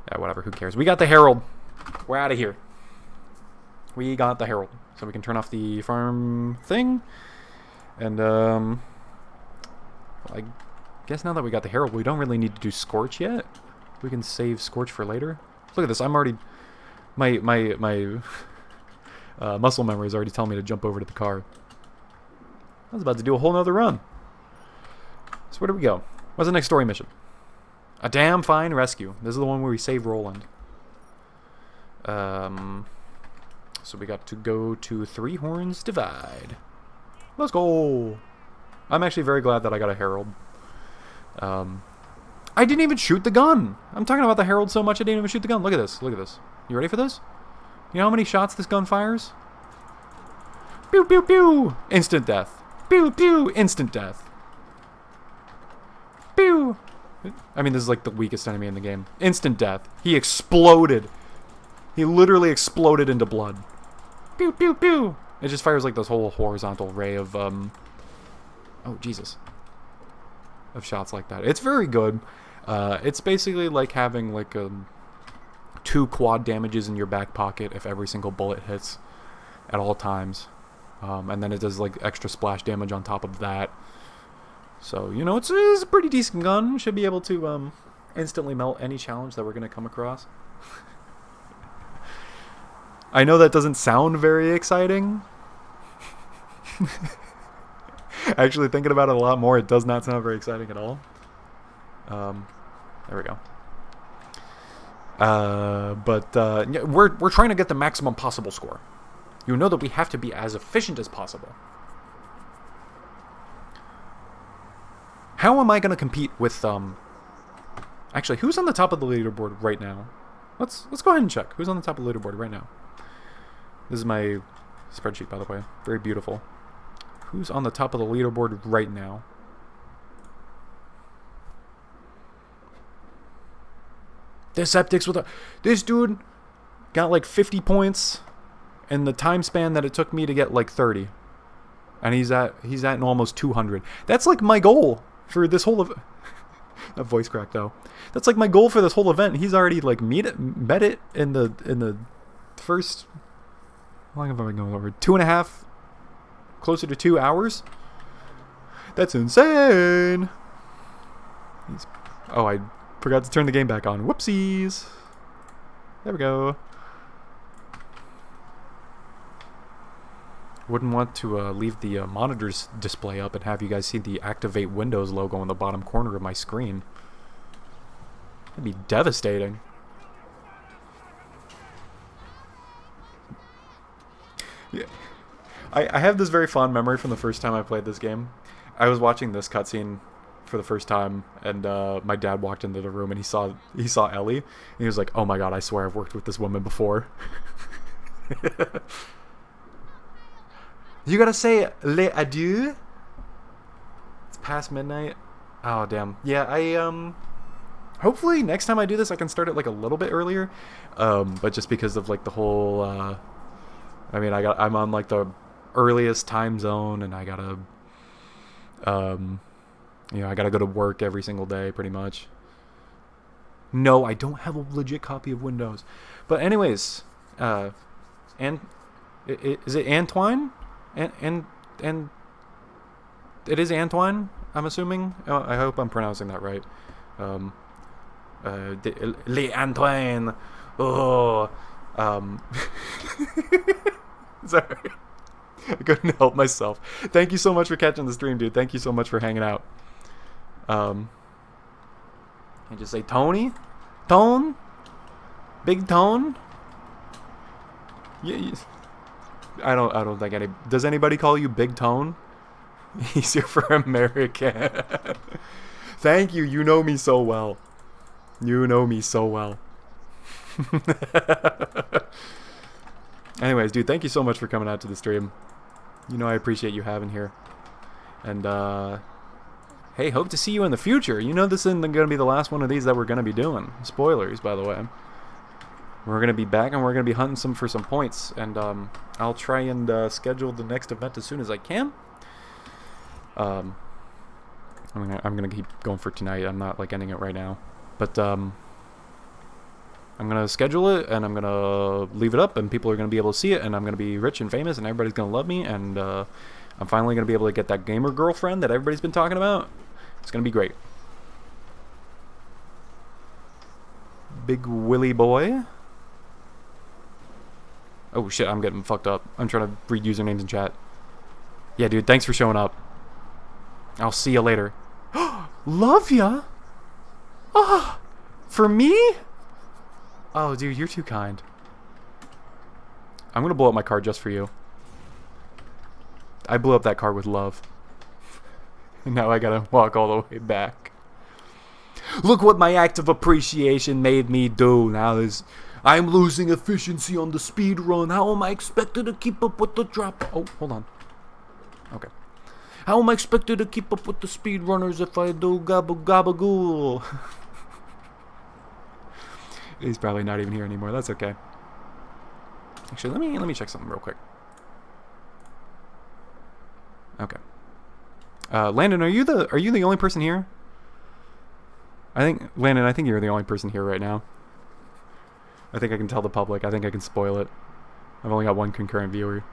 yeah, whatever, who cares. We got the Herald. We're out of here. We got the Herald. So we can turn off the farm thing. And I guess now that we got the Herald, we don't really need to do Scorch yet. We can save Scorch for later. Look at this. I'm already... My muscle memory is already telling me to jump over to the car. I was about to do a whole nother run. So where do we go? What's the next story mission? A damn fine rescue. This is the one where we save Roland. So we got to go to Three Horns Divide. Let's go. I'm actually very glad that I got a Herald. I didn't even shoot the gun. I'm talking about the Herald so much I didn't even shoot the gun. Look at this. Look at this. You ready for this? You know how many shots this gun fires? Pew, pew, pew. Instant death. Pew, pew. Instant death. Pew. I mean, this is like the weakest enemy in the game. Instant death. He exploded. He literally exploded into blood. Pew, pew, pew. It just fires like this whole horizontal ray of, oh, Jesus. Of shots like that. It's very good. It's basically like having like 2 quad damages in your back pocket if every single bullet hits at all times. And then it does like extra splash damage on top of that. So, you know, it's a pretty decent gun. Should be able to instantly melt any challenge that we're going to come across. I know that doesn't sound very exciting. Actually, thinking about it a lot more, it does not sound very exciting at all. There we go. Yeah, we're trying to get the maximum possible score. You know that we have to be as efficient as possible. How am I going to compete with Actually, who's on the top of the leaderboard right now? Let's go ahead and check. Who's on the top of the leaderboard right now? This is my spreadsheet, by the way. Very beautiful. Who's on the top of the leaderboard right now? Deceptics with a... This dude got like 50 points in the time span that it took me to get like 30. And he's at almost 200. That's like my goal for this whole... That voice crack though. That's like my goal for this whole event. He's already like met it in the first... How long have I been going over? 2.5... Closer to 2 hours? That's insane! Oh, I forgot to turn the game back on. Whoopsies! There we go. Wouldn't want to leave the monitors display up and have you guys see the Activate Windows logo in the bottom corner of my screen. That'd be devastating. Yeah. I have this very fond memory from the first time I played this game. I was watching this cutscene for the first time, and my dad walked into the room and he saw Ellie, and he was like, "Oh my god, I swear I've worked with this woman before." You gotta say les adieux. It's past midnight. Oh damn. Yeah, Hopefully next time I do this I can start it like a little bit earlier, but just because of like the whole I mean I'm on like the earliest time zone, and I gotta I gotta go to work every single day pretty much. No, I don't have a legit copy of Windows. But anyways, and is it Antoine? And it is Antoine, I'm assuming. I hope I'm pronouncing that right. Le Antoine. Oh, sorry, I couldn't help myself. Thank you so much for catching the stream, dude. Thank you so much for hanging out. And just say Tony, Tone, Big Tone. Yeah, I don't think any. Does anybody call you Big Tone? Easier for American. Thank you. You know me so well. You know me so well. Anyways, dude, thank you so much for coming out to the stream. You know I appreciate you having here. And hey, hope to see you in the future. You know this isn't going to be the last one of these that we're going to be doing. Spoilers, by the way. We're going to be back, and we're going to be hunting for some points. And I'll try and schedule the next event as soon as I can. I'm going to keep going for tonight. I'm not like ending it right now. But I'm going to schedule it, and I'm going to leave it up, and people are going to be able to see it, and I'm going to be rich and famous, and everybody's going to love me, and I'm finally going to be able to get that gamer girlfriend that everybody's been talking about. It's going to be great. Big Willy boy. Oh shit, I'm getting fucked up. I'm trying to read usernames in chat. Yeah, dude, thanks for showing up. I'll see you later. Love ya? Ah, for me? Oh, dude, you're too kind. I'm gonna blow up my car just for you. I blew up that car with love. And now I gotta walk all the way back. Look what my act of appreciation made me do. Now I'm losing efficiency on the speed run. How am I expected to keep up with the drop? Oh, hold on. Okay. How am I expected to keep up with the speed runners if I do gabba gabagool? He's probably not even here anymore. That's okay. Actually, let me check something real quick. Okay. Landon, are you the only person here? Landon, I think you're the only person here right now. I think I can tell the public. I think I can spoil it. I've only got one concurrent viewer.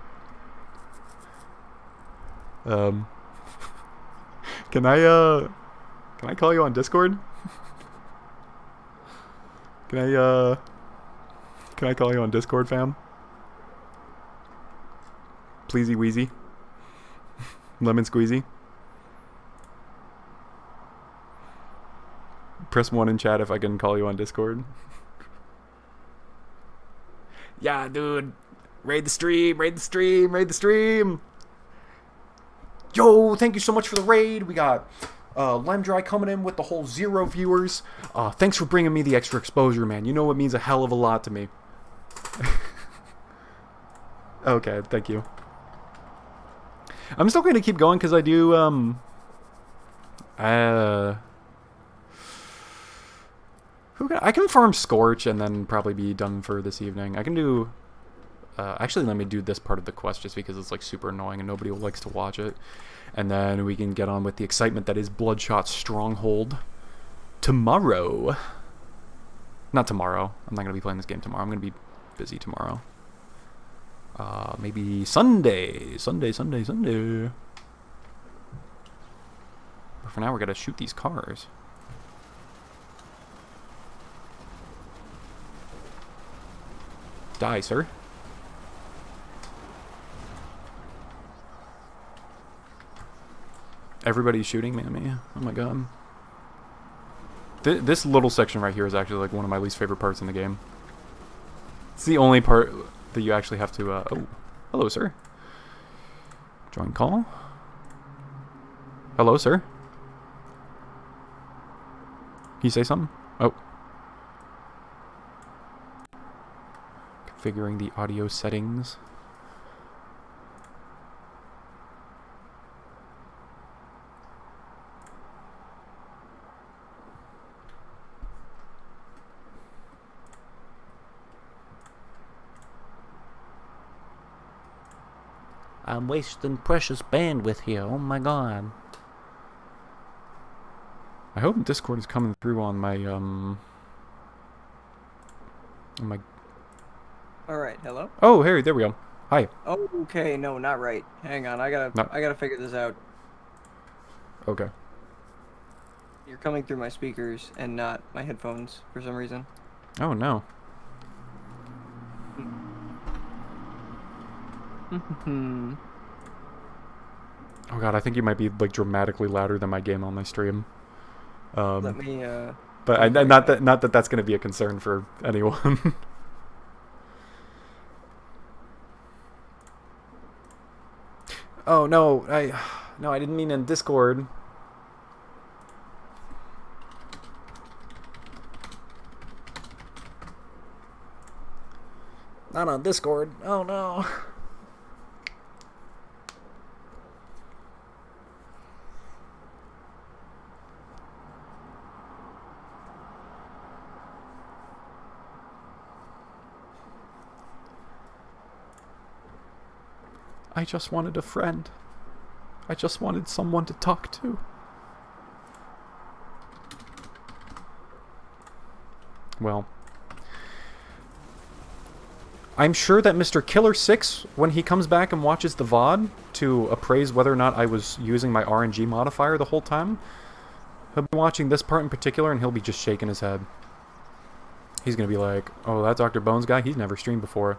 Can I call you on Discord? Can I call you on Discord, fam? Pleasy Wheezy. Lemon Squeezy. Press 1 in chat if I can call you on Discord. Yeah, dude. Raid the stream, raid the stream, raid the stream. Yo, thank you so much for the raid. We got Lime Dry coming in with the whole 0 viewers. Thanks for bringing me the extra exposure, man. You know it means a hell of a lot to me. Okay, thank you. I'm still going to keep going because I do, I can farm Scorch and then probably be done for this evening. I can do... actually, let me do this part of the quest just because it's like super annoying and nobody likes to watch it. And then we can get on with the excitement that is Bloodshot Stronghold tomorrow. Not tomorrow. I'm not going to be playing this game tomorrow. I'm going to be busy tomorrow. Maybe Sunday. Sunday. But for now, we're going to shoot these cars. Die, sir. Everybody's shooting me at me. Oh my god. This little section right here is actually like one of my least favorite parts in the game. It's the only part that you actually have to... oh, hello, sir. Join call. Hello, sir. Can you say something? Oh. Configuring the audio settings. I'm wasting precious bandwidth here. Oh my god. I hope Discord is coming through on my Alright, hello? Oh, Harry, there we go. Hi. Oh, okay, no, not right. Hang on, I gotta figure this out. Okay. You're coming through my speakers and not my headphones for some reason. Oh no. Oh god, I think you might be like dramatically louder than my game on my stream. Let me, But not that that's going to be a concern for anyone. Oh no, I didn't mean in Discord. Not on Discord. Oh no. I just wanted a friend. I just wanted someone to talk to. Well, I'm sure that Mr. Killer 6, when he comes back and watches the VOD to appraise whether or not I was using my RNG modifier the whole time, he'll be watching this part in particular and he'll be just shaking his head. He's going to be like, oh, that Dr. Bones guy, he's never streamed before.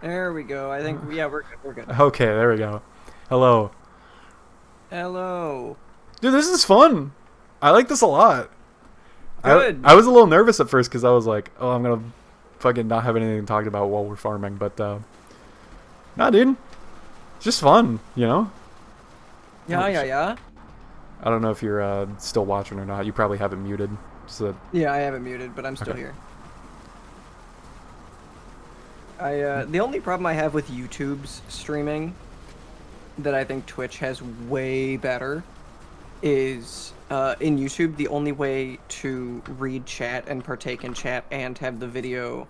there we go. I think, yeah, we're good. Okay, there we go. Hello. Hello. Dude, this is fun. I like this a lot. Good. I was a little nervous at first because I was like, oh, I'm going to fucking not have anything talked about while we're farming. But, nah, dude. It's just fun, you know? Yeah. I don't know if you're still watching or not. You probably have it muted. So that, Yeah, I have it muted, but I'm still Okay. here. The only problem I have with YouTube's streaming that I think Twitch has way better is in YouTube, the only way to read chat and partake in chat and have the video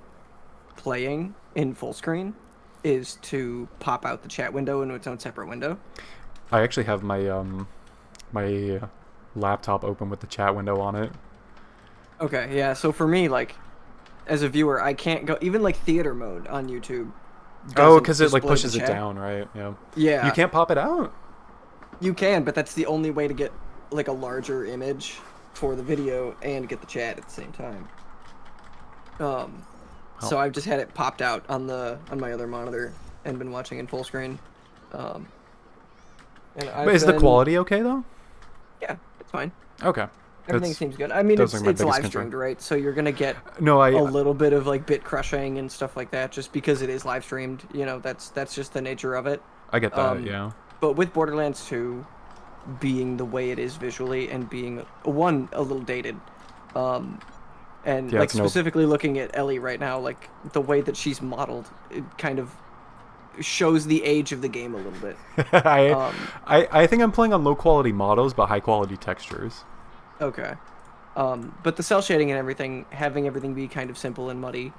playing in full screen is to pop out the chat window into its own separate window. I actually have my my laptop open with the chat window on it. Okay, yeah, so for me, like, as a viewer, I can't go, even like theater mode on YouTube. Oh, doesn't because it like display pushes the it chat. down, right? Yeah. Yeah. You can't pop it out? You can, but that's the only way to get like a larger image for the video and get the chat at the same time. So I've just had it popped out on my other monitor and been watching in full screen. And But is the quality okay though? Yeah, it's fine. Okay. Everything That's- seems good. I mean, those it's are my live biggest streamed, concern. right? So you're gonna get No, a little bit of like bit crushing and stuff like that, just because it is live streamed. You know, that's just the nature of it. I get that, yeah. But with Borderlands 2 being the way it is visually and being a little dated, and Yeah, like it's no- specifically looking at Ellie right now, like the way that she's modeled, it kind of shows the age of the game a little bit. I think I'm playing on low quality models but high quality textures. Okay. But the cell shading and everything, having everything be kind of simple and muddy,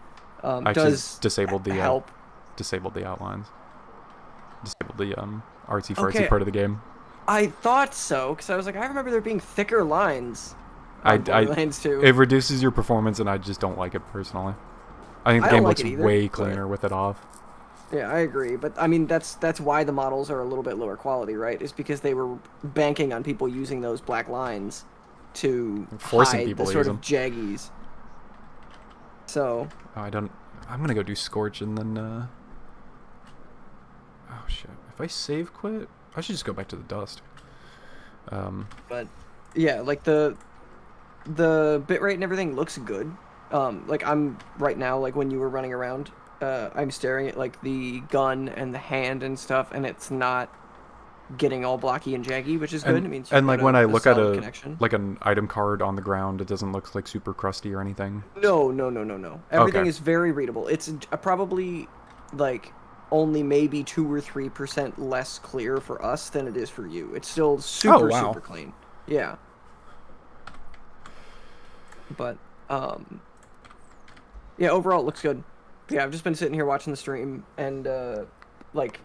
I does disabled the help. disabled the outlines. Disabled the artsy fartsy Okay. part of the game. I thought so, because I was like, I remember there being thicker lines on Borderlands 2. It reduces your performance and I just don't like it personally. I think the I don't game like looks it either, way but- cleaner with it off. Yeah, I agree, but I mean that's why the models are a little bit lower quality, right? Is because they were banking on people using those black lines to Forcing hide people the to sort use of jaggies. So Oh, I'm gonna go do Scorch and then oh shit. If I save quit, I should just go back to the dust. but yeah, like the bitrate and everything looks good. Like I'm right now, like when you were running around, I'm staring at like the gun and the hand and stuff, and it's not getting all blocky and jaggy, which is good. And, It means and you've like got when I a look at solid a connection. like an item card on the ground, it doesn't look like super crusty or anything. No. Everything Okay. is very readable. It's probably like only maybe 2 or 3% less clear for us than it is for you. It's still super wow. super clean. Yeah. But yeah, overall it looks good. Yeah, I've just been sitting here watching the stream and like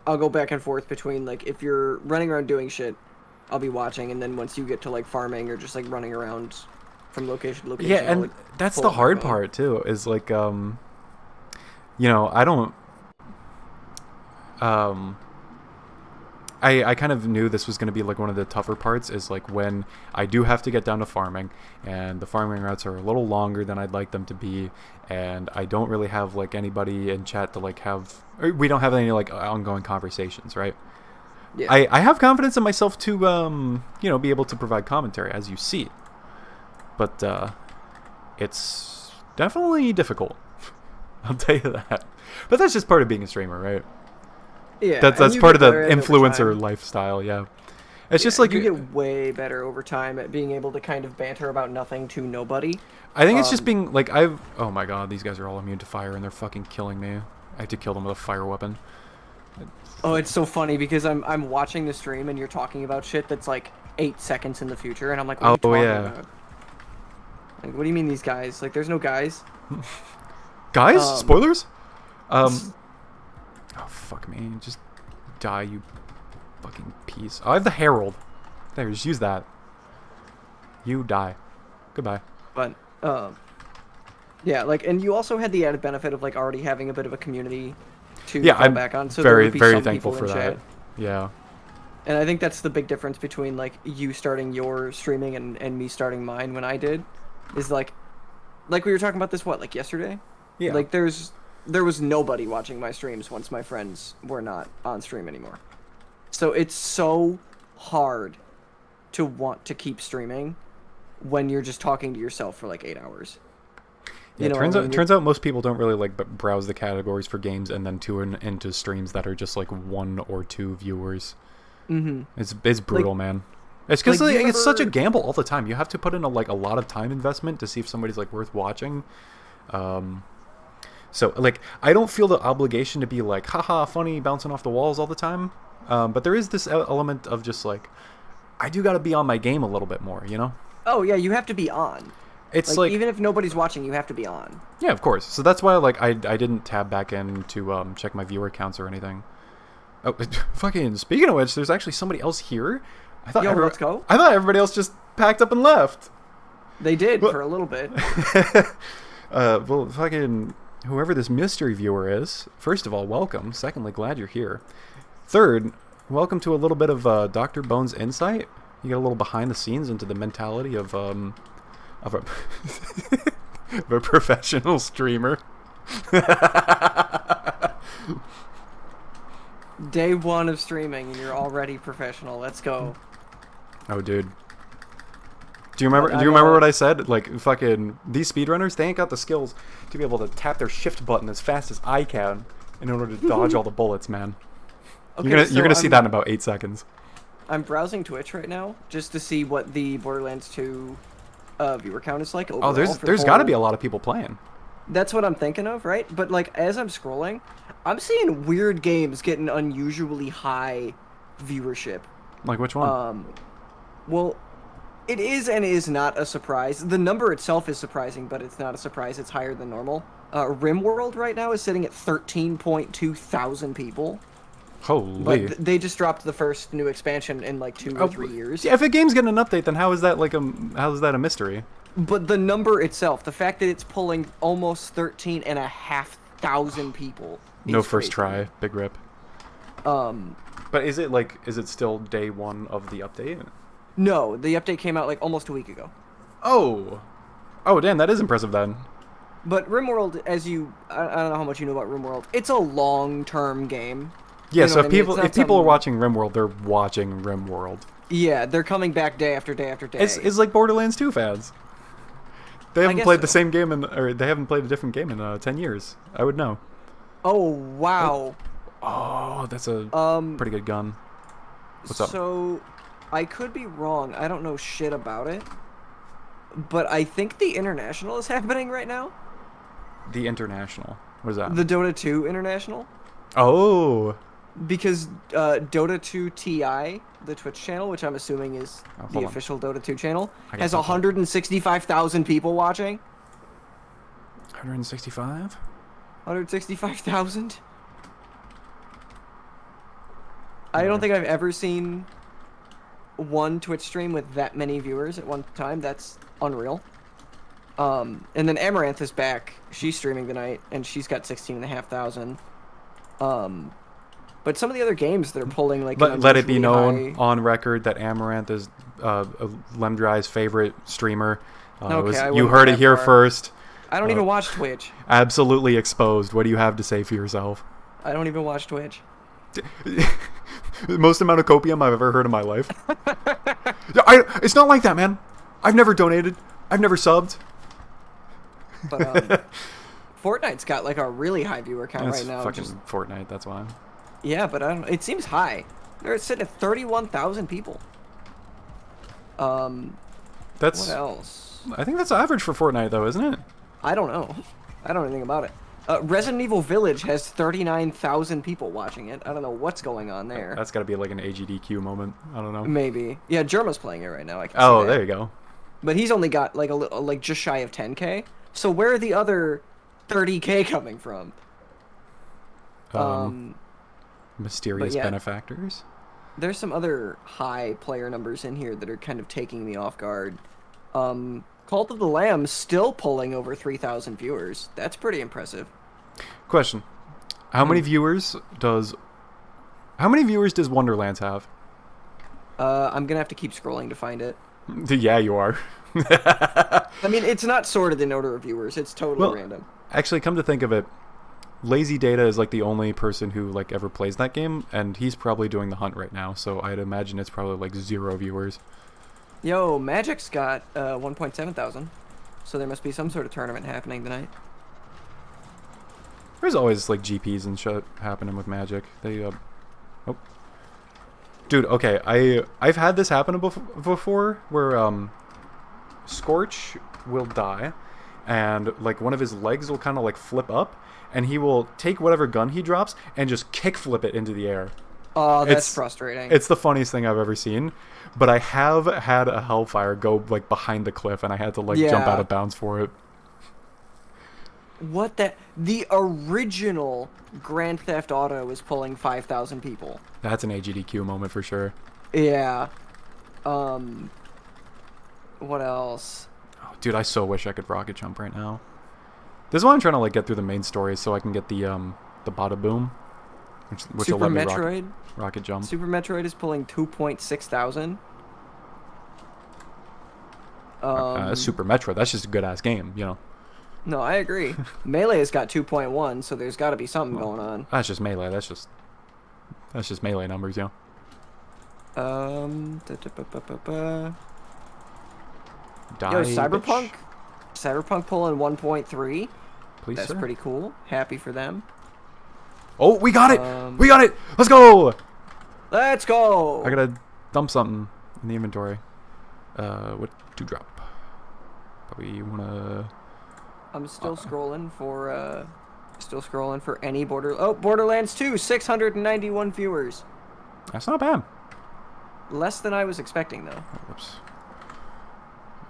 I'll go back and forth between like if you're running around doing shit, I'll be watching, and then once you get to like farming or just like running around from location to location, Yeah, I'll, and like, that's pull the up my hard phone. part too. Is like you know, I don't um I kind of knew this was going to be like one of the tougher parts is like when I do have to get down to farming and the farming routes are a little longer than I'd like them to be, and I don't really have like anybody in chat to like have, or we don't have any like ongoing conversations, right? Yeah. I have confidence in myself to you know, be able to provide commentary as you see, but it's definitely difficult. I'll tell you that. But that's just part of being a streamer, right? Yeah, That's and you part get of the better at it over influencer time. lifestyle, yeah. It's just Yeah, like you get way better over time at being able to kind of banter about nothing to nobody. I think it's just Um, being like oh my god, these guys are all immune to fire and they're fucking killing me. I had to kill them with a fire weapon. Oh, it's so funny because I'm watching the stream and you're talking about shit that's like 8 seconds in the future, and I'm like, what are you Oh talking yeah. about? Like, what do you mean these guys? Like, there's no guys. Guys, Um, spoilers? Oh fuck me. Just die, you fucking piece. Oh, I have the Herald. There, just use that. You die. Goodbye. But yeah, like, and you also had the added benefit of like already having a bit of a community to Yeah, fall I'm back on. So there very, would be very some thankful people for in that. chat. Yeah. And I think that's the big difference between like you starting your streaming and me starting mine when I did, is like we were talking about this like yesterday. Yeah. Like there was nobody watching my streams once my friends were not on stream anymore. So it's so hard to want to keep streaming when you're just talking to yourself for like 8 hours. Yeah, You know turns what I out mean? turns out most people don't really like browse the categories for games and then tune into streams that are just like 1 or 2 viewers. Mm-hmm. It's brutal, man. It's because like, you it's such a remember- gamble all the time. You have to put in a lot of time investment to see if somebody's like worth watching. So like I don't feel the obligation to be like haha funny bouncing off the walls all the time. But there is this element of just like I do got to be on my game a little bit more, you know? Oh yeah, you have to be on. It's Like even if nobody's watching, you have to be on. yeah, of course. So that's why like I didn't tab back in to check my viewer counts or anything. Oh, fucking speaking of which, there's actually somebody else here. I thought Yo, everyone- let's go. I thought everybody else just packed up and left. They did What? for a little bit. Well, fucking whoever this mystery viewer is, first of all, welcome. Secondly, glad you're here. Third, welcome to a little bit of Dr. Bones insight. You get a little behind the scenes into the mentality of a of a professional streamer. Day 1 of streaming and you're already professional. Let's go. Oh, dude. Do you remember? But Do you remember I'm, what I said? Like, fucking these speedrunners, they ain't got the skills to be able to tap their shift button as fast as I can in order to dodge all the bullets, man. Okay, You're gonna see that in about 8 seconds. I'm browsing Twitch right now just to see what the Borderlands 2 viewer count is like overall. Oh, for there's got to be a total. lot of people playing. That's what I'm thinking of, right? But like as I'm scrolling, I'm seeing weird games getting unusually high viewership. Like which one? Well, it is and is not a surprise. The number itself is surprising, but it's not a surprise. It's higher than normal. RimWorld right now is sitting at 13.2 thousand people. Holy. But they just dropped the first new expansion in like 2 or 3 years. Yeah, if a game's getting an update, then how is that a mystery? But the number itself, the fact that it's pulling almost 13,500 people. No is first crazy. try, big rip. Um, But is it still day 1 of the update? no, the update came out like almost a week ago. Oh, damn, that is impressive then. But RimWorld, I don't know how much you know about RimWorld. It's a long-term game. Yeah, You know so what I if mean? people It's not if people are something- watching RimWorld, they're watching RimWorld. Yeah, they're coming back day after day after day. It's like Borderlands 2 fans. They haven't guess played the so. same game or they haven't played a different game in 10 years. I would know. Oh wow. Oh, that's a pretty good gun. What's up? So, I could be wrong. I don't know shit about it. But I think the International is happening right now. The International. What is that? The Dota 2 International. Oh. Because Dota 2 TI, the Twitch channel, which I'm assuming is Oh, the hold on. official Dota 2 channel, I has got something. 165,000 people watching. 165? 165,000? I don't think I've ever seen one Twitch stream with that many viewers at one time. That's unreal. And then Amaranth is back. She's streaming tonight, and she's got 16,500. But some of the other games that are pulling like Let it be known high... on record that Amaranth is Lemdry's favorite streamer. Okay, you heard it here first. I don't even watch Twitch. Absolutely exposed. What do you have to say for yourself? I don't even watch Twitch. The most amount of copium I've ever heard in my life. It's not like that, man. I've never donated. I've never subbed. But Fortnite's got like a really high viewer count It's right now. fucking Fortnite, that's why. Yeah, but I don't. It seems high. They're sitting at 31,000 people. That's. What else? I think that's average for Fortnite, though, isn't it? I don't know. I don't know anything about it. Resident Evil Village has 39,000 people watching it. I don't know what's going on there. That's got to be like an AGDQ moment. I don't know. Maybe. Yeah, Germa's playing it right now. I can Oh, see that. there you go. But he's only got like like just shy of 10K. So where are the other 30K coming from? Mysterious but yeah. benefactors. There's some other high player numbers in here that are kind of taking me off guard. Cult of the Lamb still pulling over 3,000 viewers. That's pretty impressive. Question: How many viewers does Wonderlands have? I'm gonna have to keep scrolling to find it. Yeah, you are. I mean, it's not sorted in order of viewers. It's totally random. Actually, come to think of it, Lazy Data is like the only person who like ever plays that game, and he's probably doing the hunt right now. So I'd imagine it's probably like 0 viewers. Yo, Magic's got 1.7 thousand, so there must be some sort of tournament happening tonight. There's always like GPs and shit happening with Magic. They oh, dude. Okay, I've had this happen before where Scorch will die, and like one of his legs will kind of like flip up, and he will take whatever gun he drops and just kick flip it into the air. Oh, that's frustrating. It's the funniest thing I've ever seen. But I have had a Hellfire go like behind the cliff, and I had to like jump out of bounds for it. What the original Grand Theft Auto is pulling 5,000 people. That's an AGDQ moment for sure. Yeah. What else? Oh, dude, I so wish I could rocket jump right now. This is why I'm trying to like get through the main story so I can get the Bada Boom, which will Super let me Metroid. Rocket jump. Super Metroid is pulling 2.6 thousand. Super Metroid. That's just a good ass game, you know. No, I agree. Melee has got 2.1, so there's got to be something going on. That's just Melee. That's just Melee numbers, you know. Yo, Cyberpunk. Cyberpunk pulling 1.3. Please, That's sir. pretty cool. Happy for them. Oh, we got it! We got it! Let's go! Let's go! I gotta dump something in the inventory. What to drop? Probably wanna. I'm still scrolling for any Borderlands 2, 691 viewers. That's not bad. Less than I was expecting though. Oh, whoops.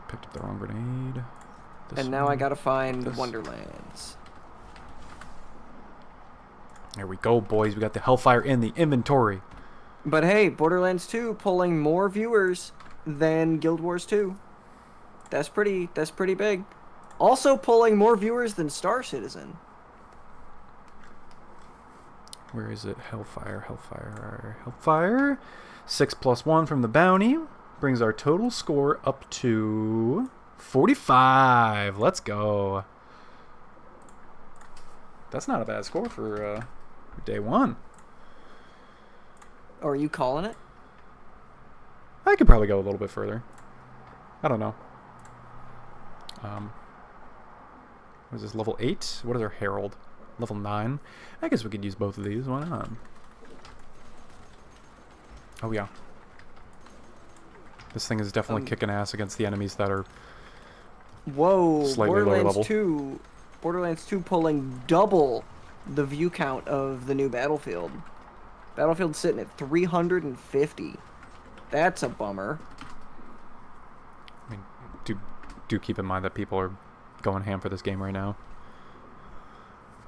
Picked up the wrong grenade. And now I gotta find Wonderlands. There we go, boys. We got the Hellfire in the inventory. But hey, Borderlands 2 pulling more viewers than Guild Wars 2. That's pretty big. Also pulling more viewers than Star Citizen. Where is it? Hellfire. 6+1 from the bounty brings our total score up to 45. Let's go. That's not a bad score for day one. Or are you calling it? I could probably go a little bit further. I don't know. What is this, level 8? What is our Herald? Level 9? I guess we could use both of these. Why not? Oh, yeah. This thing is definitely kicking ass against the enemies that are slightly lower level. Borderlands 2 pulling double the view count of the new Battlefield. Battlefield's sitting at 350. That's a bummer. I mean, do keep in mind that people are going ham for this game right now.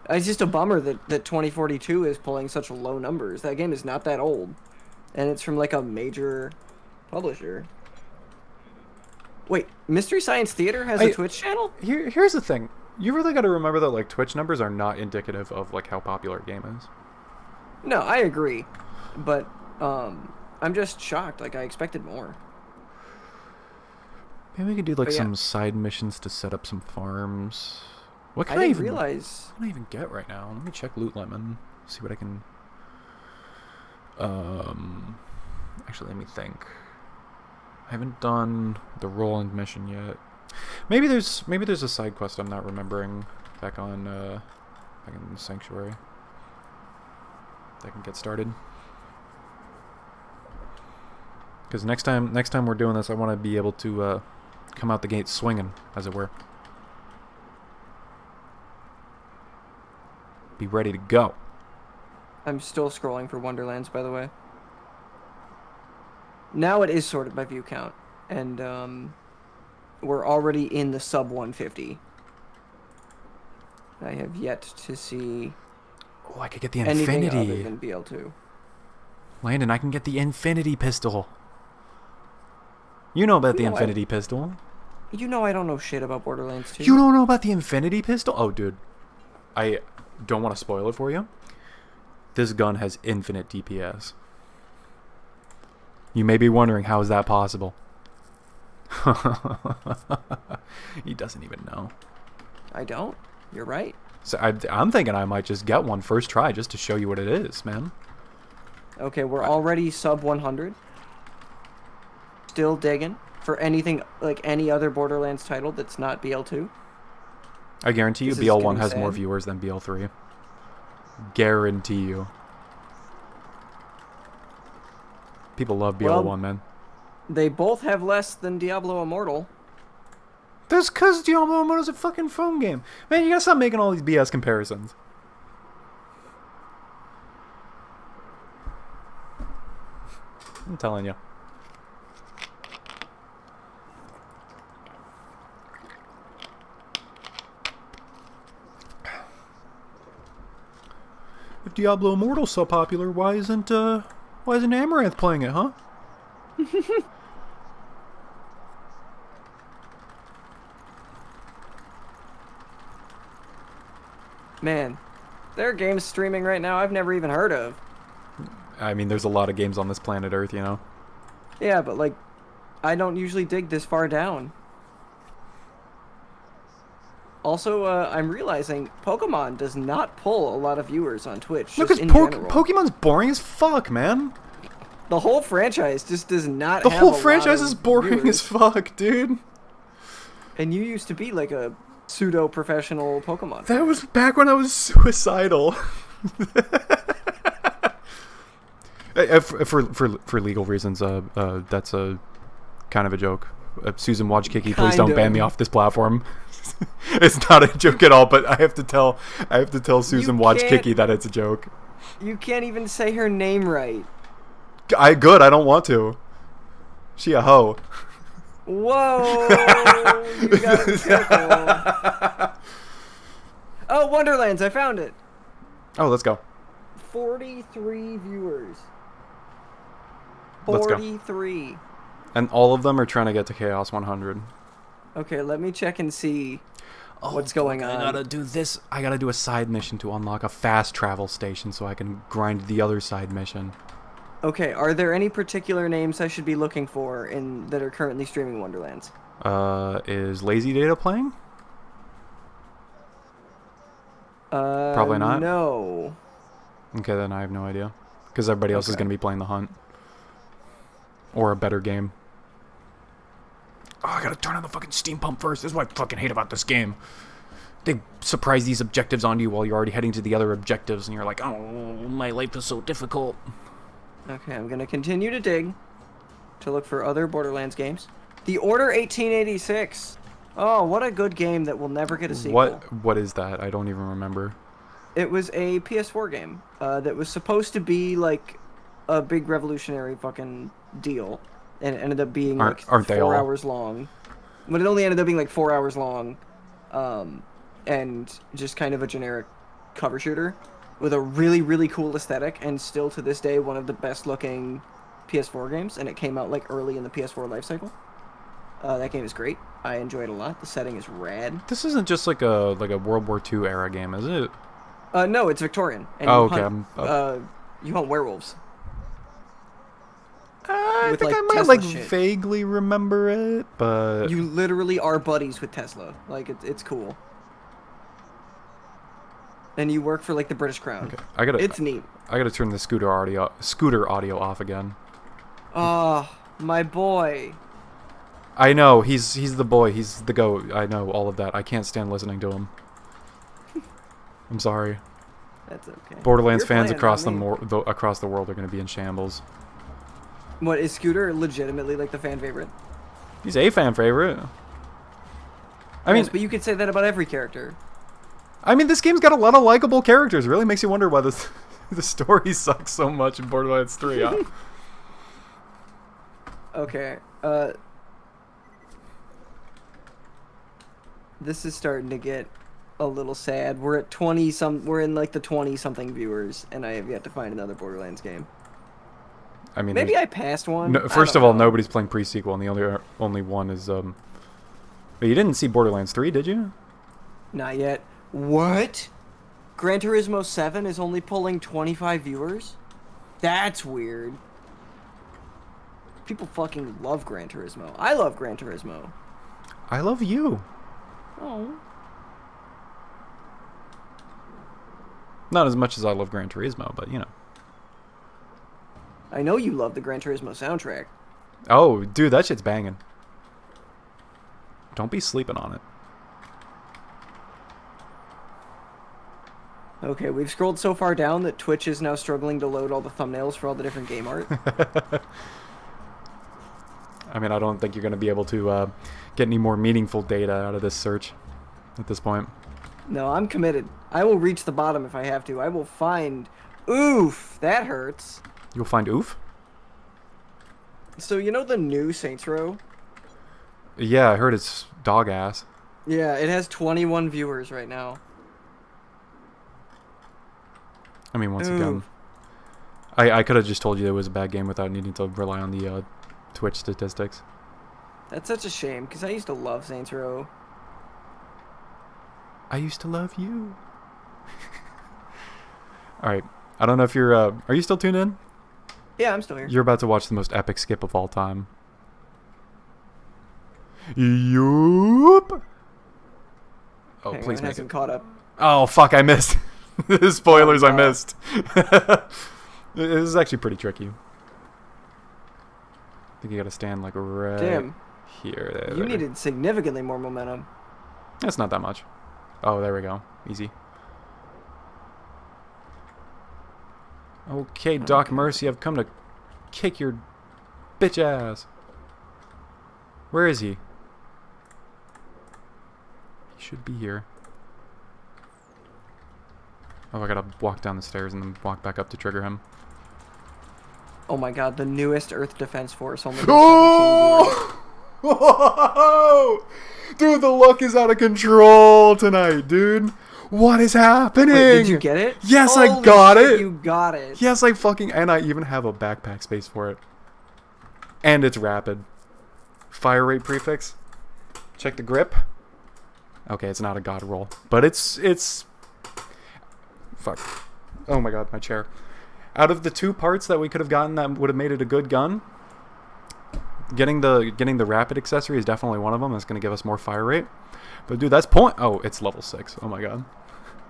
It's just a bummer that 2042 is pulling such low numbers. That game is not that old. and it's from like a major publisher. Wait, Mystery Science Theater has a Twitch channel? Here's the thing. You really got to remember that like Twitch numbers are not indicative of like how popular a game is. No, I agree, but I'm just shocked. Like I expected more. Maybe we could do like But yeah. some side missions to set up some farms. What can I I, didn't even realize. What can I even get right now? Let me check Loot Lemon. See what I can. Actually, let me think. I haven't done the Roland mission yet. Maybe there's a side quest I'm not remembering back in Sanctuary that can get started. Because next time we're doing this, I want to be able to come out the gate swinging, as it were. Be ready to go. I'm still scrolling for Wonderlands, by the way. Now it is sorted by view count, and we're already in the sub 150. I have yet to see Oh, I could get the anything Infinity. other than BL2. Landon, I can get the Infinity pistol. You know about the Infinity pistol. You know I don't know shit about Borderlands 2. You don't know about the Infinity pistol? Oh, dude. I don't want to spoil it for you. This gun has infinite DPS. You may be wondering, how is that possible? He doesn't even know. I don't. You're right. So I'm thinking I might just get one first try just to show you what it is, man. Okay, we're already sub 100. Still digging for anything like any other Borderlands title that's not BL2. I guarantee you This is BL1 getting has more sad. viewers than BL3. Guarantee you. People love BL1, Well, man. They both have less than Diablo Immortal. That's because Diablo Immortal's a fucking phone game. Man, you gotta stop making all these BS comparisons. I'm telling you. If Diablo Immortal's so popular, why isn't Amaranth playing it, huh? Man, there are games streaming right now I've never even heard of. I mean, there's a lot of games on this planet Earth, you know? Yeah, but like, I don't usually dig this far down. Also, I'm realizing Pokemon does not pull a lot of viewers on Twitch. Look, just because in general. Pokemon's boring as fuck, man. The whole franchise just does not The have whole a lot franchise of is boring viewers. as fuck, dude. And you used to be like a pseudo-professional Pokemon. That was back when I was suicidal. For legal reasons, that's a kind of a joke. Susan Wojcicki, please don't ban me off this platform. It's not a joke at all, but I have to tell Susan Wojcicki that it's a joke. You can't even say her name right. I don't want to. She a hoe. Whoa! You gotta be careful. Oh, Wonderlands! I found it. Oh, let's go. 43 viewers. Let's go. 43. And all of them are trying to get to Chaos 100. Okay, let me check and see what's going on. I gotta do this. I gotta do a side mission to unlock a fast travel station so I can grind the other side mission. Okay, are there any particular names I should be looking for that are currently streaming Wonderlands? Is Lazy Data playing? Probably not. No. Okay, then I have no idea. Because everybody else is Okay. going to be playing The Hunt. Or a better game. Oh, I gotta turn on the fucking steam pump first. This is what I fucking hate about this game. They surprise these objectives on you while you're already heading to the other objectives, and you're like, oh, my life is so difficult. Okay, I'm gonna continue to dig to look for other Borderlands games. The Order 1886. Oh, what a good game that will never get a sequel. What is that? I don't even remember. It was a PS4 game that was supposed to be like a big revolutionary fucking deal, and it ended up being like Aren't they 4 all? hours long. But it only ended up being like 4 hours long, and just kind of a generic cover shooter with a really, really cool aesthetic, and still to this day one of the best looking PS4 games, and it came out like early in the PS4 lifecycle. That game is great. I enjoy it a lot. The setting is rad. This isn't just like a World War II era game, is it? No, it's Victorian. And Oh, you okay. Hunt, you hunt werewolves. I With, think like, I might Tesla like shit. vaguely remember it, but You literally are buddies with Tesla. Like, it's cool. And you work for like the British Crown. okay. It's neat. I gotta turn the scooter audio off again. Oh, my boy. I know he's the boy. He's the goat. I know all of that. I can't stand listening to him. I'm sorry. That's okay. Borderlands You're fans playing, across not me. across the world are going to be in shambles. What, is Scooter legitimately like the fan favorite? He's a fan favorite. I mean, Yes, but you could say that about every character. this game's got a lot of likable characters. It really makes you wonder why this the story sucks so much in Borderlands 3. Huh? Okay. This is starting to get a little sad. We're at 20 some. We're in like the 20 something viewers, and I have yet to find another Borderlands game. I mean, Maybe I passed one. no, I first don't of all, know. nobody's playing pre-sequel, and the only one is But you didn't see Borderlands 3, did you? Not yet. What? Gran Turismo 7 is only pulling 25 viewers? That's weird. People fucking love Gran Turismo. I love Gran Turismo. I love you. Oh. Not as much as I love Gran Turismo, but you know. I know you love the Gran Turismo soundtrack. Oh, dude, that shit's banging. Don't be sleeping on it. Okay, we've scrolled so far down that Twitch is now struggling to load all the thumbnails for all the different game art. I mean, I don't think you're going to be able to get any more meaningful data out of this search at this point. No, I'm committed. I will reach the bottom if I have to. I will find... Oof, that hurts. You'll find oof? So, you know the new Saints Row? Yeah, I heard it's dog ass. Yeah, it has 21 viewers right now. I mean, once Ooh. again, I could have just told you it was a bad game without needing to rely on the Twitch statistics. That's such a shame, because I used to love Saints Row. I used to love you. Alright, I don't know if you're... are you still tuned in? Yeah, I'm still here. You're about to watch the most epic skip of all time. Yoop! Oh, Hang please on, it make hasn't it. caught up. Oh, fuck, I missed. Spoilers, Oh, I God. missed. This is actually pretty tricky. I think you gotta stand like right Damn, here. There, you there. needed significantly more momentum. That's not that much. Oh, there we go. Easy. Okay, Doc Mercy, I've come to kick your bitch ass. Where is he? He should be here. Oh, I gotta walk down the stairs and then walk back up to trigger him. Oh my god, the newest Earth Defense Force only has 17 viewers. Oh! Dude, the luck is out of control tonight, dude. What is happening? Wait, did you get it? Yes, I Holy got shit, it. You got it. Yes, I fucking... And I even have a backpack space for it. And it's rapid. Fire rate prefix. Check the grip. Okay, it's not a god roll. But it's... Fuck. Oh my god, my chair. Out of the two parts that we could have gotten that would have made it a good gun, getting the rapid accessory is definitely one of them. That's going to give us more fire rate. But dude, that's point... Oh, it's level 6. Oh my god.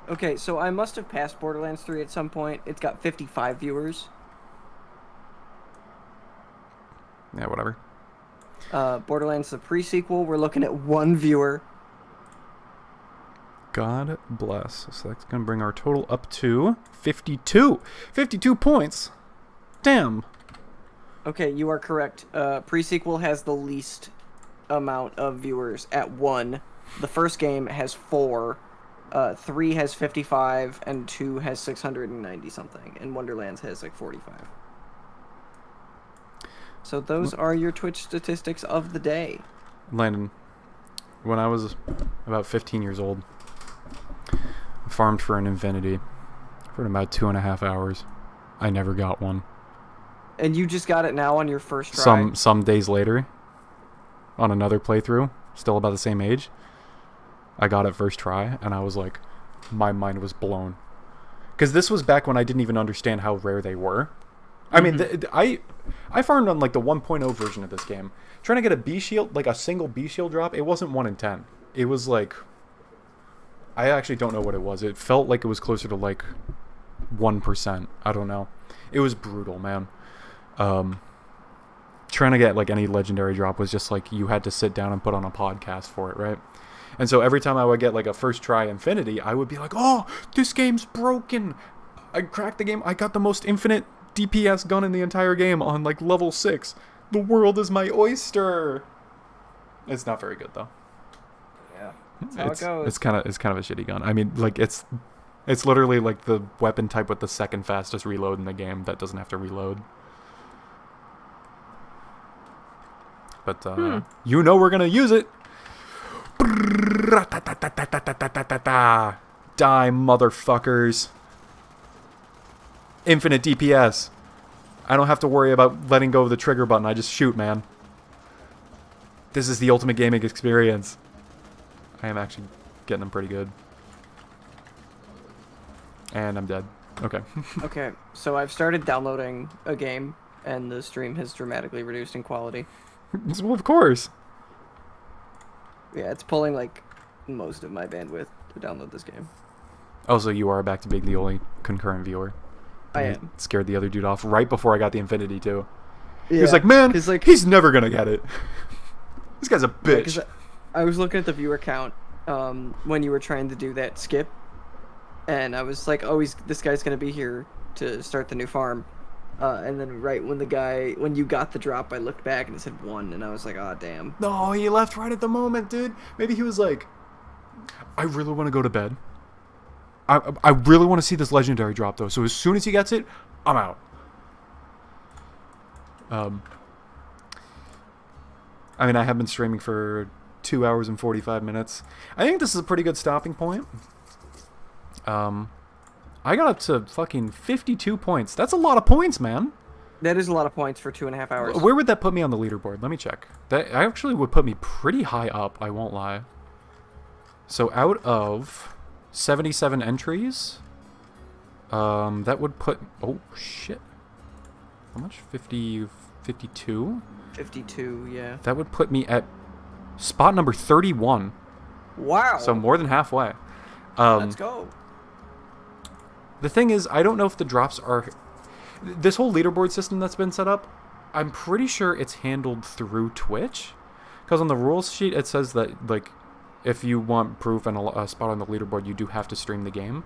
Okay, so I must have passed Borderlands 3 at some point. It's got 55 viewers. Yeah, whatever. Borderlands the pre-sequel, we're looking at 1 viewer. God bless. So that's going to bring our total up to 52. 52 points. Damn. Okay, you are correct. Pre-sequel has the least amount of viewers at 1. The first game has 4. 3 has 55, and 2 has 690 something, and Wonderlands has like 45. So those are your Twitch statistics of the day. Landon, when I was about 15 years old, I farmed for an infinity for about 2.5 hours. I never got one. And you just got it now on your first try. Some days later, on another playthrough, still about the same age, I got it first try, and I was like, my mind was blown. Because this was back when I didn't even understand how rare they were. I mean, I farmed on like the 1.0 version of this game. Trying to get a B shield, like a single B shield drop, it wasn't 1 in 10. It was like, I actually don't know what it was. It felt like it was closer to like 1%. I don't know. It was brutal, man. Trying to get like any legendary drop was just like you had to sit down and put on a podcast for it, right? And so every time I would get like a first try infinity, I would be like, oh, this game's broken. I cracked the game. I got the most infinite DPS gun in the entire game on like level 6. The world is my oyster. It's not very good though. Yeah, that's how it goes. It's kind of a shitty gun. I mean, like it's literally like the weapon type with the second fastest reload in the game that doesn't have to reload. But you know we're gonna use it. Die, motherfuckers. Infinite DPS. I don't have to worry about letting go of the trigger button. I just shoot, man. This is the ultimate gaming experience. I am actually getting them pretty good. And I'm dead. Okay. Okay, so I've started downloading a game, and the stream has dramatically reduced in quality. Well, of course. Yeah, it's pulling like most of my bandwidth to download this game. Oh, so you are back to being the only concurrent viewer. I am. Scared the other dude off right before I got the Infinity too. Yeah, he was like, man, like, he's never gonna get it. This guy's a bitch. Yeah, I was looking at the viewer count when you were trying to do that skip, and I was like, oh, this guy's gonna be here to start the new farm. And then right when you got the drop, I looked back and it said 1, and I was like, oh, damn. No, he left right at the moment, dude. Maybe he was like, I really want to go to bed. I really want to see this legendary drop, though. So as soon as he gets it, I'm out. I mean, I have been streaming for 2 hours and 45 minutes. I think this is a pretty good stopping point. I got up to fucking 52 points. That's a lot of points, man. That is a lot of points for 2.5 hours. Where would that put me on the leaderboard? Let me check. That actually would put me pretty high up, I won't lie. So out of 77 entries, that would put... Oh, shit. How much? 52? 52, yeah. That would put me at spot number 31. Wow. So more than halfway. Let's go. The thing is, I don't know if the drops are... This whole leaderboard system that's been set up, I'm pretty sure it's handled through Twitch. Because on the rules sheet, it says that, like, if you want proof and a spot on the leaderboard, you do have to stream the game.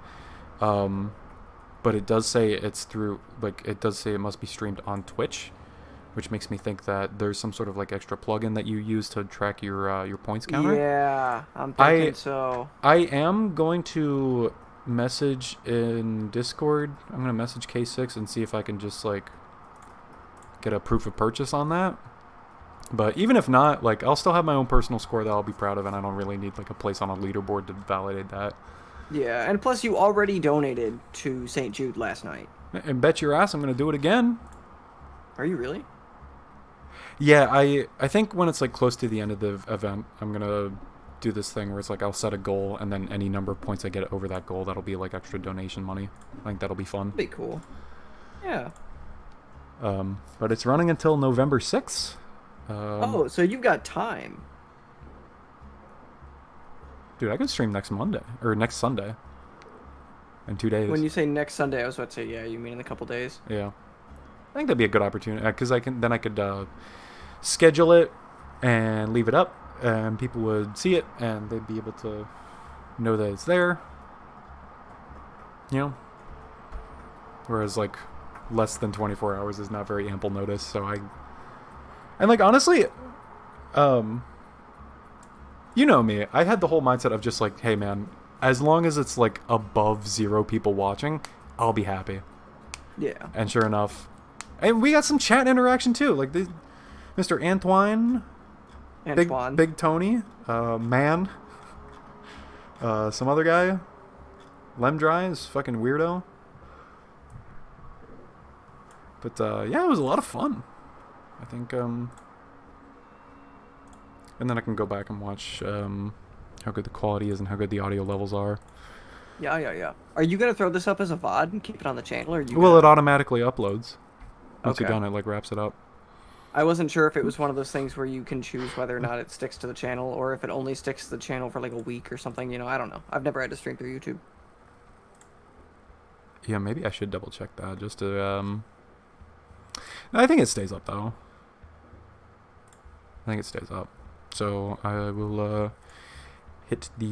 But it does say it's through... Like, it does say it must be streamed on Twitch. Which makes me think that there's some sort of, like, extra plugin that you use to track your points counter. Yeah, I'm thinking so. I am going to... message in Discord. I'm gonna message K6 and see if I can just like get a proof of purchase on that. But even if not, like I'll still have my own personal score that I'll be proud of, and I don't really need like a place on a leaderboard to validate that. Yeah, and plus you already donated to St. Jude last night. And bet your ass I'm gonna do it again. Are you really? Yeah, I think when it's like close to the end of the event, I'm gonna do this thing where it's like I'll set a goal, and then any number of points I get over that goal, that'll be like extra donation money. I think that'll be fun. Be cool. Yeah. But it's running until November 6th. Oh, so you've got time. Dude, I could stream next Monday or next Sunday. In 2 days. When you say next Sunday, I was about to say, yeah, you mean in a couple days? Yeah. I think that'd be a good opportunity because I could schedule it and leave it up, and people would see it and they'd be able to know that it's there. You know? Whereas like less than 24 hours is not very ample notice, so and like honestly, you know me, I had the whole mindset of just like, hey man, as long as it's like above 0 people watching, I'll be happy. Yeah. And sure enough, and we got some chat interaction too, like Mr. Antoine. Big Tony, Man, some other guy, Lemdry is fucking weirdo. But yeah, it was a lot of fun. I think and then I can go back and watch how good the quality is and how good the audio levels are. Yeah. Are you gonna throw this up as a VOD and keep it on the channel, or are you? Well, it gonna... automatically uploads. Once you're Okay. done, it like wraps it up. I wasn't sure if it was one of those things where you can choose whether or not it sticks to the channel, or if it only sticks to the channel for like a week or something. You know, I don't know. I've never had to stream through YouTube. Yeah, maybe I should double check that just to I think it stays up though. I think it stays up. So I will hit the